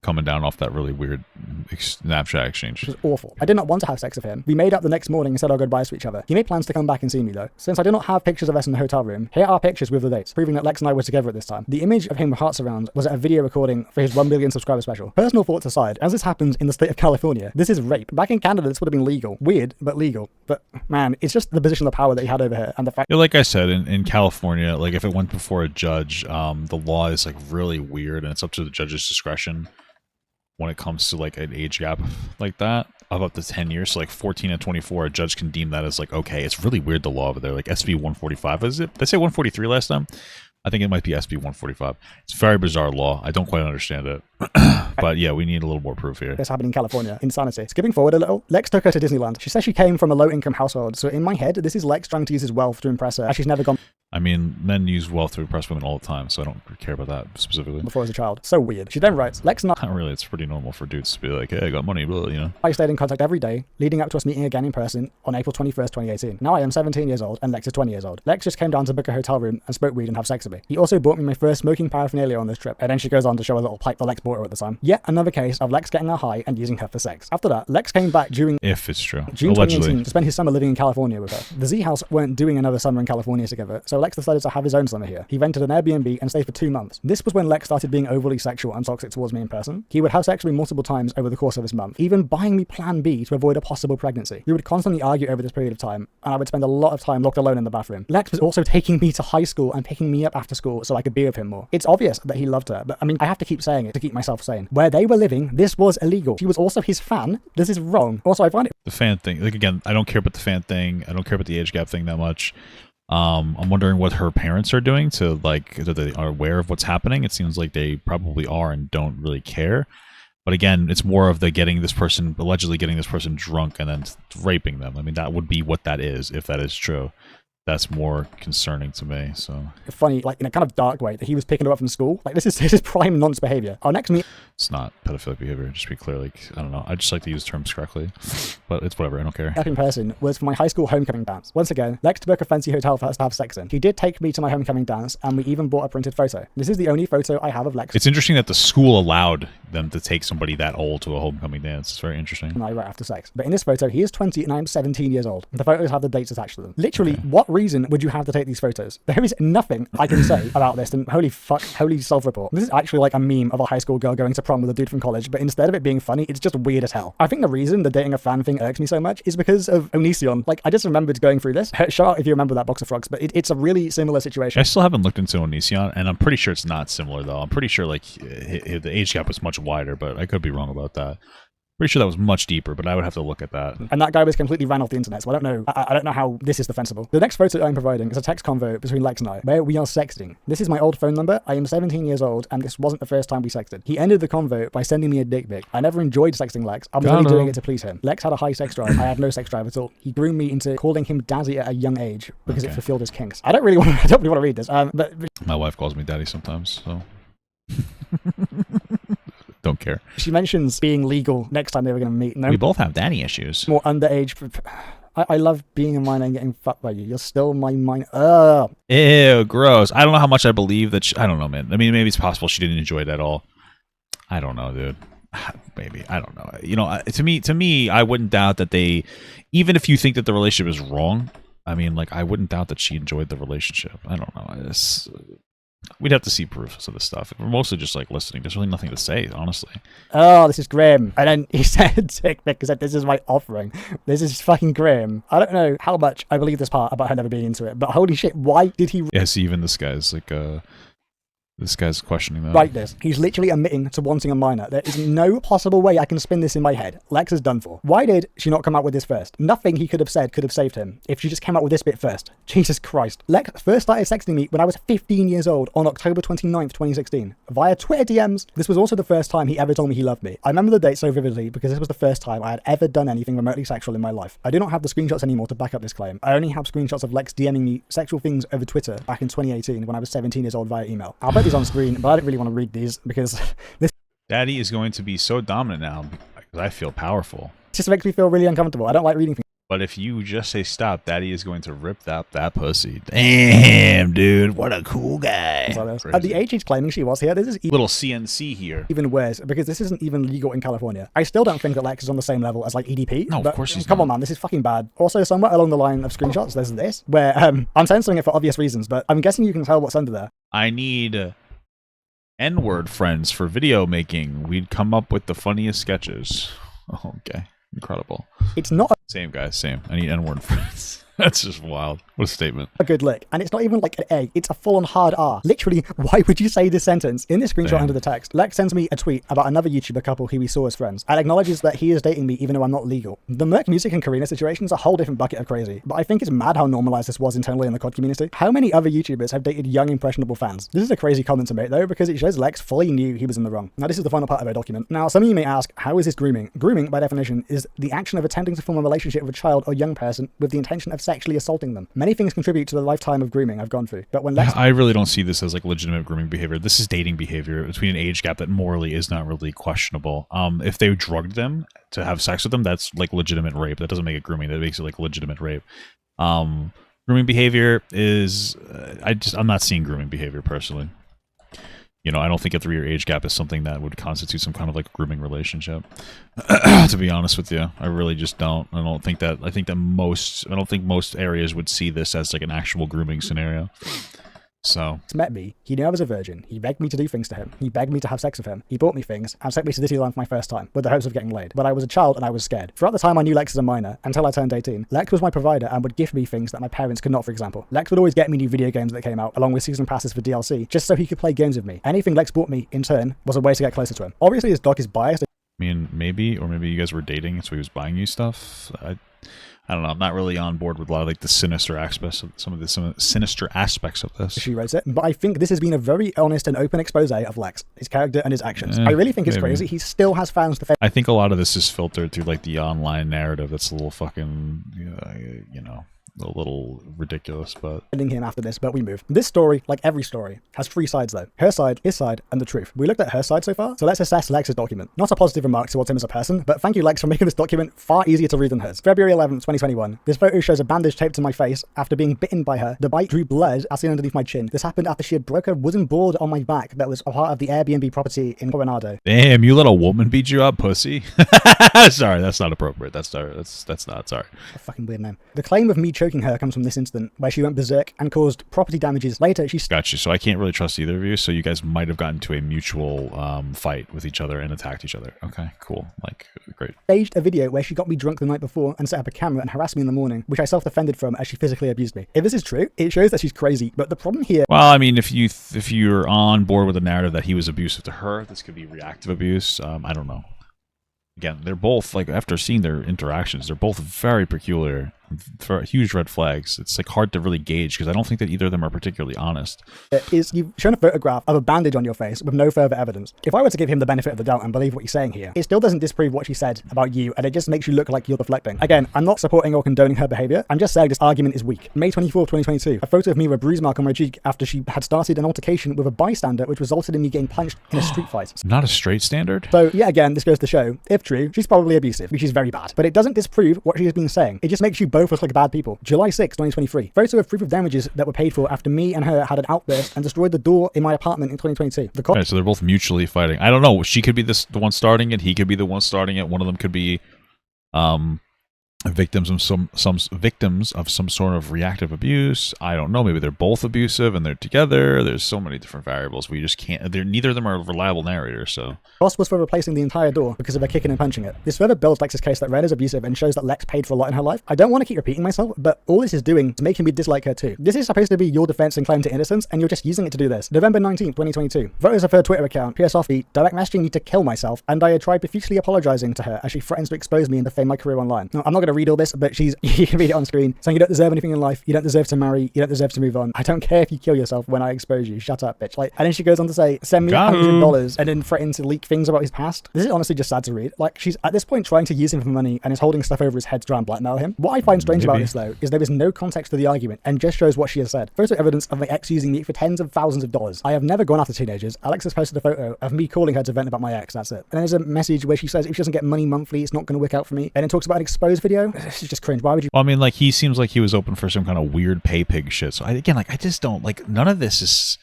S1: coming down off that really weird Snapchat exchange.
S2: It was awful. I did not want to have sex with him. We made up the next morning and said our goodbyes to each other. He made plans to come back and see me though. Since I do not have pictures of us in the hotel room, here are pictures with the dates, proving that Lex and I were together at this time. The image of him with hearts around was at a video recording for his 1 million subscriber special. Personal thoughts aside, as this happens in the state of California, this is rape. Back in Canada, this would have been legal. Weird, but legal. But man, it's just the position of power that he had over here and the fact...
S1: Yeah, like I said, in California, like if it went before a judge, the law is like really weird and it's up to the judge's discretion when it comes to like an age gap like that of up to 10 years. So like 14 and 24, a judge can deem that as like, okay, it's really weird, the law over there. Like SB 145, is it? Did I say 143 last time? I think it might be SB 145. It's a very bizarre law. I don't quite understand it. But yeah, we need a little more proof here.
S2: This happened in California. Insanity. Skipping forward a little, Lex took her to Disneyland. She says she came from a low-income household, so in my head, this is Lex trying to use his wealth to impress her, as she's never gone
S1: I mean, men use wealth to impress women all the time, so I don't care about that specifically.
S2: before as a child. So weird. She then writes, Lex and
S1: Not really. It's pretty normal for dudes to be like, hey, I got money, blah, you know.
S2: I stayed in contact every day, leading up to us meeting again in person on April 21st, 2018. Now I am 17 years old, and Lex is 20 years old. Lex just came down to book a hotel room and smoke weed and have sex with me. He also bought me my first smoking paraphernalia on this trip, and then she goes on to show a little pipe that Lex bought her at the time. Yet another case of Lex getting her high and using her for sex. After that, Lex came back during
S1: If it's true.
S2: June
S1: Allegedly.
S2: 2018 to spend his summer living in California with her. The Z House weren't doing another summer in California together, so Lex decided to have his own summer here. He rented an Airbnb and stayed for 2 months. This was when Lex started being overly sexual and toxic towards me in person. He would have sex with me multiple times over the course of this month, even buying me Plan B to avoid a possible pregnancy. We would constantly argue over this period of time, and I would spend a lot of time locked alone in the bathroom. Lex was also taking me to high school and picking me up after school so I could be with him more. It's obvious that he loved her, but I mean, I have to keep saying it to keep myself sane. Where they were living, this was illegal. She was also his fan. This is wrong. Also, I find it...
S1: The fan thing, like again, I don't care about the fan thing. I don't care about the age gap thing that much. I'm wondering what her parents are doing to like, that they are aware of what's happening. It seems like they probably are and don't really care. But again, it's more of the allegedly getting this person drunk and then raping them. I mean, that would be what that is, if that is true. That's more concerning to me, so...
S2: Funny, like, in a kind of dark way, that he was picking her up from school. Like, this is prime nonce behavior. Our next meet...
S1: It's not pedophilic behavior, just to be clear. Like, I don't know. I just like to use terms correctly. But it's whatever, I don't care.
S2: in person was for my high school homecoming dance. Once again, Lex booked a fancy hotel for us to have sex in. He did take me to my homecoming dance, and we even bought a printed photo. This is the only photo I have of Lex
S1: It's interesting that the school allowed them to take somebody that old to a homecoming dance. It's very interesting.
S2: and I right after sex. But in this photo, he is 20 and I am 17 years old. The photos have the dates attached to them. Literally, what reason would you have to take these photos? There is nothing I can say about this, and holy fuck, holy self-report. This is actually like a meme of a high school girl going to prom with a dude from college, but instead of it being funny, it's just weird as hell. I think the reason the dating a fan thing irks me so much is because of Onision. Like, I just remembered going through this. Shout out if you remember that box of frogs, but it's a really similar situation.
S1: I still haven't looked into Onision, and I'm pretty sure it's not similar, though. I'm pretty sure, like, the age gap was much wider, but I could be wrong about that. Pretty sure that was much deeper, but I would have to look at that.
S2: And that guy was completely ran off the internet, so I don't know. I don't know how this is defensible. The next photo I'm providing is a text convo between Lex and I, where we are sexting. This is my old phone number. I am 17 years old, and this wasn't the first time we sexted. He ended the convo by sending me a dick pic. I never enjoyed sexting Lex. I was only doing it to please him. Lex had a high sex drive. I had no sex drive at all. He groomed me into calling him daddy at a young age because it fulfilled his kinks. I don't really want to read this. But
S1: my wife calls me daddy sometimes, so. Don't care.
S2: She mentions being legal next time they were going to meet. No,
S5: We both have daddy issues.
S2: more underage. I love being a minor and getting fucked by you. You're still my minor.
S1: Ew, gross. I don't know how much I believe that I don't know, man. I mean, maybe it's possible she didn't enjoy it at all. I don't know, dude. Maybe. I don't know. You know, to me, I wouldn't doubt that they, even if you think that the relationship is wrong, I mean, like, I wouldn't doubt that she enjoyed the relationship. I don't know. We'd have to see proofs of this stuff. We're mostly just like listening. There's really nothing to say, honestly.
S2: Oh, this is grim. And then he said, dick pic, because this is my offering. This is fucking grim. I don't know how much I believe this part about her never being into it, but holy shit, why did he
S1: Yeah, see, even this guy's like, this guy's questioning that.
S2: write this? He's literally admitting to wanting a minor. There is no possible way I can spin this in my head. Lex is done for. Why did she not come out with this first? Nothing he could have said could have saved him if she just came out with this bit first. Jesus Christ. Lex first started sexting me when I was 15 years old on October 29th, 2016, via Twitter DMs. This was also the first time he ever told me he loved me. I remember the date so vividly because this was the first time I had ever done anything remotely sexual in my life. I do not have the screenshots anymore to back up this claim. I only have screenshots of Lex DMing me sexual things over Twitter back in 2018 when I was 17 years old via email. I'll put these on screen, but I don't really want to read these because this
S1: Daddy is going to be so dominant now because I feel powerful.
S2: just makes me feel really uncomfortable. I don't like reading things.
S1: But if you just say stop, Daddy is going to rip that pussy. Damn, dude, what a cool guy.
S2: Like this. At the age he's claiming she was here, this is
S1: Little CNC here.
S2: even worse because this isn't even legal in California. I still don't think that Lex is on the same level as like EDP.
S1: No, of
S2: but
S1: course he's
S2: come
S1: not.
S2: on, man, this is fucking bad. Also, somewhere along the line of screenshots, there's this where I'm censoring it for obvious reasons, but I'm guessing you can tell what's under there.
S1: I need N-word friends for video making. We'd come up with the funniest sketches. Oh, okay. Incredible.
S2: It's not
S1: Same, guys, same. I need N-word friends. That's just wild. What a statement.
S2: a good lick, and it's not even like an A, it's a full-on hard R. Literally, why would you say this sentence? In this screenshot
S1: Damn.
S2: under the text, Lex sends me a tweet about another YouTuber couple who we saw as friends, and acknowledges that he is dating me even though I'm not legal. The Merc Music and Karina situation is a whole different bucket of crazy, but I think it's mad how normalized this was internally in the COD community. How many other YouTubers have dated young, impressionable fans? This is a crazy comment to make though, because it shows Lex fully knew he was in the wrong. Now this is the final part of our document. Now some of you may ask, how is this grooming? Grooming, by definition, is the action of attempting to form a relationship with a child or young person with the intention of sexually assaulting them. Many things contribute to the lifetime of grooming I've gone through, but when Lex
S1: I really don't see this as like legitimate grooming behavior. This is dating behavior between an age gap that morally is not really questionable. If they drugged them to have sex with them, that's like legitimate rape. That doesn't make it grooming. That makes it like legitimate rape. Grooming behavior is I'm not seeing grooming behavior personally. You know, I don't think a 3-year age gap is something that would constitute some kind of like grooming relationship. To be honest with you, I really just don't. I don't think most areas would see this as like an actual grooming scenario. So
S2: met me, he knew I was a virgin. He begged me to do things to him. He begged me to have sex with him. He bought me things and sent me to Disneyland for my first time, with the hopes of getting laid. But I was a child and I was scared. Throughout the time I knew Lex as a minor, until I turned 18, Lex was my provider and would gift me things that my parents could not, for example. Lex would always get me new video games that came out, along with season passes for DLC, just so he could play games with me. Anything Lex bought me, in turn, was a way to get closer to him. Obviously his doc is biased.
S1: I mean, maybe you guys were dating, so he was buying you stuff. I don't know. I'm not really on board with a lot of like the sinister aspects of some of the sinister aspects of this.
S2: She wrote it, but I think this has been a very honest and open expose of Lex, his character and his actions. I really think it's
S1: maybe.
S2: crazy. He still has fans to
S1: I think a lot of this is filtered through like the online narrative. That's a little fucking, you know, a little ridiculous, but
S2: ending him after this, but we move. This story, like every story, has 3 sides though. Her side, his side, and the truth. We looked at her side so far, so let's assess Lex's document. Not a positive remark towards him as a person, but thank you Lex for making this document far easier to read than hers. February 11th, 2021. This photo shows a bandage taped to my face after being bitten by her. The bite drew blood as seen underneath my chin. This happened after she had broke a wooden board on my back that was a part of the Airbnb property in Coronado.
S1: damn, you let a woman beat you up, pussy. Sorry, that's not appropriate. That's not. Sorry.
S2: A fucking weird name. The claim of me choking choking her comes from this incident, where she went berserk and caused property damages. Later, she
S1: Gotcha. So I can't really trust either of you. So you guys might have gotten to a mutual fight with each other and attacked each other. Okay, cool. Like, great.
S2: staged a video where she got me drunk the night before and set up a camera and harassed me in the morning, which I self-defended from as she physically abused me. If this is true, it shows that she's crazy, but the problem here...
S1: Well, I mean, if you're on board with the narrative that he was abusive to her, this could be reactive abuse. I don't know. Again, they're both, like, after seeing their interactions, they're both very peculiar, huge red flags. It's, like, hard to really gauge, because I don't think that either of them are particularly honest.
S2: is you've shown a photograph of a bandage on your face with no further evidence. If I were to give him the benefit of the doubt and believe what he's saying here, it still doesn't disprove what she said about you, and it just makes you look like you're deflecting. Again, I'm not supporting or condoning her behavior. I'm just saying this argument is weak. May 24th, 2022, a photo of me with a bruise mark on my cheek after she had started an altercation with a bystander, which resulted in me getting punched in a street fight.
S1: Not a straight standard?
S2: So, yet again, this goes to show, if true, she's probably abusive, which is very bad. But it doesn't disprove what she has been saying. It just makes you both look like bad people. July 6, 2023. Photo of proof of damages that were paid for after me and her had an outburst and destroyed the door in my apartment in 2022.
S1: Okay, so they're both mutually fighting. I don't know. She could be the one starting it. He could be the one starting it. One of them could be victims of some sort of reactive abuse. I don't know. Maybe they're both abusive and they're together. There's so many different variables. We just can't. Neither of them are reliable narrators. So
S2: cost was for replacing the entire door because of her kicking and punching it. This further builds Lex's case that Ren is abusive and shows that Lex paid for a lot in her life. I don't want to keep repeating myself, but all this is doing is making me dislike her too. This is supposed to be your defense and claim to innocence, and you're just using it to do this. November 19th, 2022. Photos of her Twitter account, PS Offbeat, direct messaging me to kill myself, and I tried profusely apologizing to her as she threatens to expose me and defame my career online. Now, I'm not going to read all this, but you can read it on screen, saying you don't deserve anything in life, you don't deserve to marry, you don't deserve to move on. I don't care if you kill yourself when I expose you. Shut up, bitch. Like, and then she goes on to say, send me $100 and then threaten to leak things about his past. This is honestly just sad to read. Like, she's at this point trying to use him for money and is holding stuff over his head to try and blackmail him. What I find strange about this, though, is there is no context to the argument and just shows what she has said. Photo evidence of my ex using me for tens of thousands of dollars. I have never gone after teenagers. Alex has posted a photo of me calling her to vent about my ex. That's it. And then there's a message where she says if she doesn't get money monthly, it's not going to work out for me. And then talks about an exposed video. This is just cringe. Why would you?
S1: Well, I mean, like, he seems like he was open for some kind of weird pay pig shit. So I just don't, like, none of this is,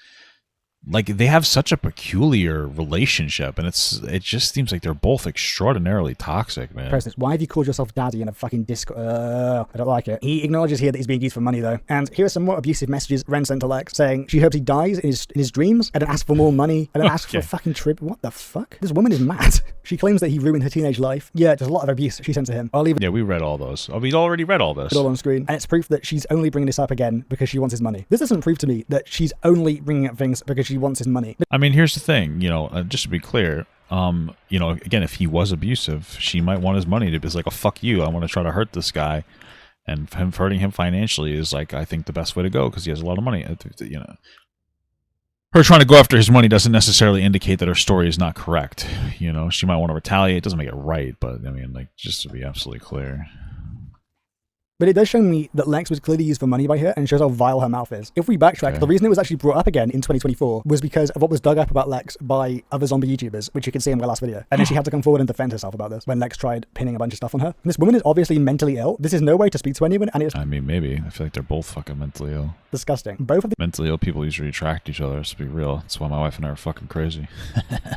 S1: like, they have such a peculiar relationship, and it just seems like they're both extraordinarily toxic, man.
S2: President, why have you called yourself daddy in a fucking Discord? I don't like it. He acknowledges here that he's being used for money, though. And here are some more abusive messages Ren sent to Lex, saying she hopes he dies in his dreams, and then asks for more money, and then asks for a fucking trip. What the fuck? This woman is mad. She claims that he ruined her teenage life. Yeah, there's a lot of abuse she sent to him. I'll leave it.
S1: Yeah, we read all those. Oh, we'd already read all this.
S2: All on screen. And it's proof that she's only bringing this up again because she wants his money. This doesn't prove to me that she's only bringing up things because she wants his money.
S1: I mean, here's the thing, just to be clear, again, if he was abusive, she might want his money to be like, oh, fuck you, I want to try to hurt this guy, and him hurting him financially is, like, I think the best way to go because he has a lot of money. Her trying to go after his money doesn't necessarily indicate that her story is not correct. She might want to retaliate. It doesn't make it right, but I mean, like, just to be absolutely clear.
S2: But it does show me that Lex was clearly used for money by her and shows how vile her mouth is. If we backtrack, the reason it was actually brought up again in 2024 was because of what was dug up about Lex by other zombie YouTubers, which you can see in my last video. And then she had to come forward and defend herself about this when Lex tried pinning a bunch of stuff on her. And this woman is obviously mentally ill. This is no way to speak to anyone, and it's...
S1: I mean, maybe. I feel like they're both fucking mentally ill.
S2: Disgusting. Both of the
S1: mentally ill people usually attract each other, to be real. That's why my wife and I are fucking crazy.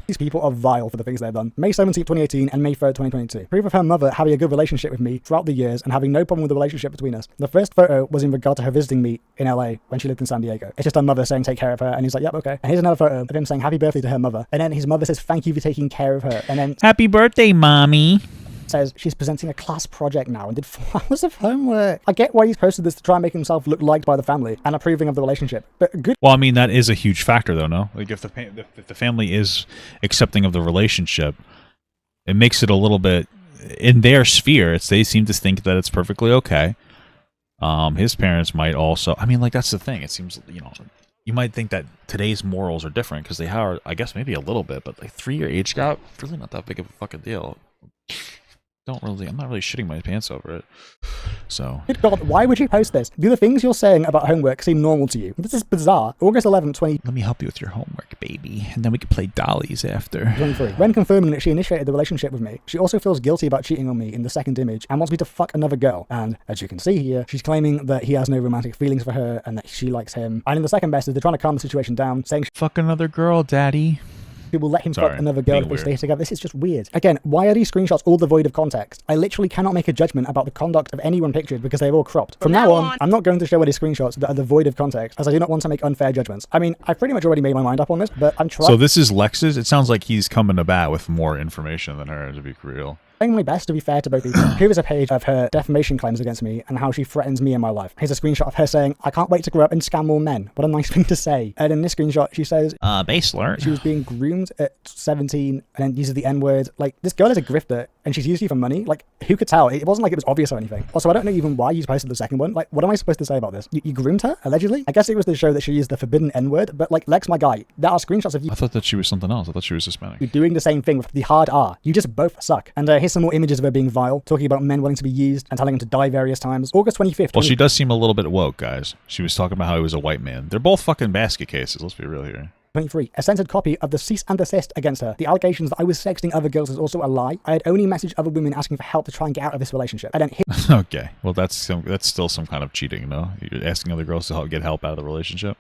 S2: These people are vile for the things they've done. May 17th, 2018 and May 3rd, 2022. Proof of her mother having a good relationship with me throughout the years and having no problem with the relationship between us. The first photo was in regard to her visiting me in LA when she lived in San Diego. It's just her mother saying take care of her, and he's like, yep, okay. And here's another photo of him saying happy birthday to her mother, and then his mother says thank you for taking care of her, and then
S5: happy birthday, mommy.
S2: Says she's presenting a class project now and did 4 hours of homework. I get why he's posted this to try and make himself look liked by the family and approving of the relationship, but good.
S1: Well, I mean, that is a huge factor, though, no? Like, if the family is accepting of the relationship, it makes it a little bit in their sphere. They seem to think that it's perfectly okay. His parents might also. I mean, like, that's the thing. It seems, you might think that today's morals are different because they are. I guess maybe a little bit, but like 3-year age gap, really not that big of a fucking deal. I'm not really shitting my pants over it. So.
S2: Good God, why would you post this? Do the things you're saying about homework seem normal to you? This is bizarre. August 11, 20...
S5: Let me help you with your homework, baby. And then we can play dollies after.
S2: 23. When confirming that she initiated the relationship with me, she also feels guilty about cheating on me in the second image and wants me to fuck another girl. And, as you can see here, she's claiming that he has no romantic feelings for her and that she likes him. And in the second message, they're trying to calm the situation down, saying...
S5: Fuck another girl, daddy.
S2: who will let him
S1: Sorry,
S2: fuck another girl
S1: being
S2: if they
S1: weird.
S2: stay together. This is just weird. Again, why are these screenshots all devoid of context? I literally cannot make a judgment about the conduct of anyone pictured because they're all cropped. From now on, I'm not going to show any screenshots that are devoid of context, as I do not want to make unfair judgments. I mean, I've pretty much already made my mind up on this, but I'm trying.
S1: So this is Lex's. It sounds like he's coming to bat with more information than her, to be real.
S2: Trying my best to be fair to both people. Here is a page of her defamation claims against me and how she threatens me in my life. Here's a screenshot of her saying, "I can't wait to grow up and scam more men." What a nice thing to say. And in this screenshot, she says
S5: Base alert.
S2: she was being groomed at 17 and then uses the N-word. Like, this girl is a grifter and she's used you for money. Like, who could tell? It wasn't like it was obvious or anything. Also, I don't know even why you posted the second one. Like, what am I supposed to say about this? You groomed her, allegedly? I guess it was to show that she used the forbidden N-word, but like, Lex, my guy, there are screenshots of you
S1: I thought that she was something else. I thought she was Hispanic.
S2: doing the same thing with the hard R. You just both suck. And here's some more images of her being vile, talking about men wanting to be used and telling him to die various times. August 25th.
S1: Well, she does seem a little bit woke, guys. She was talking about how he was a white man. They're both fucking basket cases. Let's be real here.
S2: 23. A censored copy of the cease and desist against her. The allegations that I was sexting other girls is also a lie. I had only messaged other women asking for help to try and get out of this relationship. I then hit
S1: Okay. Well, that's still some kind of cheating, no? You're asking other girls to get help out of the relationship.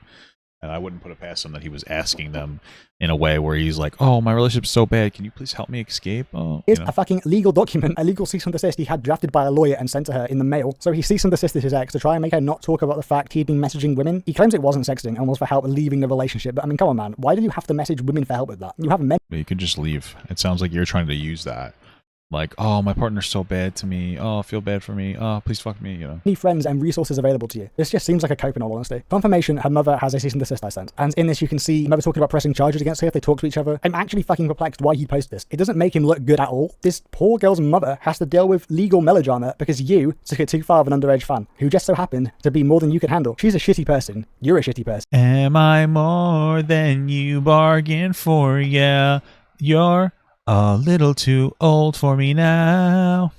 S1: And I wouldn't put it past him that he was asking them in a way where he's like, "Oh, my relationship's so bad. Can you please help me escape?" Oh,
S2: Here's a fucking legal document, a legal cease and desist he had drafted by a lawyer and sent to her in the mail. So he cease and desisted his ex to try and make her not talk about the fact he'd been messaging women. He claims it wasn't sexting and was for help leaving the relationship. But I mean, come on, man. Why did you have to message women for help with that? You have men.
S1: But you could just leave. It sounds like you're trying to use that. Like, "Oh, my partner's so bad to me. Oh, feel bad for me. Oh, please fuck me," you know.
S2: Any friends and resources available to you. This just seems like a cope in all honesty. Confirmation, her mother has a cease and desist I sent. And in this you can see mother talking about pressing charges against her if they talk to each other. I'm actually fucking perplexed why he posted this. It doesn't make him look good at all. This poor girl's mother has to deal with legal melodrama because you took it too far of an underage fan who just so happened to be more than you could handle. She's a shitty person. You're a shitty person.
S1: Am I more than you bargained for? Yeah, you're a little too old for me now.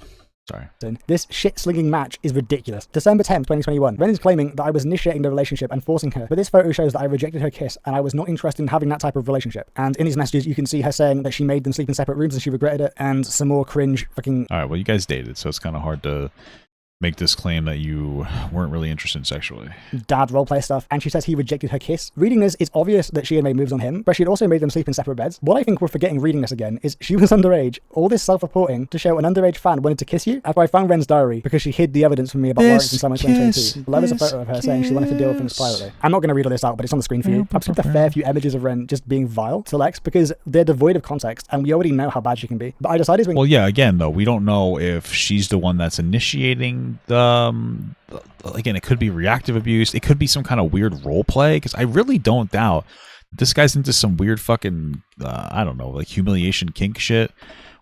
S1: Sorry.
S2: This shit-slinging match is ridiculous. December 10th, 2021. Ren is claiming that I was initiating the relationship and forcing her, but this photo shows that I rejected her kiss and I was not interested in having that type of relationship. And in these messages, you can see her saying that she made them sleep in separate rooms and she regretted it, and some more cringe fucking...
S1: All right, well, you guys dated, so it's kind of hard to make this claim that you weren't really interested sexually.
S2: dad roleplay stuff, and she says he rejected her kiss. Reading this, it's obvious that she had made moves on him, but she had also made them sleep in separate beds. What I think we're forgetting reading this again is she was underage. All this self-reporting to show an underage fan wanted to kiss you after I found Ren's diary because she hid the evidence from me about Lawrence in summer 2022. Below is a photo of her saying she wanted to deal with things privately. I'm not going to read all this out, but it's on the screen for you. I've skipped a fair few images of Ren just being vile to Lex because they're devoid of context, and we already know how bad she can be. But I decided when...
S1: Well, yeah, again, though, we don't know if she's the one that's initiating the... Again, it could be reactive abuse. It could be some kind of weird role play, because I really don't doubt this guy's into some weird fucking, I don't know, like humiliation kink shit.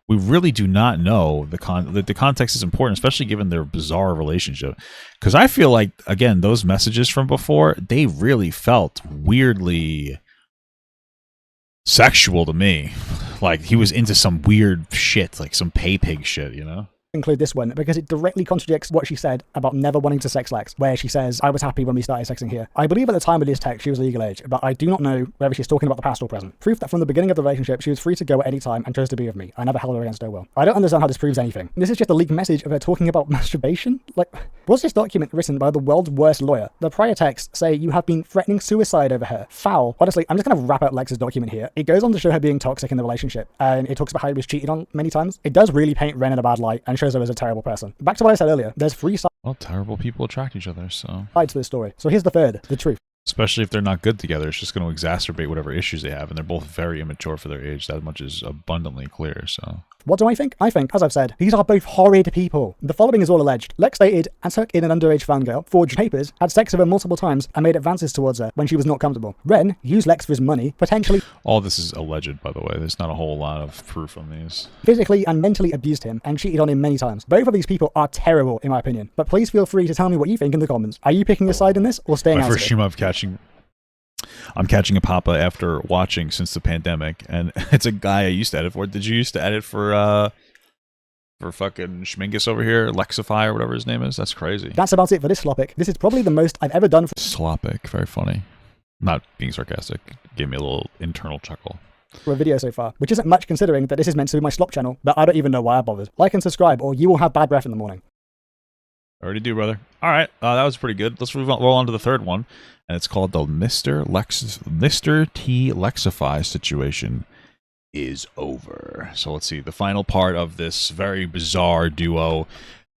S1: We really do not know the context is important, especially given their bizarre relationship. Because I feel like, again, those messages from before, they really felt weirdly sexual to me. Like he was into some weird shit, like some pay pig shit, you know?
S2: Include this one because it directly contradicts what she said about never wanting to sex Lex, where she says, I was happy when we started sexing here. I believe at the time of this text she was legal age, but I do not know whether she's talking about the past or present. Proof that from the beginning of the relationship she was free to go at any time and chose to be with me. I never held her against her will. I don't understand how this proves anything. This is just a leaked message of her talking about masturbation? Like, was this document written by the world's worst lawyer? The prior texts say you have been threatening suicide over her. Foul. Honestly, I'm just going to wrap out Lex's document here. It goes on to show her being toxic in the relationship, and it talks about how he was cheated on many times. It does really paint Ren in a bad light and shows her as a terrible person. Back to what I said earlier, there's three
S1: Well, terrible people attract each other, so...
S2: sides to this story. So here's the third, the truth.
S1: Especially if they're not good together, it's just going to exacerbate whatever issues they have, and they're both very immature for their age. That much is abundantly clear, so...
S2: What do I think? I think, as I've said, these are both horrid people. The following is all alleged. Lex dated and took in an underage fangirl, forged papers, had sex with her multiple times, and made advances towards her when she was not comfortable. Ren used Lex for his money, potentially...
S1: All this is alleged, by the way. There's not a whole lot of proof on these.
S2: physically and mentally abused him and cheated on him many times. Both of these people are terrible, in my opinion. But please feel free to tell me what you think in the comments. Are you picking a side in this or staying
S1: My
S2: out
S1: first
S2: of it?
S1: stream I'm catching a papa after watching since the pandemic, and it's a guy I used to edit for. Did you used to edit for fucking Schmingus over here, Lexify or whatever his name is? That's crazy.
S2: That's about it for this Slopic. This is probably the most I've ever done for
S1: Slopic, very funny. Not being sarcastic. Gave me a little internal chuckle.
S2: a video so far, which isn't much considering that this is meant to be my slop channel, but I don't even know why I bothered. Like and subscribe or you will have bad breath in the morning.
S1: Already do, brother. All right, that was pretty good. Let's roll on to the third one, and it's called the MrTLexify situation. is over. So let's see. The final part of this very bizarre duo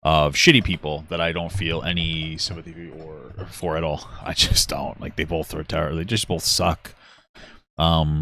S1: of shitty people that I don't feel any sympathy or for at all. I just don't. Like, they both are terrible. They just both suck. Yeah.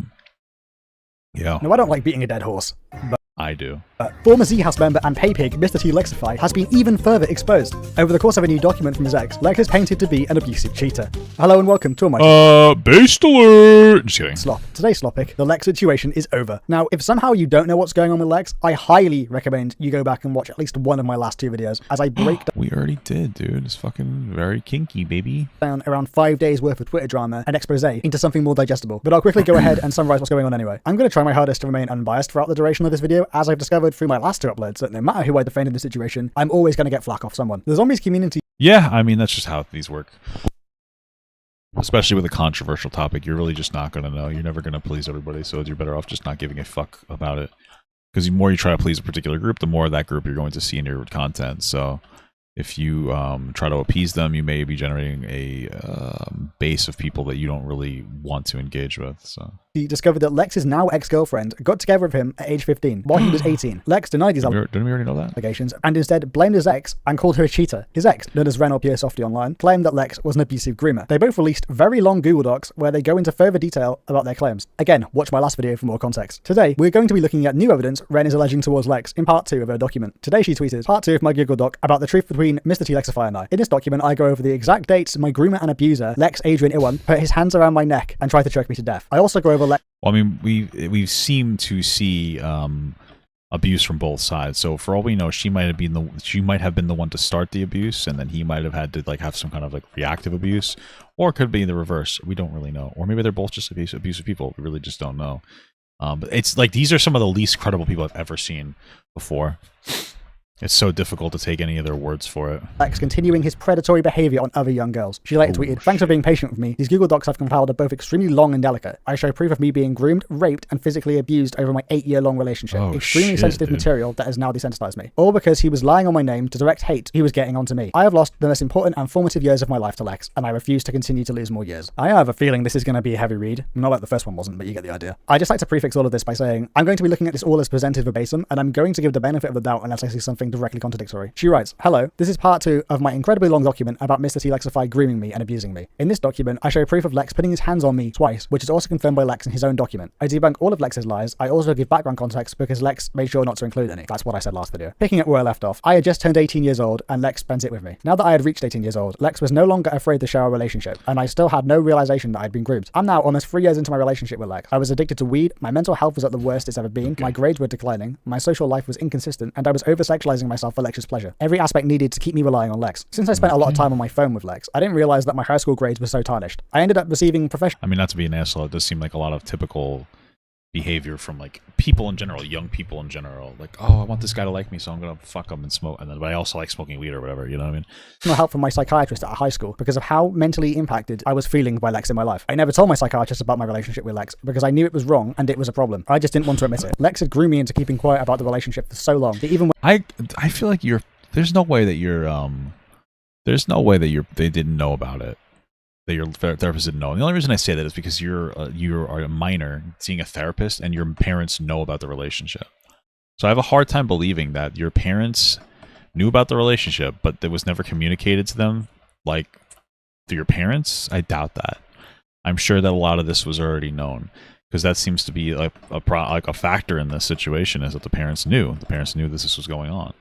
S2: No, I don't like beating a dead horse. But
S1: I do.
S2: former Z-House member and pay-pig MrTLexify has been even further exposed. Over the course of a new document from his ex, Lex is painted to be an abusive cheater. Hello and welcome to my
S1: Based alert! Just kidding.
S2: Slop. Today's Slopic, the Lex situation is over. Now, if somehow you don't know what's going on with Lex, I highly recommend you go back and watch at least one of my last 2 videos, as I break
S1: We already did, dude. It's fucking very kinky, baby.
S2: down around 5 days worth of Twitter drama and expose into something more digestible. But I'll quickly go ahead and summarize what's going on anyway. I'm going to try my hardest to remain unbiased throughout the duration of this video, as I've discovered through my last 2 uploads that no matter who I defend in this situation, I'm always going to get flack off someone. The zombies community
S1: Yeah, I mean, that's just how these work. Especially with a controversial topic, you're really just not going to know. You're never going to please everybody, so you're better off just not giving a fuck about it. Because the more you try to please a particular group, the more of that group you're going to see in your content. So if you try to appease them, you may be generating a base of people that you don't really want to engage with. So
S2: discovered that Lex's now ex-girlfriend got together with him at age 15 while he was 18. Lex denied his
S1: didn't we already know that?
S2: allegations and instead blamed his ex and called her a cheater. His ex, known as Ren or Pure Softy online, claimed that Lex was an abusive groomer. They both released very long Google Docs where they go into further detail about their claims. Again, watch my last video for more context. Today, we're going to be looking at new evidence Ren is alleging towards Lex in part 2 of her document. Today she tweeted, part 2 of my Google Doc about the truth between MrTLexify and I. In this document, I go over the exact dates my groomer and abuser, Lex Adrian Iwan, put his hands around my neck and tried to choke me to death. I also go over Lex.
S1: Well, I mean, we seem to see abuse from both sides. So for all we know, she might have been the one to start the abuse, and then he might have had to like have some kind of like reactive abuse, or it could be the reverse. We don't really know, or maybe they're both just abusive people. We really just don't know. But it's like these are some of the least credible people I've ever seen before. It's so difficult to take any of their words for it.
S2: Lex continuing his predatory behavior on other young girls. She later tweeted, thanks for being patient with me. These Google Docs I've compiled are both extremely long and delicate. I show proof of me being groomed, raped, and physically abused over my 8-year-long relationship. Extremely sensitive material that has now desensitized me. All because he was lying on my name to direct hate he was getting onto me. I have lost the most important and formative years of my life to Lex, and I refuse to continue to lose more years. I have a feeling this is going to be a heavy read. Not like the first one wasn't, but you get the idea. I just like to prefix all of this by saying, I'm going to be looking at this all as presented verbatim, and I'm going to give the benefit of the doubt unless I see something directly contradictory. She writes, hello, this is part 2 of my incredibly long document about MrTLexify grooming me and abusing me. In this document, I show proof of Lex putting his hands on me twice, which is also confirmed by Lex in his own document. I debunk all of Lex's lies. I also give background context because Lex made sure not to include any. That's what I said last video. Picking up where I left off, I had just turned 18 years old and Lex spent it with me. Now that I had reached 18 years old, Lex was no longer afraid to share our relationship, and I still had no realization that I'd been groomed. I'm now almost 3 years into my relationship with Lex. I was addicted to weed, my mental health was at the worst it's ever been, my grades were declining, my social life was inconsistent, and I was over-sexualizing myself for Lex's pleasure. Every aspect needed to keep me relying on Lex. Since I spent a lot of time on my phone with Lex, I didn't realize that my high school grades were so tarnished. I ended up receiving professional...
S1: I mean, not to be an asshole, it does seem like a lot of typical behavior from like people in general, young people in general. Like, oh, I want this guy to like me, so I'm gonna fuck him and smoke. And then, but I also like smoking weed or whatever. You know what I mean?
S2: help from my psychiatrist at high school because of how mentally impacted I was feeling by Lex in my life. I never told my psychiatrist about my relationship with Lex because I knew it was wrong and it was a problem. I just didn't want to admit it. Lex had groomed me into keeping quiet about the relationship for so long that even when
S1: I feel like there's no way that they didn't know about it. That your therapist didn't know. And the only reason I say that is because you are a minor seeing a therapist and your parents know about the relationship. So I have a hard time believing that your parents knew about the relationship, but it was never communicated to them, like through your parents. I doubt that. I'm sure that a lot of this was already known, because that seems to be like a factor in this situation, is that the parents knew. The parents knew this was going on.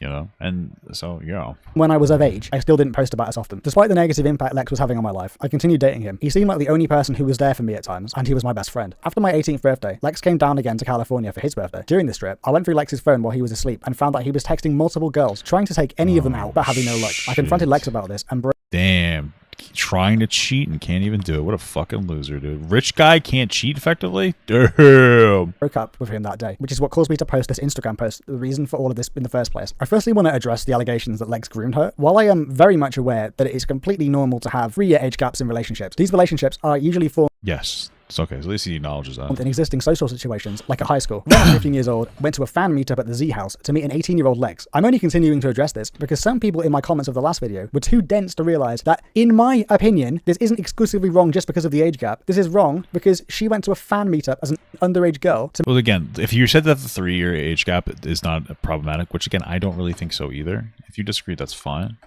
S1: You know, and so, yeah.
S2: When I was of age, I still didn't post about it as often. Despite the negative impact Lex was having on my life, I continued dating him. He seemed like the only person who was there for me at times, and he was my best friend. After my 18th birthday, Lex came down again to California for his birthday. During this trip, I went through Lex's phone while he was asleep and found that he was texting multiple girls, trying to take any of them out, but having no luck. I confronted Lex about this and
S1: damn. Trying to cheat and can't even do it. What a fucking loser, dude. Rich guy can't cheat effectively? Damn.
S2: Broke up with him that day, which is what caused me to post this Instagram post, the reason for all of this in the first place. I firstly want to address the allegations that Lex groomed her. While I am very much aware that it is completely normal to have 3-year age gaps in relationships, these relationships are usually formed...
S1: Yes. It's okay. At least he acknowledges that.
S2: In existing social situations, like at high school. When I was 15 years old, went to a fan meetup at the Z House to meet an 18-year-old Lex. I'm only continuing to address this because some people in my comments of the last video were too dense to realize that, in my opinion, this isn't exclusively wrong just because of the age gap. This is wrong because she went to a fan meetup as an underage girl.
S1: Well, again, if you said that the 3-year age gap is not problematic, which again, I don't really think so either. If you disagree, that's fine.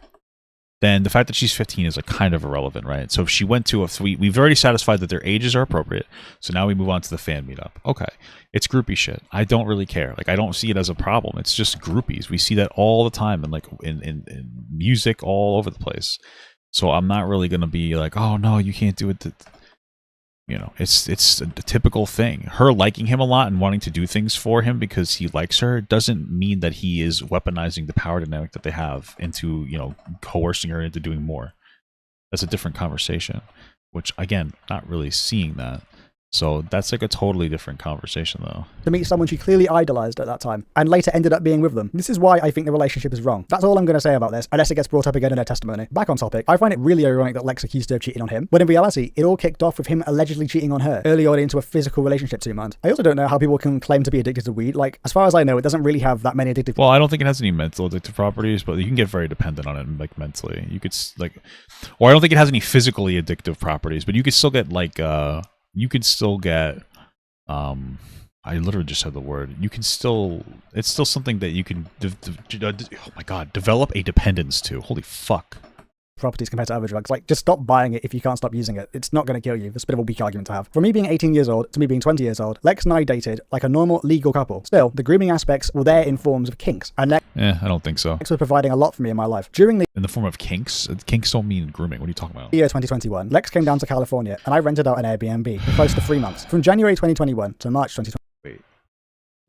S1: Then the fact that she's 15 is like kind of irrelevant, right? So if she went to we've already satisfied that their ages are appropriate. So now we move on to the fan meetup. Okay. It's groupie shit. I don't really care. Like, I don't see it as a problem. It's just groupies. We see that all the time and like in music all over the place. So I'm not really going to be like, oh no, you can't do it. You know, it's a typical thing. Her liking him a lot and wanting to do things for him because he likes her doesn't mean that he is weaponizing the power dynamic that they have into, you know, coercing her into doing more. That's a different conversation, which again, not really seeing that. So that's like a totally different conversation though.
S2: To meet someone she clearly idolized at that time, and later ended up being with them. This is why I think the relationship is wrong. That's all I'm going to say about this, unless it gets brought up again in her testimony. Back on topic, I find it really ironic that Lex accused her of cheating on him, when in reality, it all kicked off with him allegedly cheating on her, early on into a physical relationship 2 months. I also don't know how people can claim to be addicted to weed. Like, as far as I know, it doesn't really have that many addictive...
S1: Well, I don't think it has any mental addictive properties, but you can get very dependent on it, like, mentally. You could, like... Or I don't think it has any physically addictive properties, but you could still get, like, you could still get... I literally just said the word. You can still, it's still something that you can, oh my god, develop a dependence to. Holy fuck.
S2: Properties compared to other drugs. Like, just stop buying it if you can't stop using it. It's not going to kill you. That's a bit of a weak argument to have. From me being 18 years old to me being 20 years old, Lex and I dated like a normal legal couple. Still, the grooming aspects were there in forms of kinks, and Lex
S1: I don't think so.
S2: was providing a lot for me in my life. During the
S1: In the form of kinks? Kinks don't mean grooming. What are you talking about?
S2: year 2021, Lex came down to California, and I rented out an Airbnb for close to 3 months. From January 2021 to March 2021.
S1: Wait.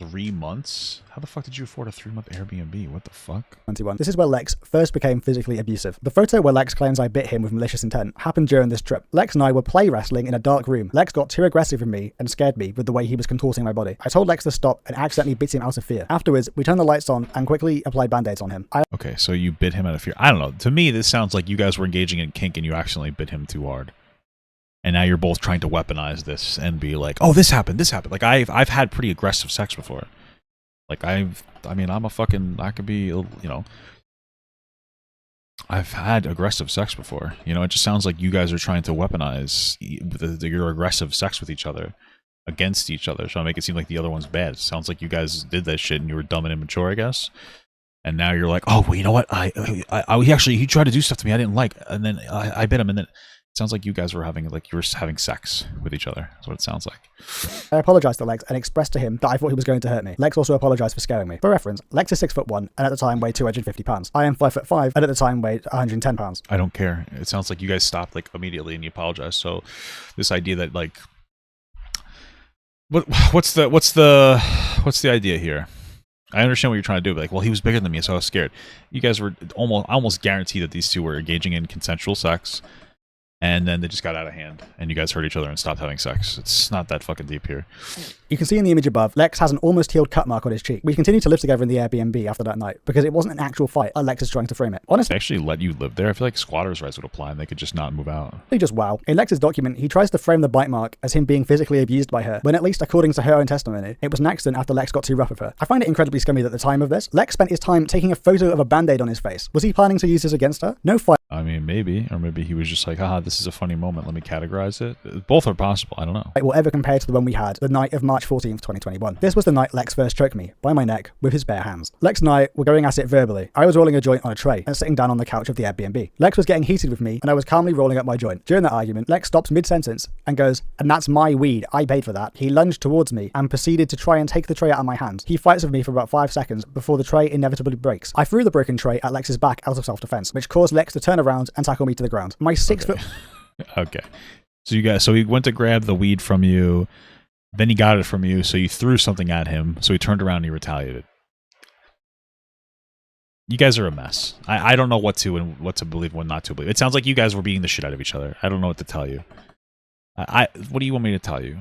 S1: 3 months? How the fuck did you afford a 3-month Airbnb? What the fuck?
S2: This is where Lex first became physically abusive. The photo where Lex claims I bit him with malicious intent happened during this trip. Lex and I were play wrestling in a dark room. Lex got too aggressive with me and scared me with the way he was contorting my body. I told Lex to stop and accidentally bit him out of fear. Afterwards, we turned the lights on and quickly applied band-aids on him.
S1: Okay, so you bit him out of fear. I don't know. To me, this sounds like you guys were engaging in kink and you accidentally bit him too hard. And now you're both trying to weaponize this and be like, oh, this happened. Like, I've had pretty aggressive sex before. Like, I mean, I could be, you know, I've had aggressive sex before. You know, it just sounds like you guys are trying to weaponize your aggressive sex with each other against each other, trying to make it seem like the other one's bad. It sounds like you guys did that shit and you were dumb and immature, I guess. And now you're like, oh, well, you know what? He tried to do stuff to me I didn't like, and then I bit him, and then it sounds like you guys were having sex with each other. That's what it sounds like.
S2: I apologized to Lex and expressed to him that I thought he was going to hurt me. Lex also apologized for scaring me. For reference, Lex is 6'1" and at the time weighed 250 pounds. I am 5'5" and at the time weighed 110 pounds.
S1: I don't care. It sounds like you guys stopped like immediately and you apologized. So this idea that like, what's the idea here? I understand what you're trying to do, but like, well, he was bigger than me, so I was scared. You guys were almost guaranteed that these two were engaging in consensual sex. And then they just got out of hand, and you guys hurt each other and stopped having sex. It's not that fucking deep here.
S2: You can see in the image above, Lex has an almost healed cut mark on his cheek. We continued to live together in the Airbnb after that night, because it wasn't an actual fight, like Lex is trying to frame it. Honestly,
S1: they actually let you live there? I feel like squatters' rights would apply, and they could just not move out.
S2: Just wow. In Lex's document, he tries to frame the bite mark as him being physically abused by her, when at least according to her own testimony, it was an accident after Lex got too rough with her. I find it incredibly scummy that at the time of this, Lex spent his time taking a photo of a band-aid on his face. Was he planning to use this against her? No fight.
S1: I mean, maybe. Or maybe he was just like, haha, this is a funny moment. Let me categorize it. Both are possible. I don't know.
S2: It will ever compare to the one we had the night of March 14th, 2021. This was the night Lex first choked me by my neck with his bare hands. Lex and I were going at it verbally. I was rolling a joint on a tray and sitting down on the couch of the Airbnb. Lex was getting heated with me and I was calmly rolling up my joint. During that argument, Lex stops mid-sentence and goes, "And that's my weed. I paid for that." He lunged towards me and proceeded to try and take the tray out of my hand. He fights with me for about 5 seconds before the tray inevitably breaks. I threw the broken tray at Lex's back out of self-defense, which caused Lex to turn around and tackle me to the ground. My 6 foot...
S1: Okay. So he went to grab the weed from you, then he got it from you, so you threw something at him, so he turned around and he retaliated. You guys are a mess. I don't know what to believe and what not to believe. It sounds like you guys were beating the shit out of each other. I don't know what to tell you. What do you want me to tell you?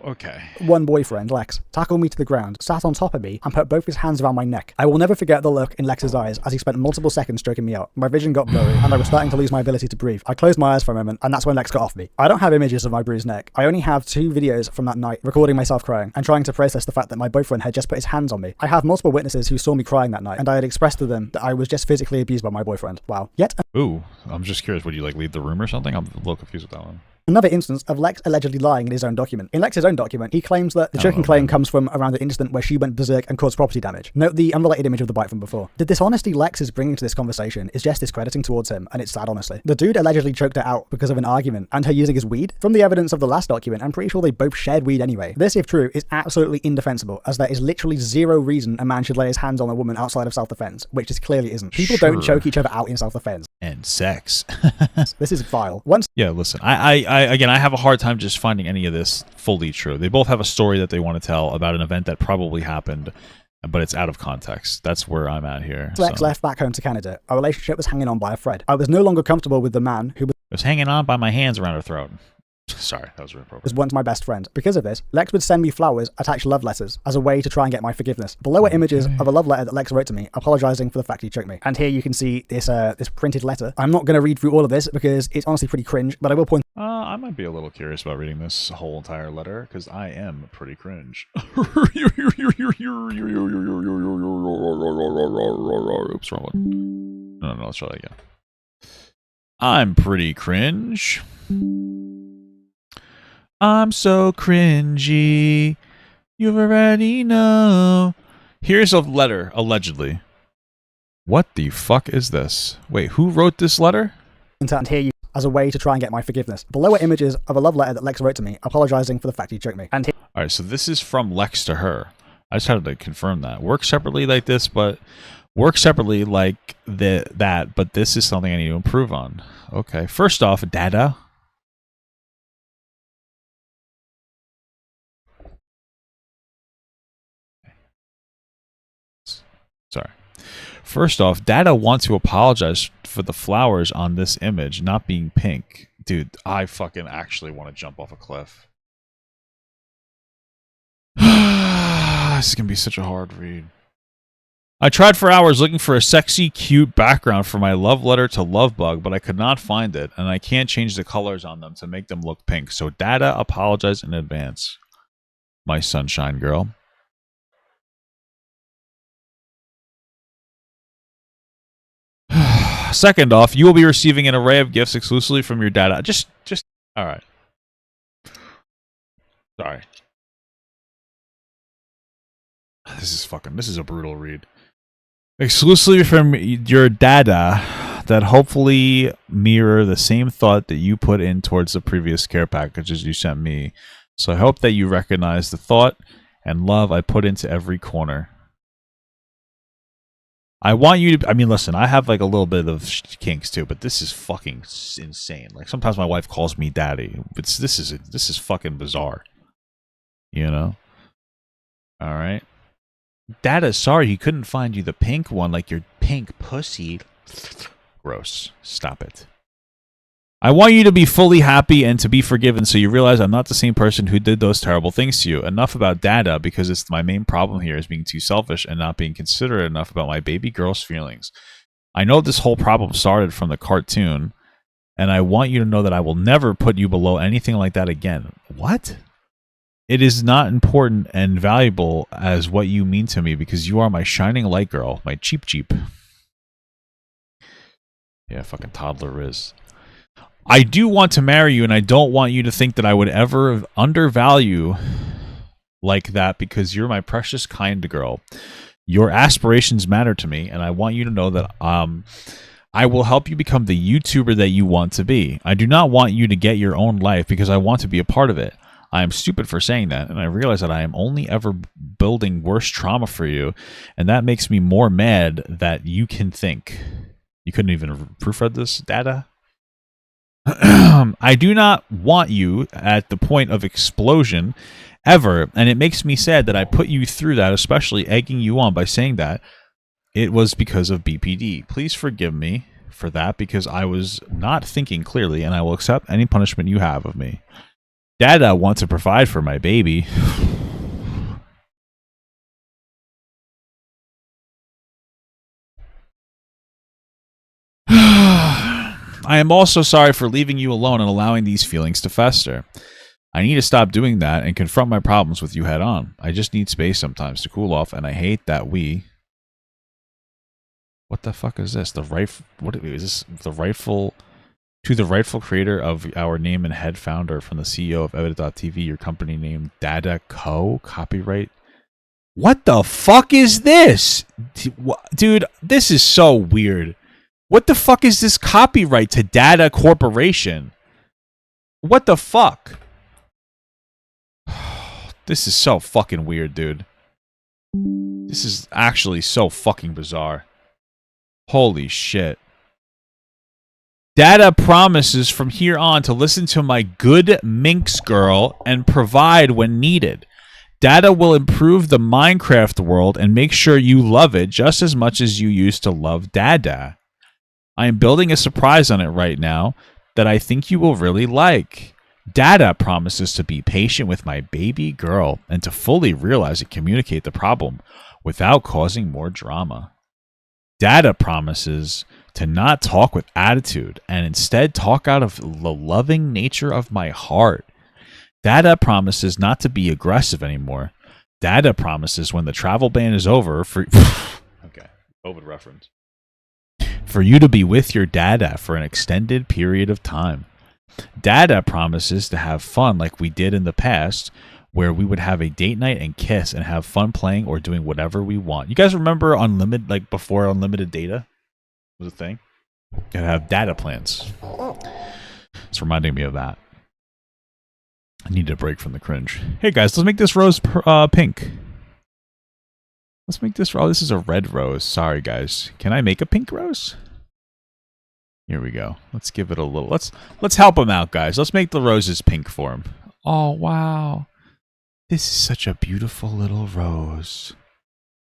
S1: Okay.
S2: One boyfriend, Lex, tackled me to the ground, sat on top of me, and put both his hands around my neck. I will never forget the look in Lex's eyes as he spent multiple seconds stroking me out. My vision got blurry, and I was starting to lose my ability to breathe. I closed my eyes for a moment, and that's when Lex got off me. I don't have images of my bruised neck. I only have 2 videos from that night, recording myself crying, and trying to process the fact that my boyfriend had just put his hands on me. I have multiple witnesses who saw me crying that night, and I had expressed to them that I was just physically abused by my boyfriend. Wow. Yet
S1: Ooh, I'm just curious. Would you like leave the room or something? I'm a little confused with that one.
S2: another instance of Lex allegedly lying in his own document. In Lex's own document, he claims that the choking claim comes from around the incident where she went berserk and caused property damage. Note the unrelated image of the bite from before. The dishonesty Lex is bringing to this conversation is just discrediting towards him, and it's sad, honestly. The dude allegedly choked her out because of an argument and her using his weed. From the evidence of the last document, I'm pretty sure they both shared weed anyway. This, if true, is absolutely indefensible, as there is literally zero reason a man should lay his hands on a woman outside of self-defense, which this clearly isn't. People don't choke each other out in self-defense.
S1: And sex.
S2: This is vile. Once
S1: Yeah, listen, I have a hard time just finding any of this fully true. They both have a story that they want to tell about an event that probably happened, but it's out of context. That's where I'm at here.
S2: Lex left back home to Canada, our relationship was hanging on by a thread. I was no longer comfortable with the man who
S1: was hanging on by my hands around her throat. Sorry, that was inappropriate.
S2: was once my best friend. Because of this, Lex would send me flowers attached love letters as a way to try and get my forgiveness. Below are images of a love letter that Lex wrote to me, apologizing for the fact he choked me. And here you can see this printed letter. I'm not going to read through all of this because it's honestly pretty cringe, but I will point
S1: I might be a little curious about reading this whole entire letter because I am pretty cringe. Oops, wrong one. No, let's try that again. I'm pretty cringe. I'm so cringy. You already know. Here's a letter, allegedly. What the fuck is this? Wait, who wrote this letter?
S2: and here you as a way to try and get my forgiveness. Below are images of a love letter that Lex wrote to me, apologizing for the fact he choked me. And here
S1: Alright, so this is from Lex to her. I just had to confirm that. Work separately like this, but work separately like that, but this is something I need to improve on. Okay, first off, data. Sorry. First off, Data wants to apologize for the flowers on this image not being pink. Dude, I fucking actually want to jump off a cliff. This is going to be such a hard read. I tried for hours looking for a sexy, cute background for my love letter to Lovebug, but I could not find it, and I can't change the colors on them to make them look pink. So Data, apologize in advance. My sunshine girl. Second off, you will be receiving an array of gifts exclusively from your Data. Just, all right. Sorry. This is a brutal read. Exclusively from your Data that hopefully mirror the same thought that you put in towards the previous care packages you sent me. So I hope that you recognize the thought and love I put into every corner. I want you to, I mean, listen, I have like a little bit of kinks too, but this is fucking insane. Like sometimes my wife calls me daddy. This is fucking bizarre. You know? All right. Data, sorry he couldn't find you the pink one, like your pink pussy. Gross. Stop it. I want you to be fully happy and to be forgiven so you realize I'm not the same person who did those terrible things to you. Enough about Data, because it's my main problem here is being too selfish and not being considerate enough about my baby girl's feelings. I know this whole problem started from the cartoon, and I want you to know that I will never put you below anything like that again. What? It is not important and valuable as what you mean to me because you are my shining light girl, my cheap cheap. Yeah, fucking toddler is. I do want to marry you, and I don't want you to think that I would ever undervalue like that because you're my precious kind girl. Your aspirations matter to me, and I want you to know that I will help you become the YouTuber that you want to be. I do not want you to get your own life because I want to be a part of it. I am stupid for saying that, and I realize that I am only ever building worse trauma for you, and that makes me more mad that you can think. You couldn't even proofread this, Data? I do not want you at the point of explosion ever, and it makes me sad that I put you through that, especially egging you on by saying that it was because of BPD. Please forgive me for that because I was not thinking clearly, and I will accept any punishment you have of me. Dada wants to provide for my baby. I am also sorry for leaving you alone and allowing these feelings to fester. I need to stop doing that and confront my problems with you head on. I just need space sometimes to cool off, and I hate that we... What the fuck is this? What is this? The rightful... To the rightful creator of our name and head founder from the CEO of Evident.tv, your company name Dada Co. Copyright. What the fuck is this? Dude, this is so weird. What the fuck is this copyright to Dada Corporation? What the fuck? This is so fucking weird, dude. This is actually so fucking bizarre. Holy shit. Dada promises from here on to listen to my good Minx girl and provide when needed. Dada will improve the Minecraft world and make sure you love it just as much as you used to love Dada. I am building a surprise on it right now that I think you will really like. Dada promises to be patient with my baby girl and to fully realize and communicate the problem without causing more drama. Dada promises to not talk with attitude and instead talk out of the loving nature of my heart. Dada promises not to be aggressive anymore. Dada promises when the travel ban is over for okay, COVID reference. For you to be with your Dada for an extended period of time. Dada promises to have fun like we did in the past, where we would have a date night and kiss and have fun playing or doing whatever we want. You guys remember unlimited, like before unlimited data was a thing? You gotta have data plans. It's reminding me of that. I need a break from the cringe. Hey guys, let's make this rose pink. Let's make this. Oh, this is a red rose. Sorry guys. Can I make a pink rose? Here we go. Let's give it a little. Let's help him out, guys. Let's make the roses pink for him. Oh wow. This is such a beautiful little rose.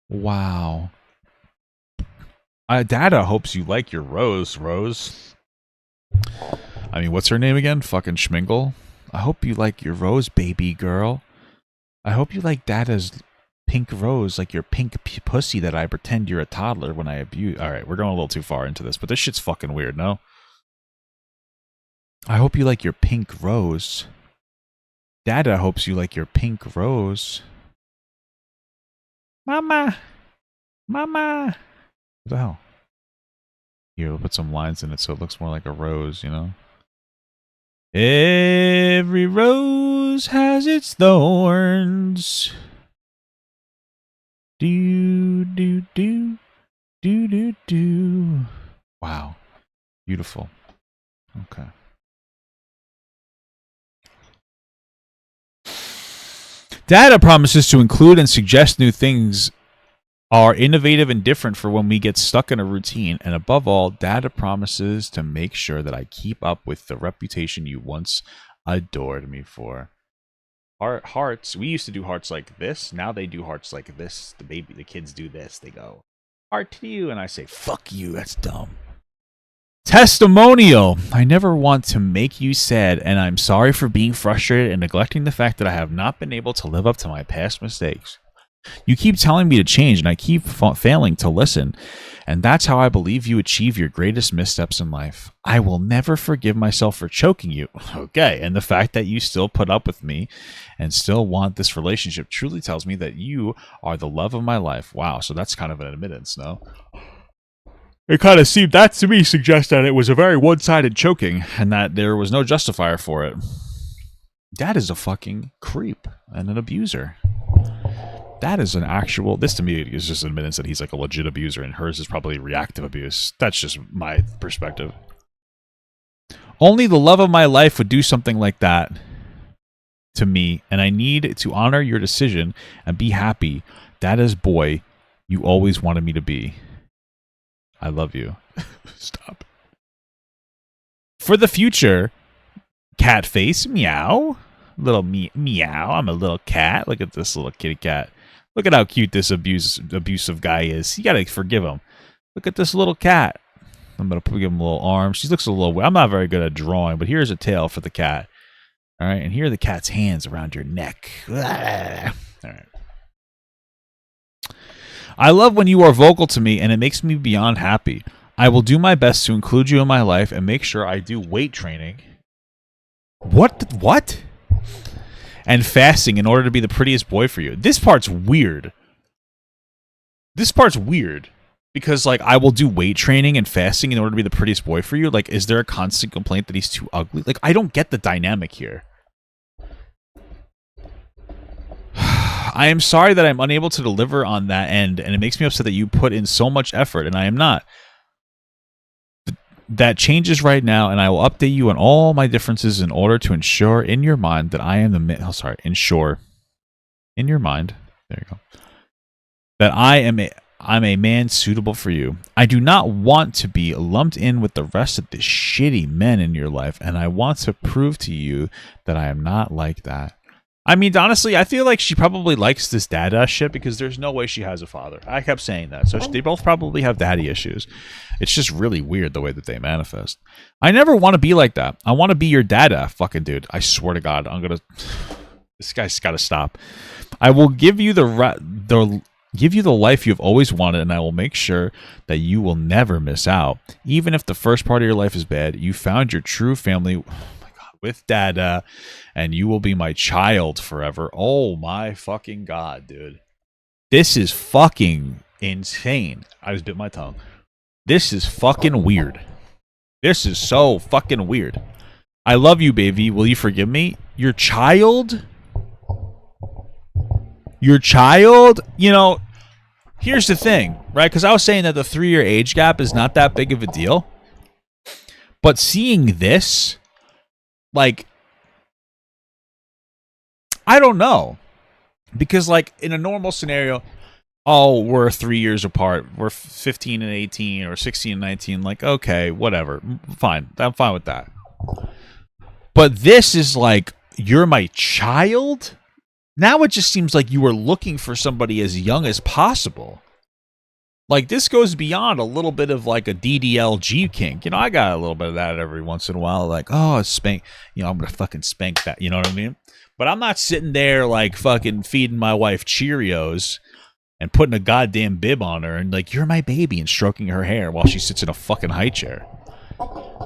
S1: Wow. Dada hopes you like your rose, Rose. I mean, what's her name again? Fucking Schmingle. I hope you like your rose, baby girl. I hope you like Dada's pink rose, like your pink pussy that I pretend you're a toddler when I abuse. Alright, we're going a little too far into this, but this shit's fucking weird, no? I hope you like your pink rose. Dada hopes you like your pink rose. Mama! Mama! What the hell? Here, we'll put some lines in it so it looks more like a rose, you know? Every rose has its thorns. Do, do, do. Do, do, do. Wow. Beautiful. Okay. Dada promises to include and suggest new things are innovative and different for when we get stuck in a routine. And above all, Dada promises to make sure that I keep up with the reputation you once adored me for. Hearts. We used to do hearts like this. Now they do hearts like this. The kids do this. They go, heart to you. And I say, fuck you. That's dumb. Testimonial. I never want to make you sad, and I'm sorry for being frustrated and neglecting the fact that I have not been able to live up to my past mistakes. You keep telling me to change, and I keep failing to listen, and that's how I believe you achieve your greatest missteps in life. I will never forgive myself for choking you. Okay, and the fact that you still put up with me and still want this relationship truly tells me that you are the love of my life. Wow, so that's kind of an admittance, no? It kind of seemed, that to me suggests that it was a very one-sided choking and that there was no justifier for it. That is a fucking creep and an abuser. That is an actual, this to me is just admittance that he's like a legit abuser and hers is probably reactive abuse. That's just my perspective. Only the love of my life would do something like that to me, and I need to honor your decision and be happy. That is boy you always wanted me to be. I love you. Stop. For the future, cat face, meow. Little meow. I'm a little cat. Look at this little kitty cat. Look at how cute this abusive guy is. You gotta forgive him. Look at this little cat. I'm gonna give him a little arm. She looks a little. I'm not very good at drawing, but here's a tail for the cat. All right, and here are the cat's hands around your neck. All right. I love when you are vocal to me, and it makes me beyond happy. I will do my best to include you in my life and make sure I do weight training. What? And fasting in order to be the prettiest boy for you. This part's weird. Because, like, I will do weight training and fasting in order to be the prettiest boy for you. Like, is there a constant complaint that he's too ugly? Like, I don't get the dynamic here. I am sorry that I'm unable to deliver on that end, and it makes me upset that you put in so much effort, and I am not. That changes right now, and I will update you on all my differences in order to ensure in your mind that I am the man. Oh, sorry, ensure in your mind. There you go. That I'm a man suitable for you. I do not want to be lumped in with the rest of the shitty men in your life, and I want to prove to you that I am not like that. I mean, honestly, I feel like she probably likes this dada shit because there's no way she has a father. I kept saying that. So they both probably have daddy issues. It's just really weird the way that they manifest. I never want to be like that. I want to be your dada, fucking dude. I swear to God, I'm going to... This guy's got to stop. I will give you give you the life you've always wanted, and I will make sure that you will never miss out. Even if the first part of your life is bad, you found your true family... with dada, and you will be my child forever. Oh my fucking God, dude. This is fucking insane. I just bit my tongue. This is fucking weird. This is so fucking weird. I love you, baby. Will you forgive me? Your child? Your child? You know, here's the thing, right? Because I was saying that the 3-year age gap is not that big of a deal. But seeing this... like, I don't know. Because, like, in a normal scenario, oh, we're 3 years apart. We're 15 and 18 or 16 and 19. Like, okay, whatever. Fine. I'm fine with that. But this is like, you're my child? Now it just seems like you were looking for somebody as young as possible. Like, this goes beyond a little bit of, like, a DDLG kink. You know, I got a little bit of that every once in a while. Like, oh, spank. You know, I'm going to fucking spank that. You know what I mean? But I'm not sitting there, like, fucking feeding my wife Cheerios and putting a goddamn bib on her and, like, you're my baby and stroking her hair while she sits in a fucking high chair.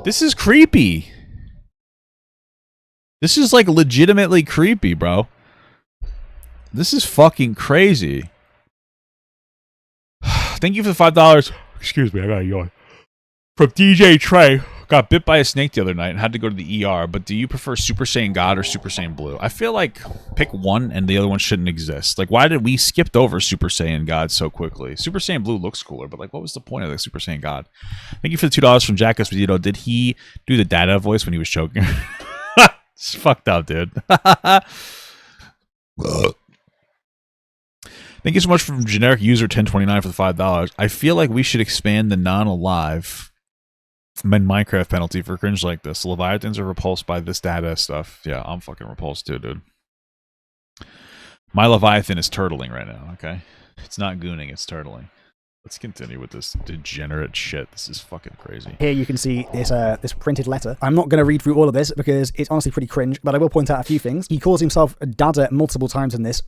S1: This is creepy. This is, like, legitimately creepy, bro. This is fucking crazy. Thank you for the $5. Excuse me, I got a yawn. From DJ Trey. Got bit by a snake the other night and had to go to the ER, but do you prefer Super Saiyan God or Super Saiyan Blue? I feel like pick one and the other one shouldn't exist. Like, why did we skip over Super Saiyan God so quickly? Super Saiyan Blue looks cooler, but, like, what was the point of the Super Saiyan God? Thank you for the $2 from Jack Esposito. Did he do the dada voice when he was choking? It's fucked up, dude. Thank you so much from generic user 1029 for the $5. I feel like we should expand the non-alive Minecraft penalty for cringe like this. Leviathans are repulsed by this data stuff. Yeah, I'm fucking repulsed too, dude. My Leviathan is turtling right now, okay? It's not gooning, it's turtling. Let's continue with this degenerate shit. This is fucking crazy.
S2: Here you can see this printed letter. I'm not going to read through all of this because it's honestly pretty cringe, but I will point out a few things. He calls himself Dada multiple times in this.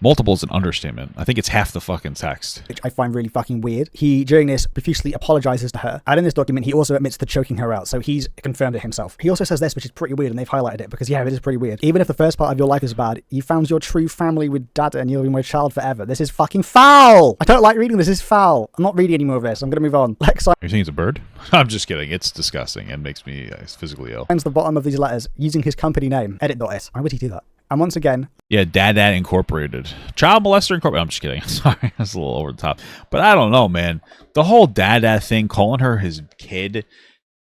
S1: Multiple is an understatement. I think it's half the fucking text.
S2: Which I find really fucking weird. He, during this, profusely apologizes to her. And in this document, he also admits to choking her out, so he's confirmed it himself. He also says this, which is pretty weird, and they've highlighted it because, yeah, it is pretty weird. Even if the first part of your life is bad, you found your true family with Dada and you'll be my child forever. This is fucking foul! I don't like reading this. This is foul. I'm not reading any more of this. I'm going to move on. Lex
S1: You're saying it's a bird? I'm just kidding. It's disgusting and makes me physically ill.
S2: signs the bottom of these letters using his company name. Edit.it. Why would he do that? And once again...
S1: Yeah, Dad Incorporated. Child Molester Incorporated. I'm just kidding. Sorry, that's a little over the top. But I don't know, man. The whole Dad thing, calling her his kid,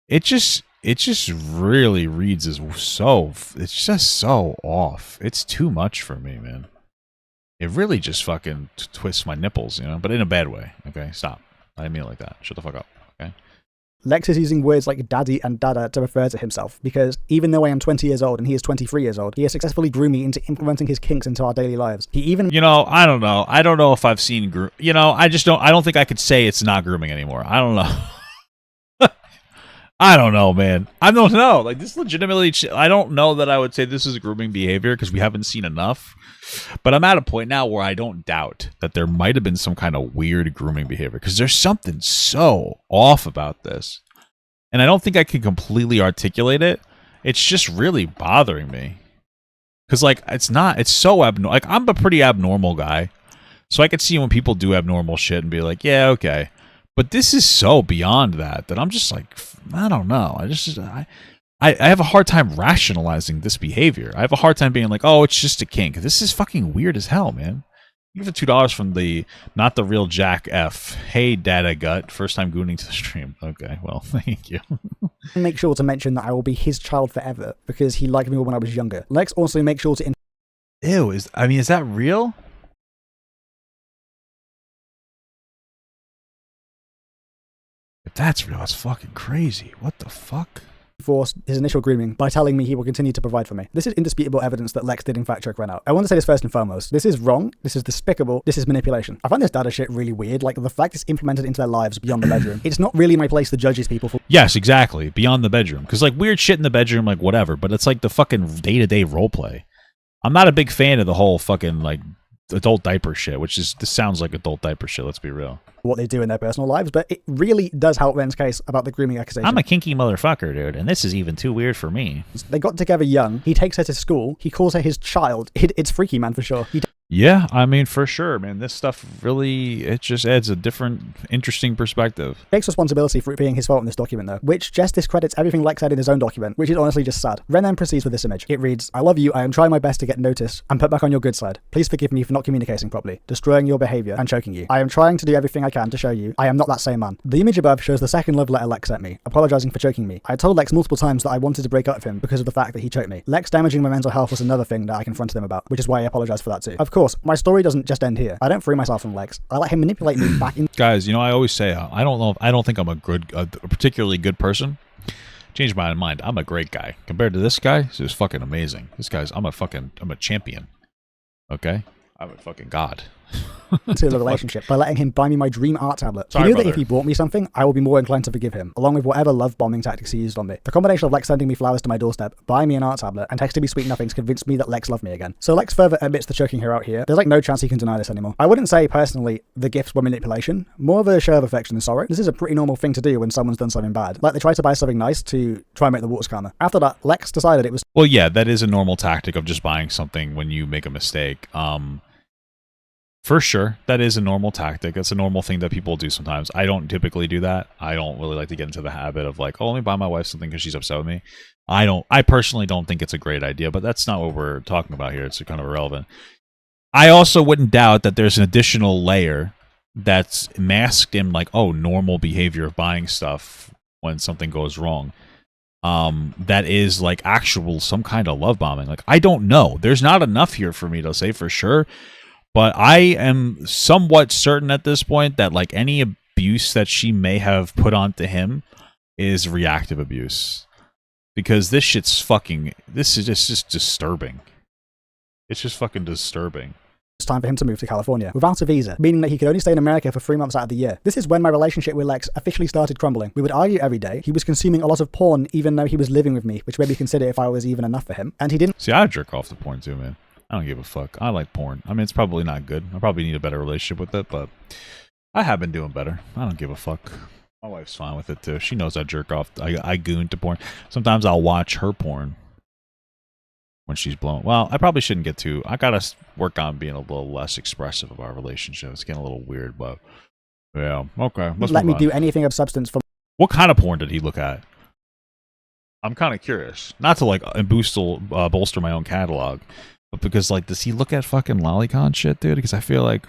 S1: it just really reads as so... It's just so off. It's too much for me, man. It really just fucking twists my nipples, you know? But in a bad way, okay? Stop. I didn't mean it like that. Shut the fuck up, okay?
S2: Lex is using words like daddy and dada to refer to himself, because even though I am 20 years old and he is 23 years old, he has successfully groomed me into implementing his kinks into our daily lives. He even...
S1: You know, I don't know. I don't know if I've seen... You know, I don't think I could say it's not grooming anymore. I don't know. I don't know, man. I don't know. Like, this legitimately, I don't know that I would say this is grooming behavior because we haven't seen enough. But I'm at a point now where I don't doubt that there might have been some kind of weird grooming behavior because there's something so off about this. And I don't think I can completely articulate it. It's just really bothering me. Because, like, it's so abnormal. Like, I'm a pretty abnormal guy. So I could see when people do abnormal shit and be like, yeah, okay. But this is so beyond that I'm just like, I don't know. I have a hard time rationalizing this behavior. I have a hard time being like, oh, it's just a kink. This is fucking weird as hell, man. You get the $2 from the not the real Jack F. Hey, Data Gut. First time gooning to the stream. Okay, well, thank you.
S2: Make sure to mention that I will be his child forever because he liked me when I was younger. Lex also makes sure to...
S1: Ew, is that real? If that's real, that's fucking crazy. What the fuck?
S2: Force his initial grooming by telling me he will continue to provide for me. This is indisputable evidence that Lex did in fact choke Ren out. I want to say this first and foremost. This is wrong, this is despicable, this is manipulation. I find this data shit really weird, like the fact it's implemented into their lives beyond the bedroom. It's not really my place to judge these people for...
S1: Yes, exactly. Beyond the bedroom. Because, like, weird shit in the bedroom, like, whatever, but it's like the fucking day-to-day roleplay. I'm not a big fan of the whole fucking, like, adult diaper shit, this sounds like adult diaper shit, let's be real.
S2: What they do in their personal lives, but it really does help Ren's case about the grooming accusation.
S5: I'm a kinky motherfucker, dude, and this is even too weird for me.
S2: They got together young, he takes her to school, he calls her his child. It's freaky, man, for sure.
S1: Yeah, I mean, for sure, man. This stuff really, it just adds a different, interesting perspective.
S2: Takes responsibility for it being his fault in this document, though, which just discredits everything Lex said in his own document, which is honestly just sad. Ren then proceeds with this image. It reads, I love you, I am trying my best to get noticed and put back on your good side. Please forgive me for not communicating properly, destroying your behavior, and choking you. I am trying to do everything I can to show you I am not that same man. The image above shows the second love letter Lex sent me, apologizing for choking me. I told Lex multiple times that I wanted to break up with him because of the fact that he choked me. Lex damaging my mental health was another thing that I confronted him about, which is why I apologized for that too. Of course, my story doesn't just end here. I don't free myself from Lex. I let him manipulate me back in...
S1: Guys, you know, I always say, I don't think I'm a particularly good person. Changed my mind. I'm a great guy. Compared to this guy, this is fucking amazing. I'm a champion. Okay? I'm a fucking god.
S2: to the relationship by letting him buy me my dream art tablet. He knew that if he bought me something, I would be more inclined to forgive him, along with whatever love bombing tactics he used on me. The combination of Lex sending me flowers to my doorstep, buying me an art tablet, and texting me sweet nothings convinced me that Lex loved me again. So Lex further admits to choking her out here. There's like no chance he can deny this anymore. I wouldn't say personally the gifts were manipulation, more of a show of affection than sorrow. This is a pretty normal thing to do when someone's done something bad. Like they try to buy something nice to try and make the waters calmer. After that, Lex decided it was...
S1: Well, yeah, that is a normal tactic of just buying something when you make a mistake. For sure, that is a normal tactic. That's a normal thing that people do sometimes. I don't typically do that. I don't really like to get into the habit of like, oh, let me buy my wife something because she's upset with me. I personally don't think it's a great idea, but that's not what we're talking about here. It's kind of irrelevant. I also wouldn't doubt that there's an additional layer that's masked in like, oh, normal behavior of buying stuff when something goes wrong. That is like actual some kind of love bombing. Like, I don't know. There's not enough here for me to say for sure. But I am somewhat certain at this point that like any abuse that she may have put onto him is reactive abuse. Because this shit's fucking... This is just disturbing. It's just fucking disturbing.
S2: It's time for him to move to California without a visa, meaning that he could only stay in America for 3 months out of the year. This is when my relationship with Lex officially started crumbling. We would argue every day. He was consuming a lot of porn even though he was living with me, which made me consider if I was even enough for him. And he didn't...
S1: See, I jerk off the porn too, man. I don't give a fuck. I like porn. I mean, it's probably not good. I probably need a better relationship with it, but I have been doing better. I don't give a fuck. My wife's fine with it, too. She knows I jerk off. I goon to porn. Sometimes I'll watch her porn when she's blown. Well, I probably shouldn't get too... I gotta work on being a little less expressive of our relationship. It's getting a little weird, but... Yeah, okay.
S2: Let me do anything of substance for...
S1: What kind of porn did he look at? I'm kind of curious. Not to, like, bolster my own catalog, but because, like, does he look at fucking lolicon shit, dude? Because I feel like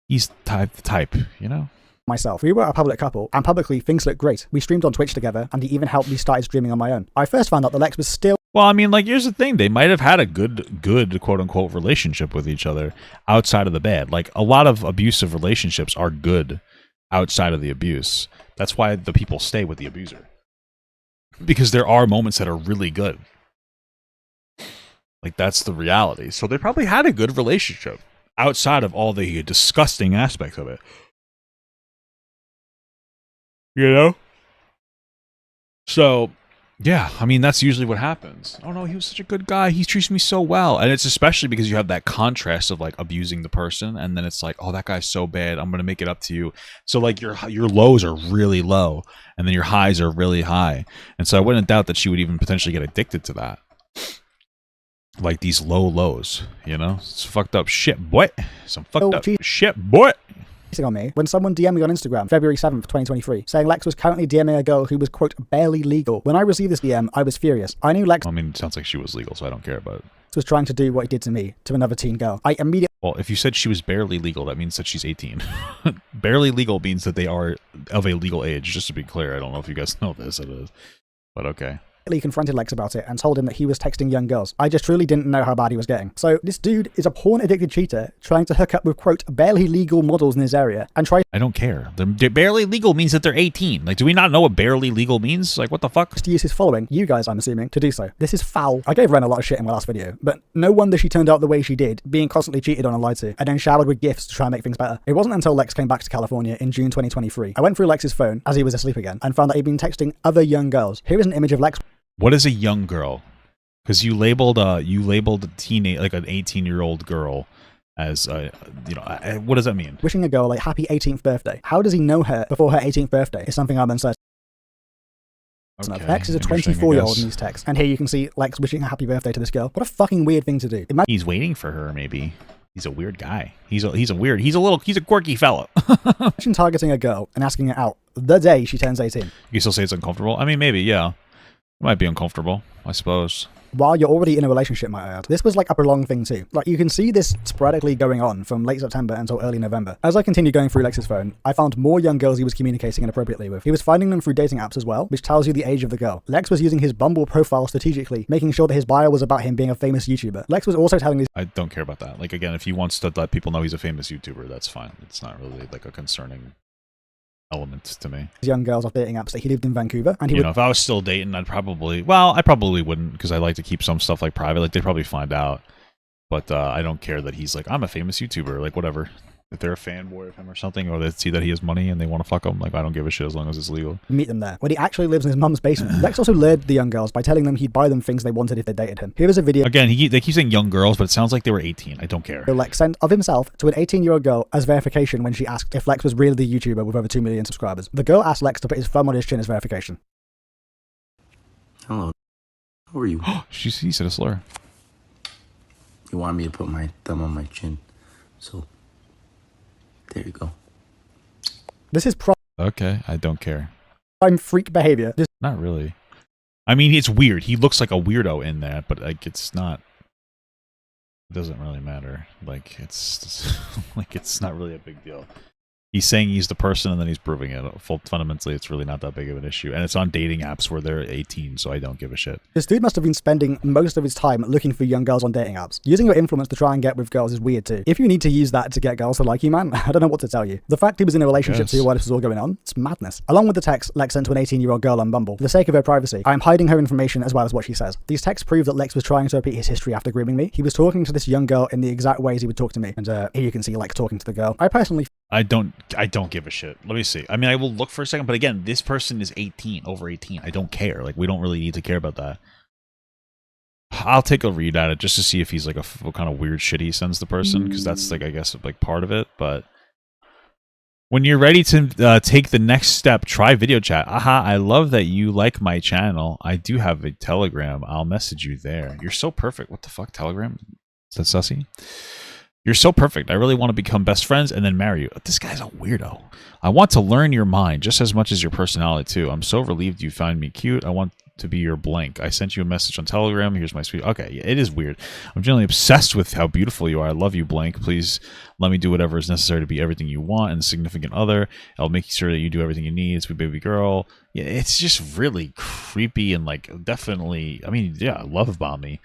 S1: he's the type, you know?
S2: Myself. We were a public couple, and publicly things looked great. We streamed on Twitch together, and he even helped me start streaming on my own. I first found out that Lex was still...
S1: Well, I mean, like, here's the thing. They might have had a good quote-unquote relationship with each other outside of the bed. Like, a lot of abusive relationships are good outside of the abuse. That's why the people stay with the abuser. Because there are moments that are really good. Like, that's the reality. So they probably had a good relationship outside of all the disgusting aspects of it. You know? So, yeah, I mean, that's usually what happens. Oh no, he was such a good guy. He treats me so well. And it's especially because you have that contrast of like abusing the person, and then it's like, oh, that guy's so bad. I'm gonna make it up to you. So like your lows are really low, and then your highs are really high. And so I wouldn't doubt that she would even potentially get addicted to that. Like these low lows, you know? It's fucked up shit, boy. Some fucked up shit, boy.
S2: On me when someone DM'd me on Instagram February 7th, 2023, saying Lex was currently DMing a girl who was, quote, barely legal. When I received this DM, I was furious. I knew Lex
S1: I mean, it sounds like she was legal, so I don't care about it.
S2: was trying to do what he did to me, to another teen girl. I immediately
S1: Well, if you said she was barely legal, that means that she's 18. Barely legal means that they are of a legal age, just to be clear. I don't know if you guys know this, it is. But okay.
S2: confronted Lex about it and told him that he was texting young girls. I just truly didn't know how bad he was getting. So this dude is a porn-addicted cheater trying to hook up with, quote, barely legal models in his area and try
S1: I don't care. They're barely legal means that they're 18. Like, do we not know what barely legal means? Like, what the fuck?
S2: to use his following, you guys, I'm assuming, to do so. This is foul. I gave Ren a lot of shit in my last video, but no wonder she turned out the way she did, being constantly cheated on and lied to, and then showered with gifts to try and make things better. It wasn't until Lex came back to California in June 2023. I went through Lex's phone as he was asleep again and found that he'd been texting other young girls. Here is an image of Lex.
S1: What is a young girl? Because you labeled a teenage, like an 18-year-old girl as what does that mean?
S2: Wishing a girl a happy 18th birthday. How does he know her before her 18th birthday is something I'm uncertain of.
S1: Okay,
S2: Lex is a
S1: interesting, I
S2: 24-year-old
S1: guess.
S2: in these texts, and here you can see Lex wishing a happy birthday to this girl. What a fucking weird thing to do.
S1: He's waiting for her, maybe. He's a weird guy. He's a quirky fella.
S2: Imagine targeting a girl and asking her out the day she turns 18.
S1: You can still say it's uncomfortable? I mean, maybe, yeah. It might be uncomfortable, I suppose.
S2: While you're already in a relationship, might I add. This was like a prolonged thing too. Like, you can see this sporadically going on from late September until early November. As I continued going through Lex's phone, I found more young girls he was communicating inappropriately with. He was finding them through dating apps as well, which tells you the age of the girl. Lex was using his Bumble profile strategically, making sure that his bio was about him being a famous YouTuber. Lex was also telling these
S1: I don't care about that. Like, again, if he wants to let people know he's a famous YouTuber, that's fine. It's not really, like, a concerning element to me.
S2: young girls off dating apps that he lived in Vancouver, and he
S1: You
S2: would
S1: know, if I was still dating, I probably wouldn't, because I like to keep some stuff, like, private. Like, they'd probably find out. But I don't care that he's like, I'm a famous YouTuber, like, whatever. If they're a fanboy of him or something, or they see that he has money and they want to fuck him, like, I don't give a shit as long as it's legal.
S2: meet them there, when he actually lives in his mum's basement. Lex also lured the young girls by telling them he'd buy them things they wanted if they dated him. Here is a video
S1: Again, they keep saying young girls, but it sounds like they were 18. I don't care.
S2: Lex sent of himself to an 18-year-old girl as verification when she asked if Lex was really the YouTuber with over 2 million subscribers. The girl asked Lex to put his thumb on his chin as verification.
S6: Hello. Who are you?
S1: He said a slur.
S6: You want me to put my thumb on my chin. So, there you go.
S2: This is
S1: Okay, I don't care.
S2: prime freak behavior. This
S1: Not really. I mean, it's weird. He looks like a weirdo in that, but like it's not. It doesn't really matter. Like it's like it's not really a big deal. He's saying he's the person, and then he's proving it. Fundamentally, it's really not that big of an issue, and it's on dating apps where they're 18, so I don't give a shit.
S2: This dude must have been spending most of his time looking for young girls on dating apps. Using your influence to try and get with girls is weird too. If you need to use that to get girls to like you, man, I don't know what to tell you. The fact he was in a relationship
S1: Yes.
S2: too while this was all going on, it's madness. Along with the text Lex sent to an 18-year-old girl on Bumble, for the sake of her privacy, I am hiding her information as well as what she says. These texts prove that Lex was trying to repeat his history after grooming me. He was talking to this young girl in the exact ways he would talk to me, and here you can see Lex talking to the girl. I personally
S1: I don't give a shit. Let me see. I mean, I will look for a second, but again, this person is 18, over 18. I don't care. Like, we don't really need to care about that. I'll take a read at it just to see if he's like what kind of weird shit he sends the person, because that's like, I guess, like part of it. But when you're ready to take the next step, try video chat. Aha, I love that you like my channel. I do have a Telegram. I'll message you there. You're so perfect. What the fuck, Telegram? Is that sussy? You're so perfect. I really want to become best friends and then marry you. This guy's a weirdo. I want to learn your mind just as much as your personality too. I'm so relieved you find me cute. I want to be your blank. I sent you a message on Telegram. Here's my sweet. Okay, yeah, it is weird. I'm generally obsessed with how beautiful you are. I love you, blank. Please let me do whatever is necessary to be everything you want and a significant other. I'll make sure that you do everything you need. Sweet baby girl. Yeah, it's just really creepy and like definitely. I mean, yeah, love bomb me.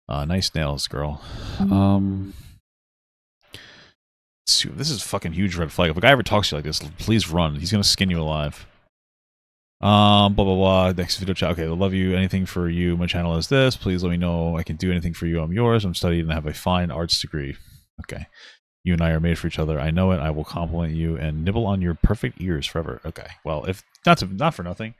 S1: Nice nails, girl. This is a fucking huge red flag. If a guy ever talks to you like this, please run. He's gonna skin you alive. Blah blah blah. Next video chat. Okay, I love you. Anything for you. My channel is this. Please let me know I can do anything for you. I'm yours. I'm studied and have a fine arts degree. Okay. You and I are made for each other. I know it. I will compliment you and nibble on your perfect ears forever. Okay. Well, if not for nothing,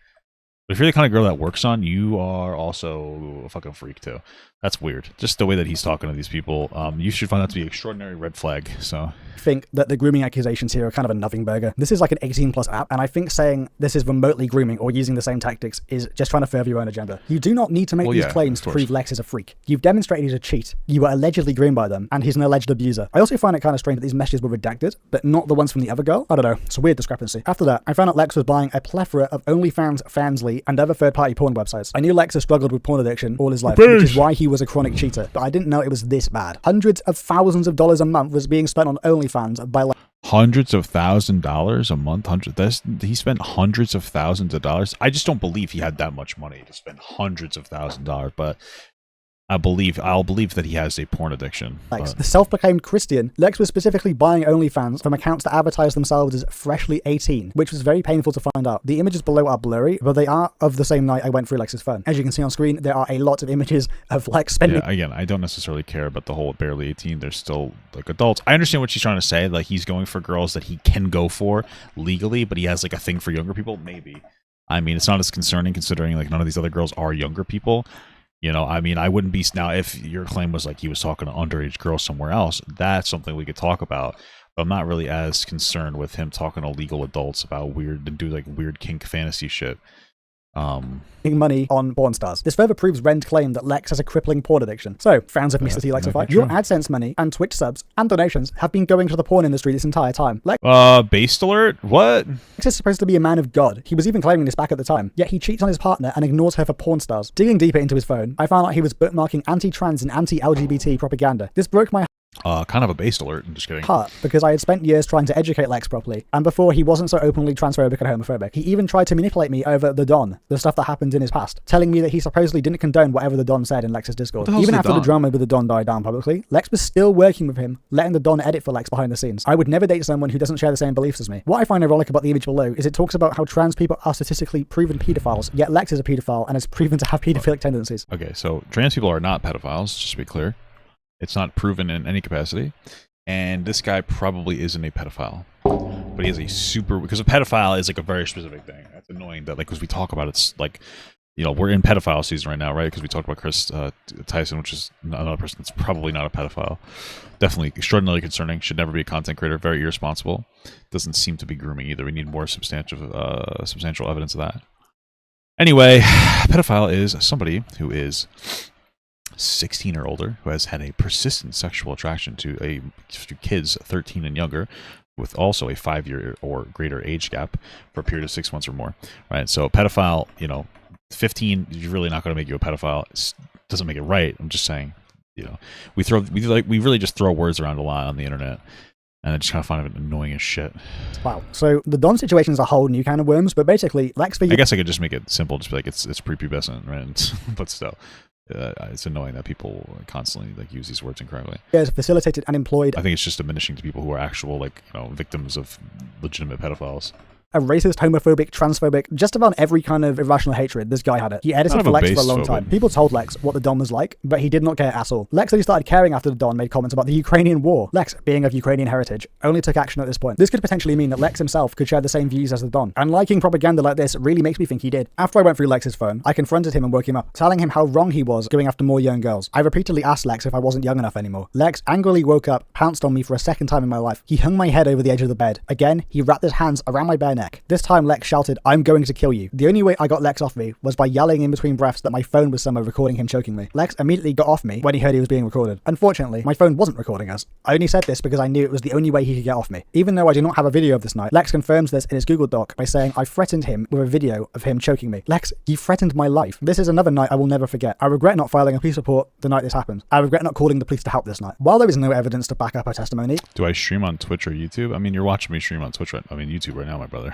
S1: But if you're the kind of girl that works on, you are also a fucking freak too. That's weird. Just the way that he's talking to these people, you should find that to be an extraordinary red flag. So
S2: think that the grooming accusations here are kind of a nothing burger. This is like an 18+ app, and I think saying this is remotely grooming or using the same tactics is just trying to further your own agenda. You do not need to make these claims to prove Lex is a freak. You've demonstrated he's a cheat. You were allegedly groomed by them, and he's an alleged abuser. I also find it kind of strange that these messages were redacted, but not the ones from the other girl. I don't know. It's a weird discrepancy. After that, I found out Lex was buying a plethora of OnlyFans, Fansly, and other third-party porn websites. I knew Lex has struggled with porn addiction all his life, which is why he was a chronic cheater, but I didn't know it was this bad. Hundreds of thousands of dollars a month was being spent on OnlyFans by
S1: hundreds of $1,000s a month. He spent hundreds of thousands of dollars. I just don't believe he had that much money to spend hundreds of $1,000s, but I'll believe that he has a porn addiction.
S2: Lex, the self-proclaimed Christian, Lex was specifically buying OnlyFans from accounts that advertise themselves as freshly 18, which was very painful to find out. The images below are blurry, but they are of the same night I went through Lex's phone. As you can see on screen, there are a lot of images of Lex spending...
S1: Yeah, again, I don't necessarily care about the whole barely 18. They're still like adults. I understand what she's trying to say. Like, he's going for girls that he can go for legally, but he has like a thing for younger people. Maybe. I mean, it's not as concerning considering like none of these other girls are younger people. You know, I mean, I wouldn't be... Now, if your claim was like he was talking to underage girls somewhere else, that's something we could talk about. But I'm not really as concerned with him talking to legal adults about weird and do like weird kink fantasy shit.
S2: Money on porn stars. This further proves Ren's claim that Lex has a crippling porn addiction. So, fans of MrTLexify, your AdSense money and Twitch subs and donations have been going to the porn industry this entire time.
S1: Based alert? What?
S2: Lex is supposed to be a man of God. He was even claiming this back at the time. Yet he cheats on his partner and ignores her for porn stars. Digging deeper into his phone, I found out he was bookmarking anti-trans and anti-LGBT propaganda. This broke my
S1: kind of a based alert. I'm just kidding.
S2: Heart, because I had spent years trying to educate Lex properly, and before he wasn't so openly transphobic and homophobic. He even tried to manipulate me over the Don, the stuff that happened in his past, telling me that he supposedly didn't condone whatever the Don said in Lex's Discord. Even after the drama with the Don died down publicly, Lex was still working with him, letting the Don edit for Lex behind the scenes. I would never date someone who doesn't share the same beliefs as me. What I find ironic about the image below is it talks about how trans people are statistically proven pedophiles, yet Lex is a pedophile and is proven to have pedophilic tendencies.
S1: Okay, so trans people are not pedophiles, just to be clear. It's not proven in any capacity. And this guy probably isn't a pedophile, but he has a because a pedophile is like a very specific thing. That's annoying that, like, because we talk about it's like, you know, we're in pedophile season right now, right? Because we talked about Chris Tyson, which is another person that's probably not a pedophile. Definitely extraordinarily concerning. Should never be a content creator. Very irresponsible. Doesn't seem to be grooming either. We need more substantial evidence of that. Anyway, pedophile is somebody who is 16 or older, who has had a persistent sexual attraction to kids 13 and younger, with also a 5-year or greater age gap for a period of 6 months or more. Right. So pedophile, you know, 15 is really not going to make you a pedophile. It doesn't make it right. I'm just saying, you know, we really just throw words around a lot on the internet. And I just kind of find it annoying as shit.
S2: Wow. So the Don situation is a whole new can of worms, but basically, Lex...
S1: I guess I could just make it simple, just be like, it's prepubescent, right? But still. It's annoying that people constantly like use these words incorrectly.
S2: Yes, facilitated and employed.
S1: I think it's just diminishing to people who are actual, like, you know, victims of legitimate pedophiles.
S2: A racist, homophobic, transphobic, just about every kind of irrational hatred, this guy had it. He edited for Lex for a long time. People told Lex what the Don was like, but he did not care at all. Lex only started caring after the Don made comments about the Ukrainian war. Lex, being of Ukrainian heritage, only took action at this point. This could potentially mean that Lex himself could share the same views as the Don. And liking propaganda like this really makes me think he did. After I went through Lex's phone, I confronted him and woke him up, telling him how wrong he was going after more young girls. I repeatedly asked Lex if I wasn't young enough anymore. Lex angrily woke up, pounced on me for a second time in my life. He hung my head over the edge of the bed. Again, he wrapped his hands around my bare neck. This time, Lex shouted, "I'm going to kill you." The only way I got Lex off me was by yelling in between breaths that my phone was somewhere recording him choking me. Lex immediately got off me when he heard he was being recorded. Unfortunately, my phone wasn't recording us. I only said this because I knew it was the only way he could get off me. Even though I do not have a video of this night, Lex confirms this in his Google Doc by saying I threatened him with a video of him choking me. Lex, you threatened my life. This is another night I will never forget. I regret not filing a police report the night this happened. I regret not calling the police to help this night. While there is no evidence to back up her testimony.
S1: Do I stream on Twitch or YouTube? I mean, you're watching me stream on Twitch YouTube right now, my brother.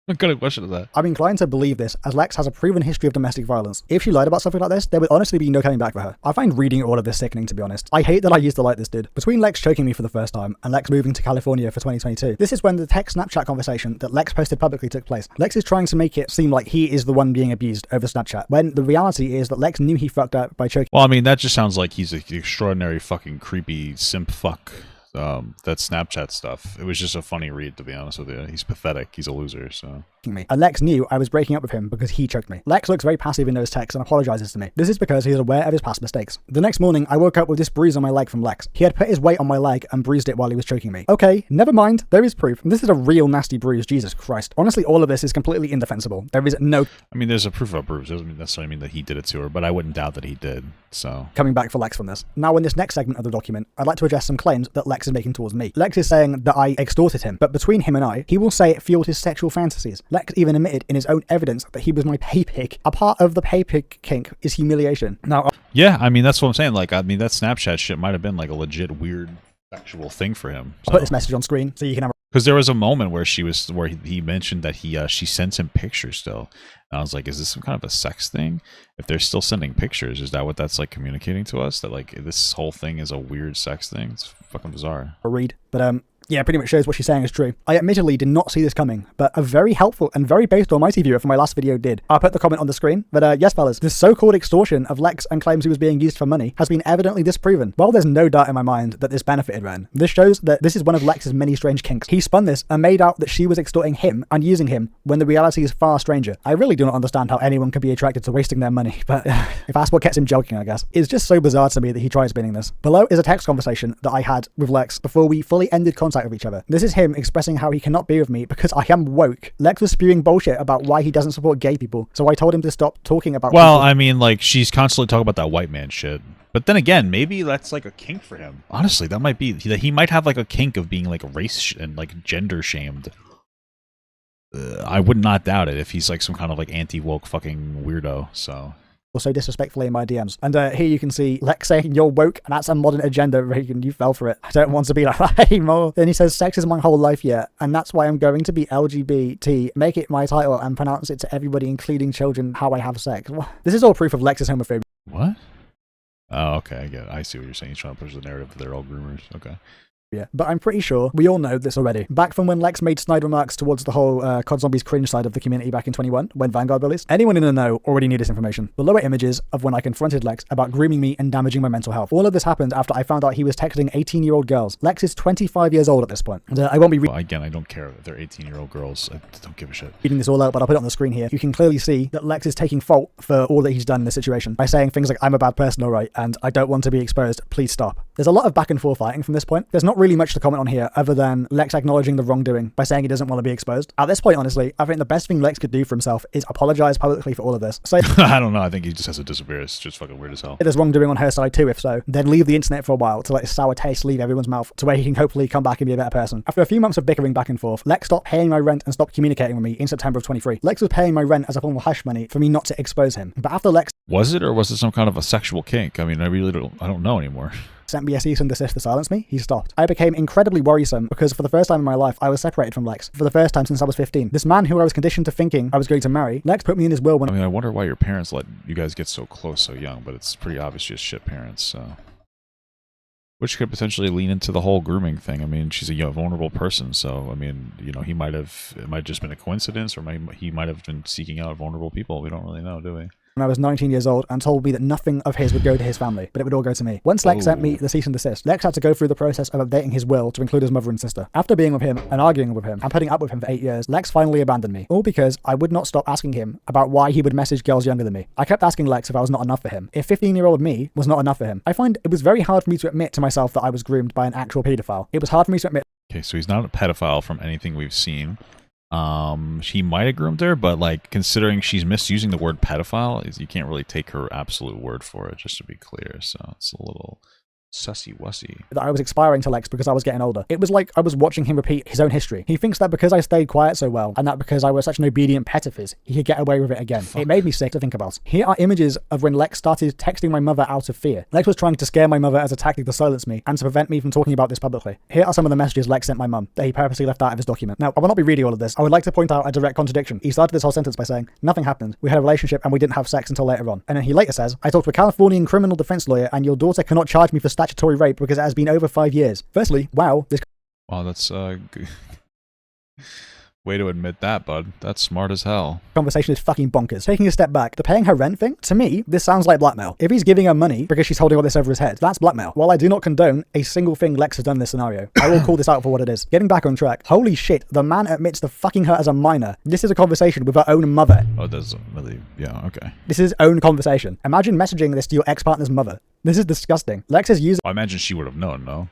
S1: What kind of question is that?
S2: I'm inclined to believe this, as Lex has a proven history of domestic violence. If she lied about something like this, there would honestly be no coming back for her. I find reading all of this sickening, to be honest. I hate that I used to like this dude. Between Lex choking me for the first time and Lex moving to California for 2022, this is when the text Snapchat conversation that Lex posted publicly took place. Lex is trying to make it seem like he is the one being abused over Snapchat, when the reality is that Lex knew he fucked up by choking.
S1: Well, I mean, that just sounds like he's an extraordinary fucking creepy simp fuck. that Snapchat stuff. It was just a funny read, to be honest with you. He's pathetic. He's a loser. So.
S2: Me. And Lex knew I was breaking up with him because he choked me. Lex looks very passive in those texts and apologizes to me. This is because he is aware of his past mistakes. The next morning, I woke up with this bruise on my leg from Lex. He had put his weight on my leg and bruised it while he was choking me. Okay, never mind. There is proof. This is a real nasty bruise. Jesus Christ. Honestly, all of this is completely indefensible. There is no...
S1: I mean, there's a proof of a bruise. It doesn't necessarily mean that he did it to her, but I wouldn't doubt that he did. So...
S2: coming back for Lex from this. Now, in this next segment of the document, I'd like to address some claims that Lex is making towards me. Lex is saying that I extorted him, but between him and I, he will say it fueled his sexual fantasies. Lex even admitted in his own evidence that he was my pay pig. A part of the pay pig kink is humiliation. Now,
S1: yeah, I mean, that's what I'm saying. Like, I mean, that Snapchat shit might have been like a legit weird sexual thing for him.
S2: I'll put this message on screen so you can have
S1: because there was a moment where he mentioned that she sends him pictures still. And I was like, is this some kind of a sex thing? If they're still sending pictures, is that what that's like communicating to us? That like this whole thing is a weird sex thing? It's fucking bizarre.
S2: a read. But yeah, pretty much shows what she's saying is true. I admittedly did not see this coming, but a very helpful and very based almighty viewer from my last video did. I'll put the comment on the screen. But yes, fellas, this so-called extortion of Lex and claims he was being used for money has been evidently disproven. While there's no doubt in my mind that this benefited Ren, this shows that this is one of Lex's many strange kinks. He spun this and made out that she was extorting him and using him when the reality is far stranger. I really do not understand how anyone could be attracted to wasting their money, but if that's what gets him joking, I guess. It's just so bizarre to me that he tried spinning this. Below is a text conversation that I had with Lex before we fully ended contact with each other. This is him expressing how he cannot be with me because I am woke. Lex was spewing bullshit about why he doesn't support gay people, so I told him to stop talking about
S1: Well,
S2: people.
S1: I mean, like, she's constantly talking about that white man shit. But then again, maybe that's like a kink for him. Honestly, that might be... He might have like a kink of being like race and like gender shamed. I would not doubt it if he's like some kind of like anti-woke fucking weirdo, so...
S2: so disrespectfully in my DMs. And here you can see Lex saying, you're woke, and that's a modern agenda, Reagan. You fell for it. I don't want to be like that anymore. Then he says, sex is my whole life yet, and that's why I'm going to be LGBT, make it my title, and pronounce it to everybody, including children, how I have sex. This is all proof of Lex's homophobia.
S1: What? Oh, okay, I get it. I see what you're saying. He's trying to push the narrative that they're all groomers. Okay.
S2: Yeah, but I'm pretty sure we all know this already. Back from when Lex made snide remarks towards the whole COD Zombies cringe side of the community back in 21, when Vanguard released, anyone in the know already knew this information. Below are images of when I confronted Lex about grooming me and damaging my mental health. All of this happened after I found out he was texting 18-year-old girls. Lex is 25 years old at this point. And I won't be
S1: Well, again, I don't care if they're 18-year-old girls. I don't give a shit.
S2: reading this all out, but I'll put it on the screen here. You can clearly see that Lex is taking fault for all that he's done in this situation by saying things like, I'm a bad person, alright, and I don't want to be exposed, please stop. There's a lot of back and forth fighting from this point. There's not really much to comment on here other than Lex acknowledging the wrongdoing by saying he doesn't want to be exposed. At this point, honestly, I think the best thing Lex could do for himself is apologize publicly for all of this. Say
S1: I don't know. I think he just has to disappear. It's just fucking weird as hell.
S2: there's wrongdoing on her side too, if so, then leave the internet for a while to let his sour taste leave everyone's mouth to where he can hopefully come back and be a better person. After a few months of bickering back and forth, Lex stopped paying my rent and stopped communicating with me in September of 23. Lex was paying my rent as a form of hush money for me not to expose him. But after Lex
S1: Was it, or was it some kind of a sexual kink? I mean, I don't know anymore.
S2: sent me a cease and desist to silence me, he stopped. I became incredibly worrisome because for the first time in my life, I was separated from Lex. For the first time since I was 15. This man who I was conditioned to thinking I was going to marry, Lex put me in his will when
S1: I mean, I wonder why your parents let you guys get so close so young, but it's pretty obvious just shit parents, so... Which could potentially lean into the whole grooming thing. I mean, she's a young, vulnerable person, so, I mean, you know, it might have just been a coincidence, or he might have been seeking out vulnerable people. We don't really know, do we?
S2: I was 19 years old and told me that nothing of his would go to his family, but it would all go to me. Once Lex sent me the cease and desist, Lex had to go through the process of updating his will to include his mother and sister. After being with him and arguing with him and putting up with him for 8 years, Lex finally abandoned me. All because I would not stop asking him about why he would message girls younger than me. I kept asking Lex if I was not enough for him, if 15-year-old me was not enough for him. I find it was very hard for me to admit to myself that I was groomed by an actual pedophile. It was hard for me to admit.
S1: Okay, so he's not a pedophile from anything we've seen. He might have groomed her, but like considering she's misusing the word pedophile, you can't really take her absolute word for it, just to be clear. So it's a little sussy-wussy.
S2: That I was expiring to Lex because I was getting older. It was like I was watching him repeat his own history. He thinks that because I stayed quiet so well, and that because I was such an obedient pet of his, he could get away with it again. It made me sick to think about. Here are images of when Lex started texting my mother out of fear. Lex was trying to scare my mother as a tactic to silence me, and to prevent me from talking about this publicly. Here are some of the messages Lex sent my mum, that he purposely left out of his document. Now, I will not be reading all of this. I would like to point out a direct contradiction. He started this whole sentence by saying, nothing happened. We had a relationship and we didn't have sex until later on. And then he later says, I talked to a Californian criminal defense lawyer and your daughter cannot charge me for statutory rape because it has been over 5 years. Firstly, wow, this...
S1: Wow, that's good. Way to admit that, bud. That's smart as hell.
S2: Conversation is fucking bonkers. Taking a step back, the paying her rent thing, to me, this sounds like blackmail. If he's giving her money because she's holding all this over his head, that's blackmail. While I do not condone a single thing Lex has done in this scenario, I will call this out for what it is. Getting back on track, holy shit, the man admits to fucking her as a minor. This is a conversation with her own mother.
S1: Oh, that's really, yeah, okay.
S2: This is his own conversation. Imagine messaging this to your ex-partner's mother. This is disgusting. Lex is using
S1: I imagine she would have known, no?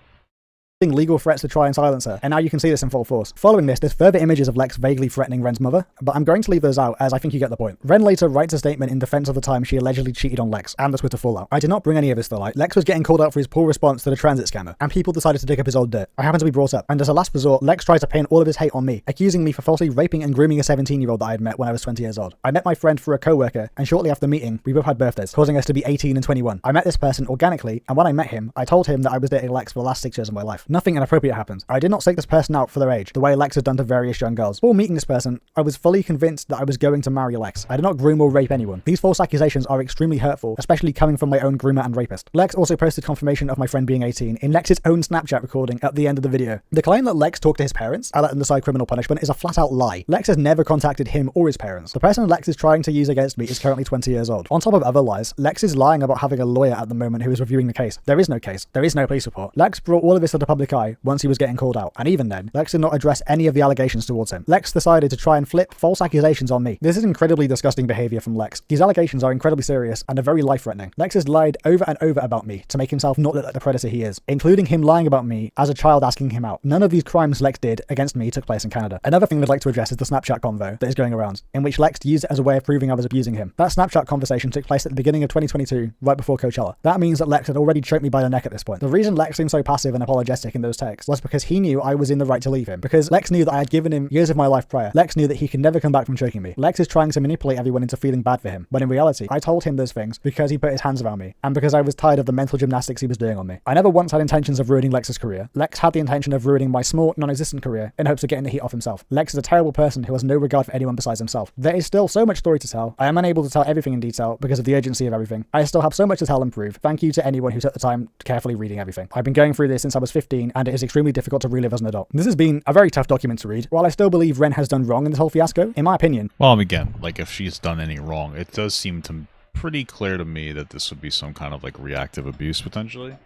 S2: legal threats to try and silence her, and now you can see this in full force. Following this, there's further images of Lex vaguely threatening Ren's mother, but I'm going to leave those out as I think you get the point. Ren later writes a statement in defense of the time she allegedly cheated on Lex and the Twitter fallout. I did not bring any of this to light. Lex was getting called out for his poor response to the transit scammer, and people decided to dig up his old dirt. I happened to be brought up, and as a last resort, Lex tried to pin all of his hate on me, accusing me for falsely raping and grooming a 17-year-old that I had met when I was 20 years old. I met my friend through a co-worker, and shortly after meeting, we both had birthdays, causing us to be 18 and 21. I met this person organically, and when I met him, I told him that I was dating Lex for the last 6 years of my life. Nothing inappropriate happened. I did not seek this person out for their age, the way Lex had done to various young girls. Before meeting this person, I was fully convinced that I was going to marry Lex. I did not groom or rape anyone. These false accusations are extremely hurtful, especially coming from my own groomer and rapist. Lex also posted confirmation of my friend being 18 in Lex's own Snapchat recording at the end of the video. The claim that Lex talked to his parents, I let them decide criminal punishment, is a flat-out lie. Lex has never contacted him or his parents. The person Lex is trying to use against me is currently 20 years old. On top of other lies, Lex is lying about having a lawyer at the moment who is reviewing the case. There is no case. There is no police report. Lex brought all of this to the public eye once he was getting called out, and even then, Lex did not address any of the allegations towards him. Lex decided to try and flip false accusations on me. This is incredibly disgusting behavior from Lex. These allegations are incredibly serious and are very life-threatening. Lex has lied over and over about me to make himself not look like the predator he is, including him lying about me as a child asking him out. None of these crimes Lex did against me took place in Canada. Another thing I'd like to address is the Snapchat convo that is going around, in which Lex used it as a way of proving I was abusing him. That Snapchat conversation took place at the beginning of 2022, right before Coachella. That means that Lex had already choked me by the neck at this point. The reason Lex seemed so passive and apologetic in those texts was because he knew I was in the right to leave him, because Lex knew that I had given him years of my life prior. Lex knew that he could never come back from choking me. Lex is trying to manipulate everyone into feeling bad for him, when in reality, I told him those things because he put his hands around me, and because I was tired of the mental gymnastics he was doing on me. I never once had intentions of ruining Lex's career. Lex had the intention of ruining my small, non-existent career in hopes of getting the heat off himself. Lex is a terrible person who has no regard for anyone besides himself. There is still so much story to tell. I am unable to tell everything in detail because of the urgency of everything. I still have so much to tell and prove. Thank you to anyone who took the time to carefully reading everything. I've been going through this since I was 15, and it is extremely difficult to relive as an adult. This has been a very tough document to read. While I still believe Ren has done wrong in this whole fiasco, in my opinion.
S1: Well, again, like, if she's done any wrong, it does seem to pretty clear to me that this would be some kind of, like, reactive abuse, potentially.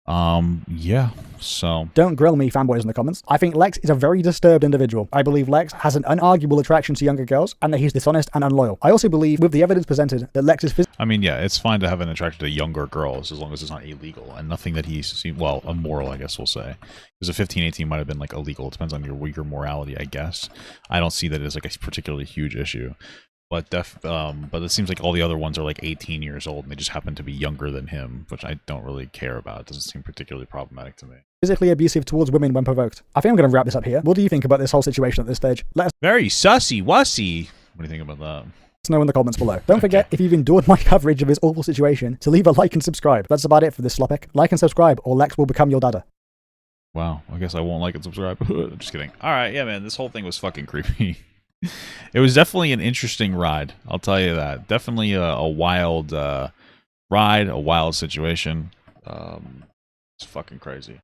S1: Yeah, so...
S2: Don't grill me, fanboys, in the comments. I think Lex is a very disturbed individual. I believe Lex has an unarguable attraction to younger girls, and that he's dishonest and unloyal. I also believe, with the evidence presented, that Lex is
S1: I mean, yeah, it's fine to have an attraction to younger girls, as long as it's not illegal, and nothing that he's, well, immoral, I guess we'll say. Because a 15, 18 might have been, like, illegal. It depends on your morality, I guess. I don't see that as, like, a particularly huge issue. But but it seems like all the other ones are like 18 years old and they just happen to be younger than him, which I don't really care about. It doesn't seem particularly problematic to me.
S2: Physically abusive towards women when provoked. I think I'm going to wrap this up here. What do you think about this whole situation at this stage? Let us
S1: Very sussy-wussy. What do you think about that?
S2: know in the comments below. Don't forget, if you've endured my coverage of this awful situation, to leave a like and subscribe. That's about it for this slopic. Like and subscribe, or Lex will become your dada.
S1: Wow, I guess I won't like and subscribe. Just kidding. Alright, yeah, man, this whole thing was fucking creepy. It was definitely an interesting ride, I'll tell you that. Definitely a wild ride, a wild situation. It's fucking crazy.